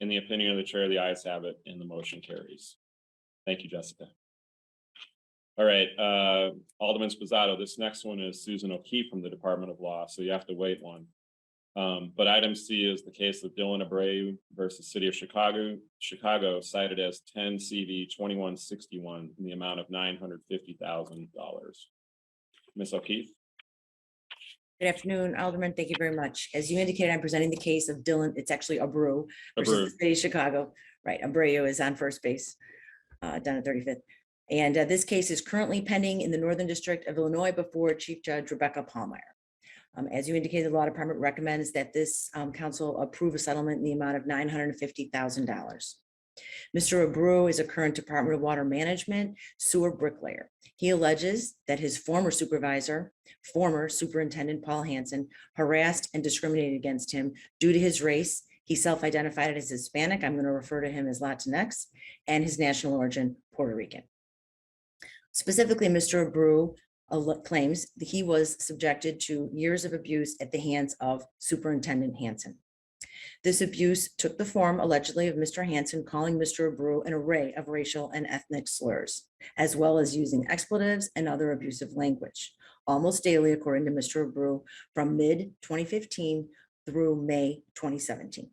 In the opinion of the chair, the ayes have it and the motion carries. Thank you, Jessica. All right, Alderman Spizzato, this next one is Susan O'Keefe from the Department of Law, so you have to wait one. But item C is the case of Dylan Abreu versus City of Chicago, cited as 10 CV 2161 in the amount of $950,000. Ms. O'Keefe. Good afternoon, Alderman. Thank you very much. As you indicated, I'm presenting the case of Dylan. It's actually Abreu versus the City of Chicago. Right, Abreu is on first base down at 35th. And this case is currently pending in the Northern District of Illinois before Chief Judge Rebecca Pallmeyer. As you indicated, the Law Department recommends that this council approve a settlement in the amount of $950,000. Mr. Abreu is a current Department of Water Management sewer bricklayer. He alleges that his former supervisor, former Superintendent Paul Hansen, harassed and discriminated against him due to his race. He self-identified as Hispanic. I'm going to refer to him as Latinx, and his national origin, Puerto Rican. Specifically, Mr. Abreu claims that he was subjected to years of abuse at the hands of Superintendent Hansen. This abuse took the form, allegedly, of Mr. Hansen calling Mr. Abreu an array of racial and ethnic slurs, as well as using expletives and other abusive language, almost daily, according to Mr. Abreu, from mid-2015 through May 2017.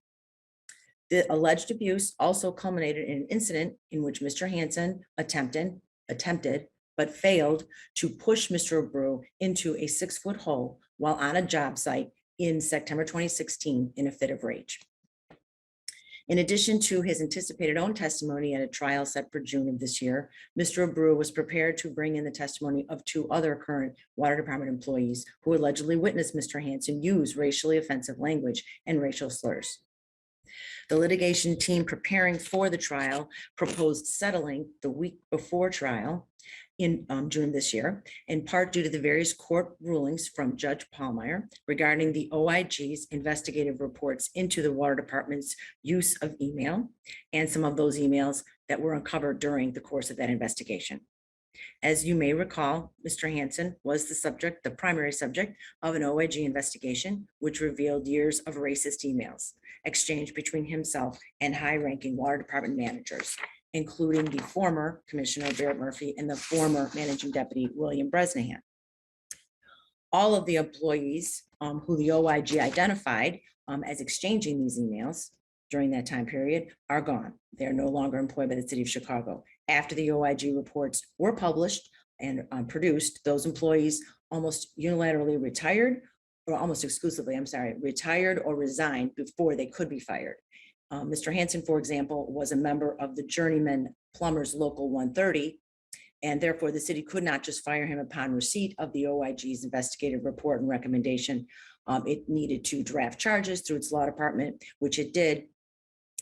The alleged abuse also culminated in an incident in which Mr. Hansen attempted but failed to push Mr. Abreu into a 6-foot hole while on a job site in September 2016 in a fit of rage. In addition to his anticipated own testimony at a trial set for June of this year, Mr. Abreu was prepared to bring in the testimony of 2 other current Water Department employees who allegedly witnessed Mr. Hansen use racially offensive language and racial slurs. The litigation team preparing for the trial proposed settling the week before trial in June this year, in part due to the various court rulings from Judge Pallmeyer regarding the OIG's investigative reports into the Water Department's use of email and some of those emails that were uncovered during the course of that investigation. As you may recall, Mr. Hansen was the primary subject of an OIG investigation, which revealed years of racist emails exchanged between himself and high-ranking Water Department managers, including the former Commissioner Barrett Murphy and the former Managing Deputy William Bresnahan. All of the employees who the OIG identified as exchanging these emails during that time period are gone. They're no longer employed by the City of Chicago. After the OIG reports were published and produced, those employees almost unilaterally retired, or almost exclusively, retired or resigned before they could be fired. Mr. Hanson, for example, was a member of the Journeyman Plumbers Local 130, and therefore the city could not just fire him upon receipt of the OIG's investigative report and recommendation. It needed to draft charges through its law department, which it did.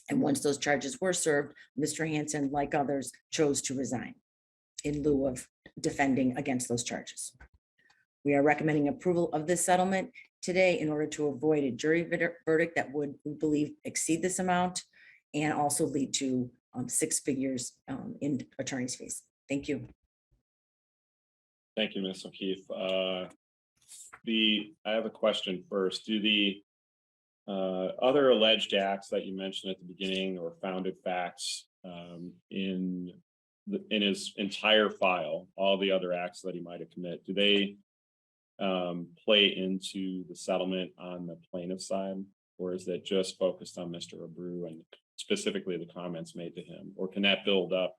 And once those charges were served, Mr. Hanson, like others, chose to resign in lieu of defending against those charges. We are recommending approval of this settlement today in order to avoid a jury verdict that would, we believe, exceed this amount and also lead to 6 figures in attorney's fees. Thank you. Thank you, Ms. O'Keefe. I have a question first. Do the other alleged acts that you mentioned at the beginning or founded facts in his entire file, all the other acts that he might have committed, do they play into the settlement on the plaintiff side, or is that just focused on Mr. Abreu and specifically the comments made to him, or can that build up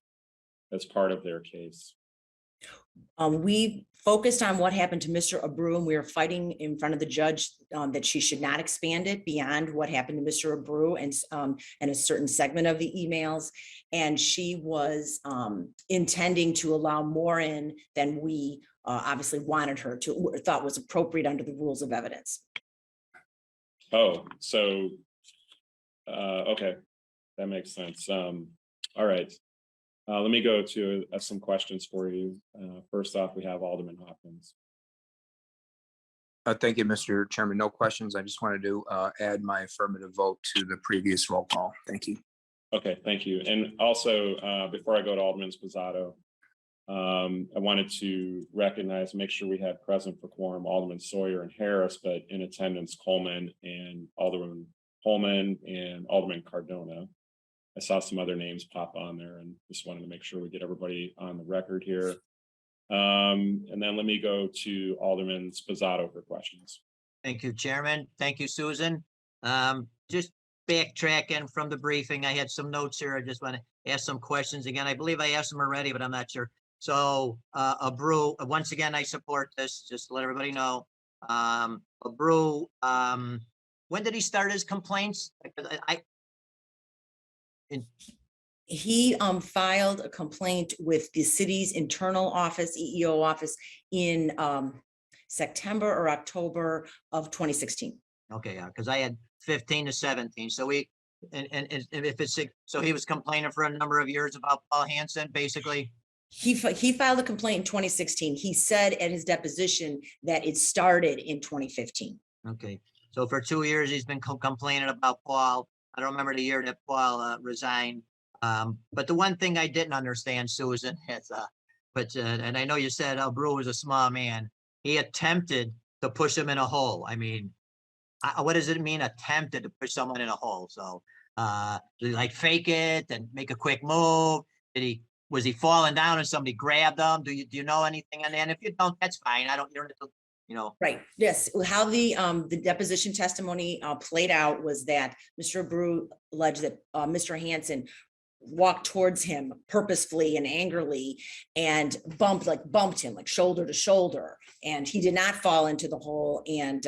as part of their case? We focused on what happened to Mr. Abreu, and we were fighting in front of the judge that she should not expand it beyond what happened to Mr. Abreu and a certain segment of the emails. And she was intending to allow more in than we obviously wanted her to, or thought was appropriate under the rules of evidence. Oh, so, okay, that makes sense. All right. Let me go to some questions for you. First off, we have Alderman Hopkins. Thank you, Mr. Chairman. No questions. I just wanted to add my affirmative vote to the previous roll call. Thank you. Okay, thank you. And also, before I go to Alderman Sposato, I wanted to recognize, make sure we had present for quorum Alderman Sawyer and Harris, but in attendance Coleman and Alderman Holman and Alderman Cardona. I saw some other names pop on there and just wanted to make sure we get everybody on the record here. And then let me go to Alderman Sposato for questions. Thank you, Chairman. Thank you, Susan. Just backtracking from the briefing, I had some notes here. I just want to ask some questions again. I believe I asked them already, but I'm not sure. So Abreu, once again, I support this, just to let everybody know. Abreu, when did he start his complaints? He filed a complaint with the city's internal office, EEO office, in September or October of 2016. Okay, yeah, because I had 15 to 17. So we, and if it's, so he was complaining for a number of years about Paul Hanson, basically. He filed a complaint in 2016. He said at his deposition that it started in 2015. Okay, so for 2 years, he's been complaining about Paul. I don't remember the year that Paul resigned. But the one thing I didn't understand, Susan, is, and I know you said Abreu was a small man. He attempted to push him in a hole. I mean, what does it mean, attempted to push someone in a hole? So, did he like fake it and make a quick move? Was he falling down and somebody grabbed him? Do you know anything on that? And if you don't, that's fine. I don't, you know. Right. Yes. How the deposition testimony played out was that Mr. Abreu alleged that Mr. Hanson walked towards him purposefully and angrily and bumped him like shoulder to shoulder, and he did not fall into the hole. And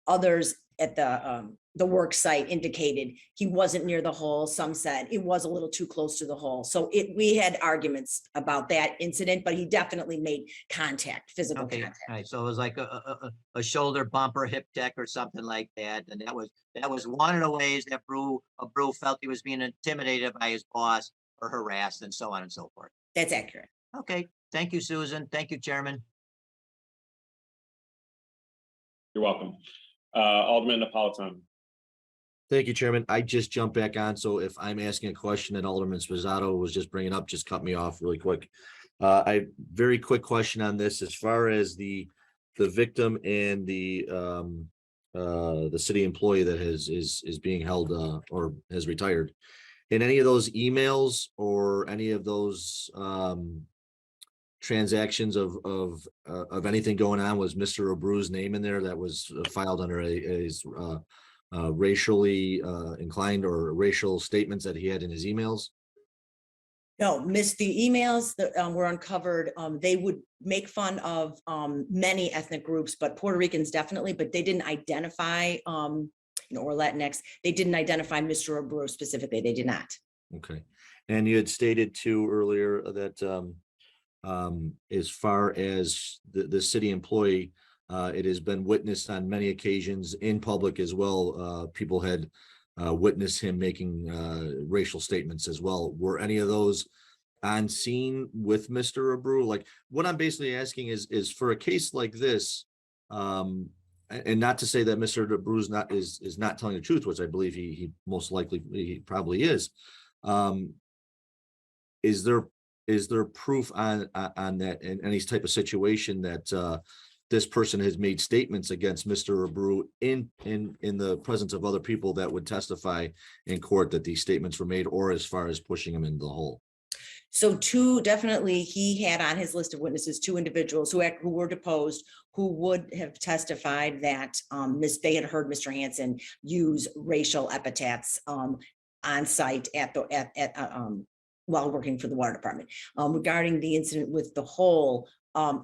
others at the work site indicated he wasn't near the hole. Some said it was a little too close to the hole. So we had arguments about that incident, but he definitely made contact, physical contact. All right, so it was like a shoulder bump or hip check or something like that, and that was one of the ways that Abreu felt he was being intimidated by his boss or harassed and so on and so forth. That's accurate. Okay, thank you, Susan. Thank you, Chairman. You're welcome. Alderman Napolitano. Thank you, Chairman. I just jumped back on, so if I'm asking a question that Alderman Sposato was just bringing up, just cut me off really quick. Very quick question on this, as far as the victim and the city employee that is being held or has retired. In any of those emails or any of those transactions of anything going on, was Mr. Abreu's name in there that was filed under a racially inclined or racial statements that he had in his emails? No, the emails that were uncovered, they would make fun of many ethnic groups, but Puerto Ricans definitely, but they didn't identify or Latinx. They didn't identify Mr. Abreu specifically. They did not. Okay. And you had stated too earlier that as far as the city employee, it has been witnessed on many occasions in public as well. People had witnessed him making racial statements as well. Were any of those on scene with Mr. Abreu? Like, what I'm basically asking is for a case like this, and not to say that Mr. Abreu is not telling the truth, which I believe he most likely he probably is. Is there proof on that in any type of situation that this person has made statements against Mr. Abreu in the presence of other people that would testify in court that these statements were made, or as far as pushing him into the hole? So definitely he had on his list of witnesses, 2 individuals who were deposed, who would have testified that they had heard Mr. Hansen use racial epithets on site while working for the water department. Regarding the incident with the hole,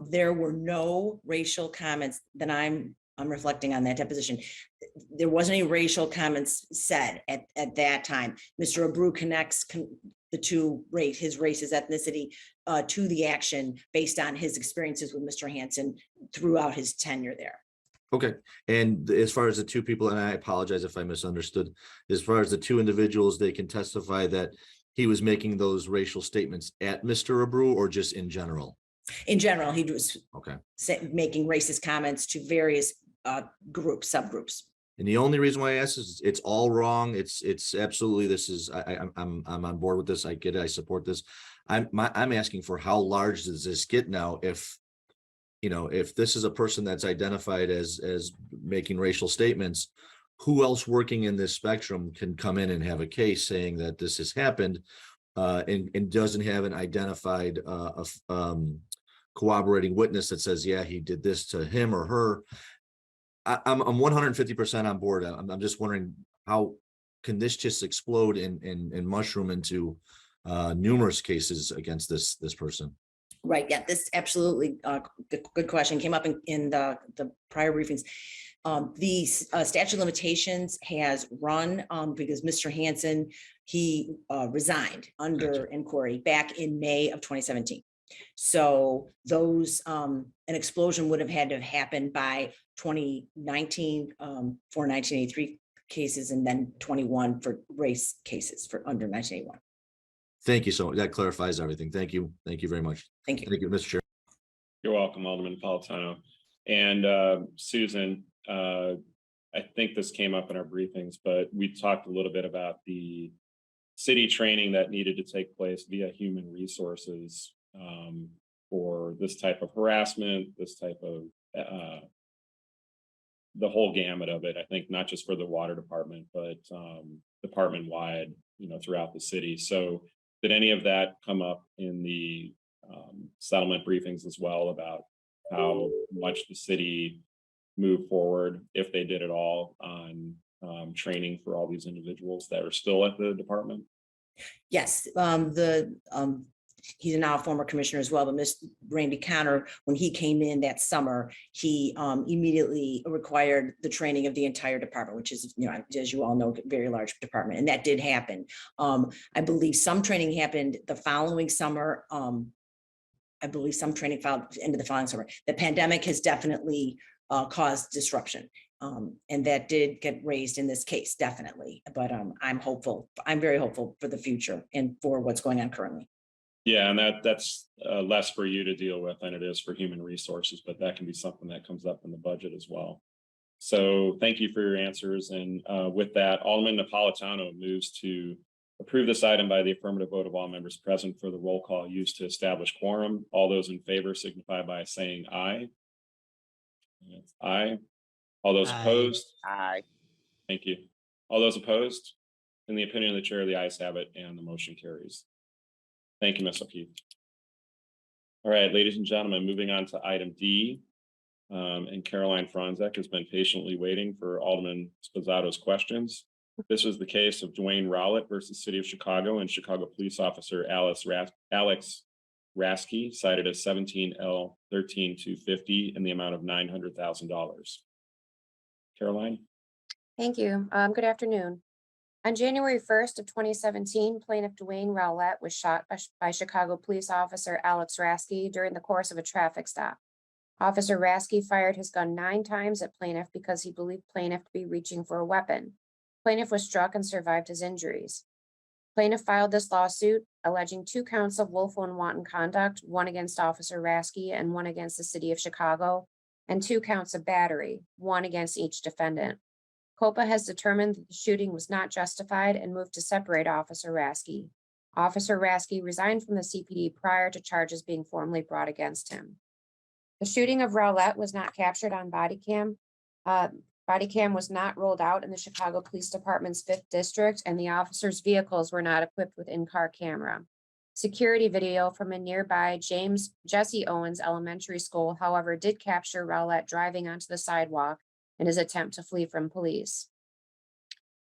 there were no racial comments that I'm reflecting on that deposition. There wasn't any racial comments said at that time. Mr. Abreu connects the two his race, his ethnicity, to the action based on his experiences with Mr. Hansen throughout his tenure there. Okay. And as far as the 2 people, and I apologize if I misunderstood, as far as the 2 individuals, they can testify that he was making those racial statements at Mr. Abreu or just in general? In general, he was okay making racist comments to various subgroups. And the only reason why I ask is it's all wrong. It's absolutely, this is, I'm on board with this. I get it. I support this. I'm asking for how large does this get now? If this is a person that's identified as making racial statements, who else working in this spectrum can come in and have a case saying that this has happened and doesn't have an identified corroborating witness that says, yeah, he did this to him or her? I'm 150% on board. I'm just wondering, how can this just explode and mushroom into numerous cases against this person? Right. Yeah, this absolutely good question came up in the prior briefings. The statute of limitations has run because Mr. Hansen, he resigned under inquiry back in May of 2017. So those an explosion would have had to have happened by 2019 for 1983 cases, and then 21 for race cases for under 1981. Thank you so much. That clarifies everything. Thank you. Thank you very much. Thank you. Thank you, Mr. Chair. You're welcome, Alderman Napolitano. And Susan, I think this came up in our briefings, but we talked a little bit about the city training that needed to take place via human resources for this type of harassment, this type of the whole gamut of it. I think not just for the water department, but department-wide, throughout the city. So did any of that come up in the settlement briefings as well, about how much the city moved forward, if they did at all, on training for all these individuals that are still at the department? Yes, he's now a former commissioner as well, but Ms. Randy Connor, when he came in that summer, he immediately required the training of the entire department, which is, as you all know, a very large department, and that did happen. I believe some training happened the following summer. I believe some training filed into the following summer. The pandemic has definitely caused disruption. And that did get raised in this case, definitely. But I'm hopeful. I'm very hopeful for the future and for what's going on currently. Yeah, and that's less for you to deal with than it is for human resources, but that can be something that comes up in the budget as well. So thank you for your answers. And with that, Alderman Napolitano moves to approve this item by the affirmative vote of all members present for the roll call used to establish quorum. All those in favor signify by saying aye. Aye. All those opposed? Aye. Thank you. All those opposed? In the opinion of the chair, the ayes have it and the motion carries. Thank you, Ms. O'Keefe. All right, ladies and gentlemen, moving on to item D. And Caroline Franzek has been patiently waiting for Alderman Sposado's questions. This is the case of Dwayne Rowlett versus City of Chicago and Chicago Police Officer Alex Rasky, cited as 17L13250 in the amount of $900,000. Caroline? Thank you. Good afternoon. On January 1st of 2017, plaintiff Dwayne Rowlett was shot by Chicago police officer Alex Rasky during the course of a traffic stop. Officer Rasky fired his gun 9 times at plaintiff because he believed plaintiff to be reaching for a weapon. Plaintiff was struck and survived his injuries. Plaintiff filed this lawsuit alleging 2 counts of willful and wanton conduct, 1 against Officer Rasky and 1 against the city of Chicago, and 2 counts of battery, 1 against each defendant. COPA has determined that the shooting was not justified and moved to separate Officer Rasky. Officer Rasky resigned from the CPD prior to charges being formally brought against him. The shooting of Rowlett was not captured on body cam. Body cam was not rolled out in the Chicago Police Department's 5th District, and the officers' vehicles were not equipped with in-car camera. Security video from a nearby Jesse Owens Elementary School, however, did capture Rowlett driving onto the sidewalk in his attempt to flee from police.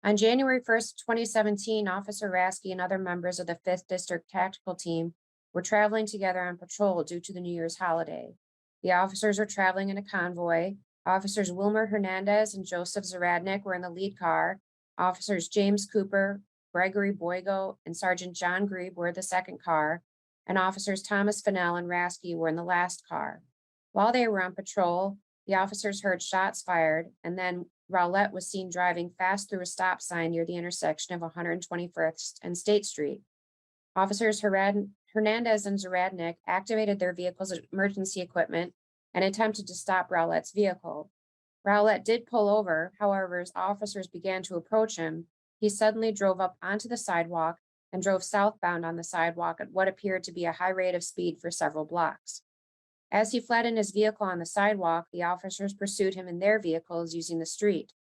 On January 1st, 2017, Officer Rasky and other members of the 5th District Tactical Team were traveling together on patrol due to the New Year's holiday. The officers were traveling in a convoy. Officers Wilmer Hernandez and Joseph Zaradnik were in the lead car. Officers James Cooper, Gregory Boygo, and Sergeant John Grebe were in the second car, and officers Thomas Fennell and Rasky were in the last car. While they were on patrol, the officers heard shots fired, and then Rowlett was seen driving fast through a stop sign near the intersection of 121st and State Street. Officers Hernandez and Zaradnik activated their vehicle's emergency equipment and attempted to stop Rowlett's vehicle. Rowlett did pull over, however, as officers began to approach him, he suddenly drove up onto the sidewalk and drove southbound on the sidewalk at what appeared to be a high rate of speed for several blocks. As he fled in his vehicle on the sidewalk, the officers pursued him in their vehicles using the street.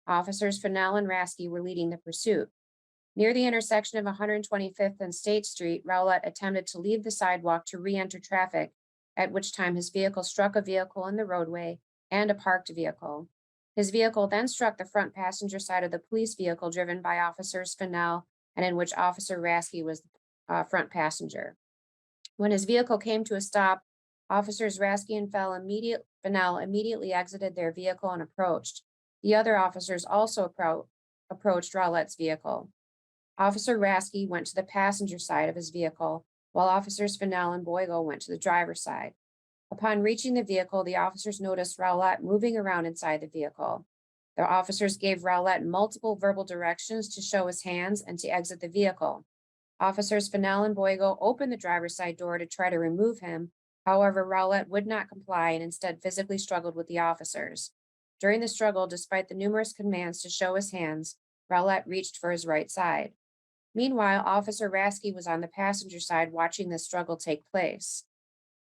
Officers Fennell and Rasky were leading the pursuit. Near the intersection of 125th and State Street, Rowlett attempted to leave the sidewalk to re-enter traffic, at which time his vehicle struck a vehicle in the roadway and a parked vehicle. His vehicle then struck the front passenger side of the police vehicle driven by Officers Fennell and in which Officer Rasky was the front passenger. When his vehicle came to a stop, Officers Rasky and Fennell immediately exited their vehicle and approached. The other officers also approached Rowlett's vehicle. Officer Rasky went to the passenger side of his vehicle, while Officers Fennell and Boygo went to the driver's side. Upon reaching the vehicle, the officers noticed Rowlett moving around inside the vehicle. The officers gave Rowlett multiple verbal directions to show his hands and to exit the vehicle. Officers Fennell and Boygo opened the driver's side door to try to remove him. However, Rowlett would not comply and instead physically struggled with the officers. During the struggle, despite the numerous commands to show his hands, Rowlett reached for his right side. Meanwhile, Officer Rasky was on the passenger side watching the struggle take place.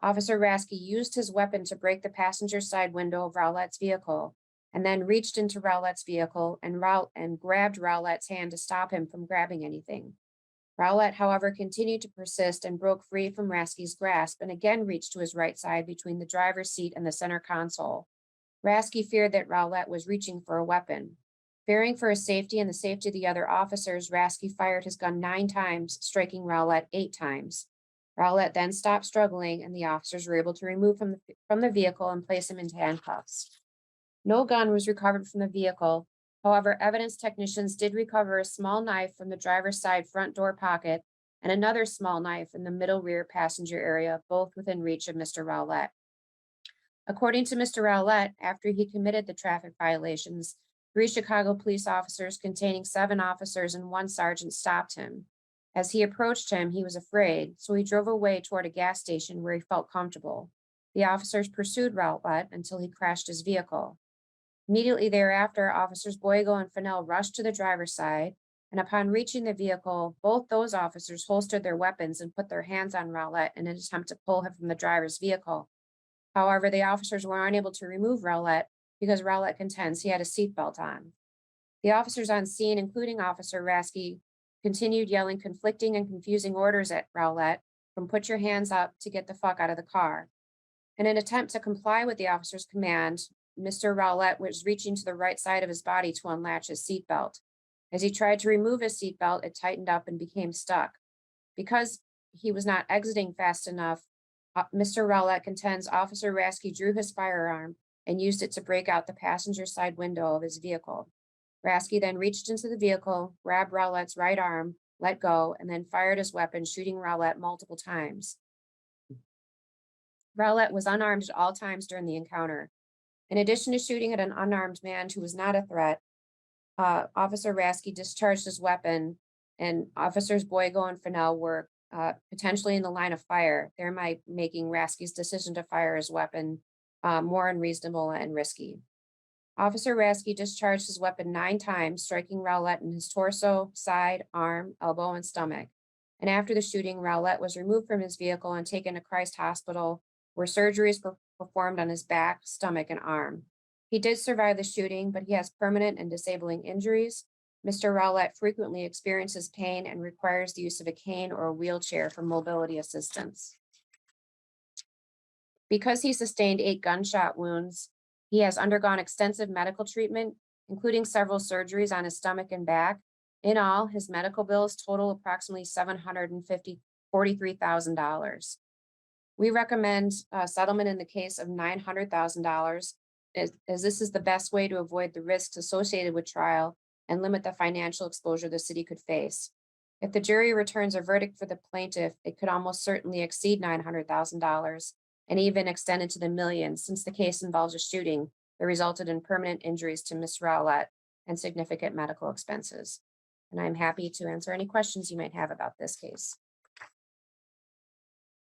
Officer Rasky used his weapon to break the passenger side window of Rowlett's vehicle, and then reached into Rowlett's vehicle and grabbed Rowlett's hand to stop him from grabbing anything. Rowlett, however, continued to persist and broke free from Rasky's grasp and again reached to his right side between the driver's seat and the center console. Rasky feared that Rowlett was reaching for a weapon. Fearing for his safety and the safety of the other officers, Rasky fired his gun 9 times, striking Rowlett 8 times. Rowlett then stopped struggling, and the officers were able to remove him from the vehicle and place him into handcuffs. No gun was recovered from the vehicle. However, evidence technicians did recover a small knife from the driver's side front door pocket and another small knife in the middle rear passenger area, both within reach of Mr. Rowlett. According to Mr. Rowlett, after he committed the traffic violations, 3 Chicago police officers containing 7 officers and 1 sergeant stopped him. As he approached him, he was afraid, so he drove away toward a gas station where he felt comfortable. The officers pursued Rowlett until he crashed his vehicle. Immediately thereafter, Officers Boygo and Fennell rushed to the driver's side, and upon reaching the vehicle, both those officers holstered their weapons and put their hands on Rowlett in an attempt to pull him from the driver's vehicle. However, the officers were unable to remove Rowlett because Rowlett contends he had a seatbelt on. The officers on scene, including Officer Rasky, continued yelling conflicting and confusing orders at Rowlett from "put your hands up" to "get the fuck out of the car." In an attempt to comply with the officer's command, Mr. Rowlett was reaching to the right side of his body to unlatch his seatbelt. As he tried to remove his seatbelt, it tightened up and became stuck. Because he was not exiting fast enough, Mr. Rowlett contends Officer Rasky drew his firearm and used it to break out the passenger side window of his vehicle. Rasky then reached into the vehicle, grabbed Rowlett's right arm, let go, and then fired his weapon, shooting Rowlett multiple times. Rowlett was unarmed at all times during the encounter. In addition to shooting at an unarmed man who was not a threat, Officer Rasky discharged his weapon, and Officers Boygo and Fennell were potentially in the line of fire, thereby making Rasky's decision to fire his weapon more unreasonable and risky. Officer Rasky discharged his weapon 9 times, striking Rowlett in his torso, side, arm, elbow, and stomach. And after the shooting, Rowlett was removed from his vehicle and taken to Christ Hospital, where surgeries were performed on his back, stomach, and arm. He did survive the shooting, but he has permanent and disabling injuries. Mr. Rowlett frequently experiences pain and requires the use of a cane or a wheelchair for mobility assistance. Because he sustained 8 gunshot wounds, he has undergone extensive medical treatment, including several surgeries on his stomach and back. In all, his medical bills total approximately $743,000. We recommend a settlement in the case of $900,000, as this is the best way to avoid the risks associated with trial and limit the financial exposure the city could face. If the jury returns a verdict for the plaintiff, it could almost certainly exceed $900,000 and even extend into the millions, since the case involves a shooting that resulted in permanent injuries to Ms. Rowlett and significant medical expenses. And I'm happy to answer any questions you might have about this case.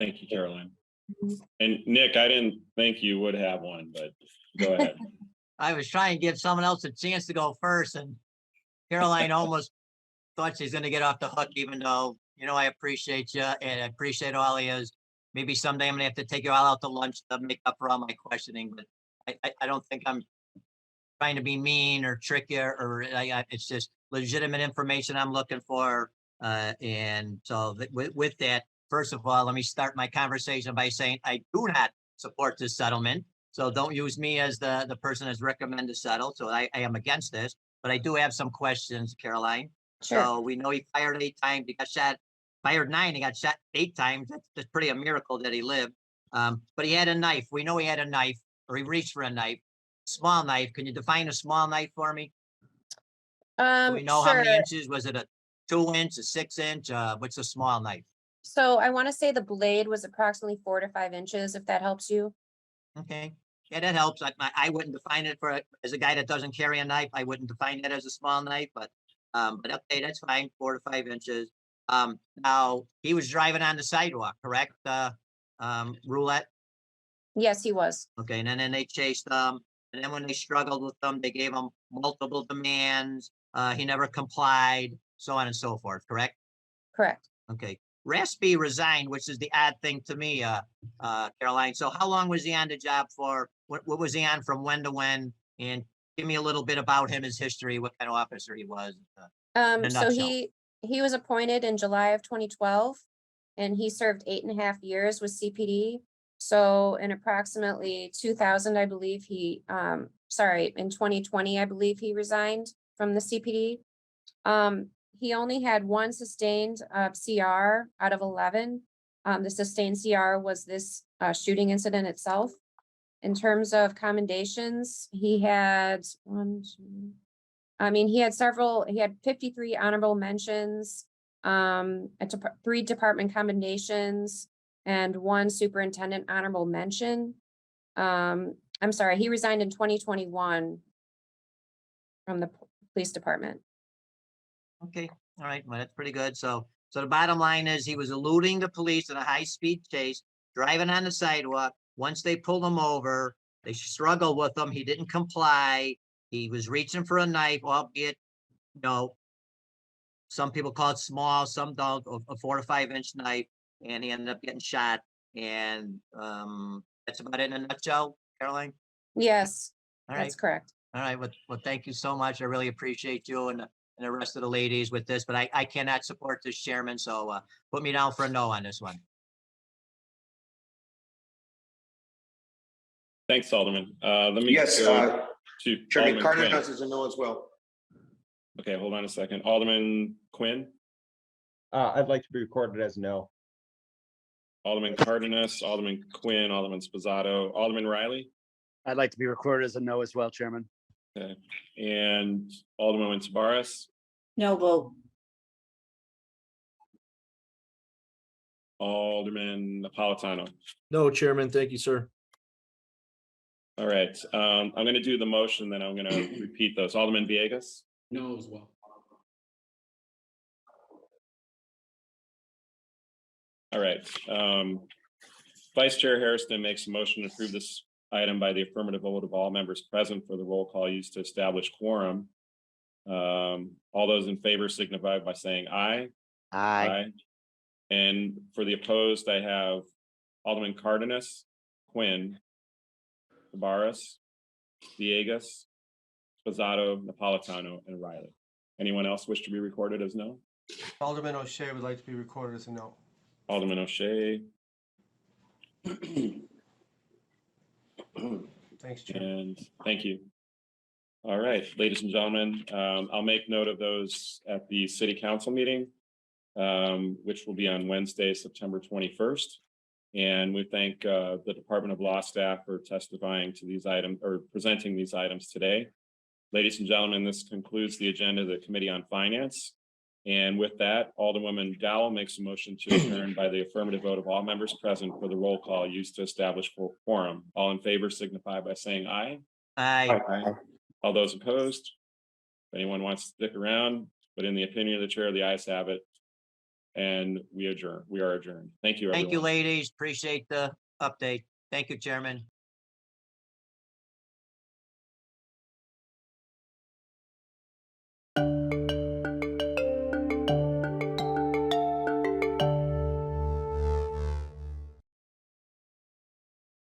Thank you, Caroline. And Nick, I didn't think you would have one, but go ahead. I was trying to give someone else a chance to go first, and Caroline almost thought she's gonna get off the hook, even though, you know, I appreciate you and I appreciate all of yous. Maybe someday I'm gonna have to take you all out to lunch to make up for all my questioning, but I don't think I'm trying to be mean or trick you, or it's just legitimate information I'm looking for. And so with that, first of all, let me start my conversation by saying I do not support this settlement. So don't use me as the person that's recommended to settle. So I am against this, but I do have some questions, Caroline. Sure. So we know he fired 8 times, he got shot, fired 9, he got shot 8 times. That's pretty a miracle that he lived. But he had a knife. We know he had a knife, or he reached for a knife, small knife. Can you define a small knife for me? Do we know how many Sure. inches? Was it a 2-inch, a 6-inch? What's a small knife? So I want to say the blade was approximately 4 to 5 inches, if that helps you. Okay, yeah, that helps. I wouldn't define it as a guy that doesn't carry a knife. I wouldn't define that as a small knife, but okay, that's fine. 4 to 5 inches. Now he was driving on the sidewalk, correct? Roulette. Yes, he was. Okay, and then they chased them, and then when they struggled with them, they gave him multiple demands. He never complied, so on and so forth. Correct? Correct. Okay. Raspy resigned, which is the odd thing to me, Caroline. So how long was he on the job for? What was he on from when to when? And give me a little bit about him, his history, what kind of officer he was. In a So nutshell. he was appointed in July of 2012, and he served 8.5 years with CPD. So in approximately 2000, I believe in 2020, I believe he resigned from the CPD. He only had 1 sustained CR out of 11. The sustained CR was this shooting incident itself. In terms of commendations, he had he had 53 honorable mentions, 3 department commendations, and 1 superintendent honorable mention. I'm sorry, he resigned in 2021 from the police department. Okay, all right, well, that's pretty good. So the bottom line is he was eluding the police in a high-speed chase, driving on the sidewalk. Once they pulled him over, they struggled with him. He didn't comply. He was reaching for a knife, albeit, you know, some people call it small, some don't, a 4 to 5 inch knife, and he ended up getting shot. And that's about it in a nutshell, Caroline. Yes, All that's right. correct. All right, well, thank you so much. I really appreciate you and the rest of the ladies with this, but I cannot support this, Chairman, so put me down for a no on this one. Thanks, Alderman. Let me Yes, go to Chairman Alderman Cardenas Quinn. is a no as well. Okay, hold on a second. Alderman Quinn, I'd like to be recorded as no. Alderman Cardenas, Alderman Quinn, Alderman Spizzato, Alderman Riley, I'd like to be recorded as a no as well, Chairman. Okay, and Alderman Tabarez, No vote. Alderman Napolitano. No, Chairman, thank you, sir. All right, I'm gonna do the motion, then I'm gonna repeat those. Alderman Villegas, No as well. all right. Vice Chair Harrison makes a motion to approve this item by the affirmative vote of all members present for the roll call used to establish quorum. All those in favor signify by saying aye. Aye. And for the opposed, I have Alderman Cardenas, Quinn, Tabarez, Villegas, Spozzato, Napolitano, and Riley. Anyone else wish to be recorded as no? Alderman O'Shea would like to be recorded as a no. Alderman O'Shea. Thanks, Chair. And thank you. All right, ladies and gentlemen, I'll make note of those at the city council meeting, which will be on Wednesday, September 21st. And we thank the Department of Law staff for testifying to these items or presenting these items today. Ladies and gentlemen, this concludes the agenda of the Committee on Finance. And with that, Alderwoman Dowell makes a motion to adjourn by the affirmative vote of all members present for the roll call used to establish quorum. All in favor signify by saying aye. Aye. All those opposed? If anyone wants to stick around, but in the opinion of the chair, the ayes have it. And we adjourn. We are adjourned. Thank you, everyone. Thank you, ladies. Appreciate the update. Thank you, Chairman.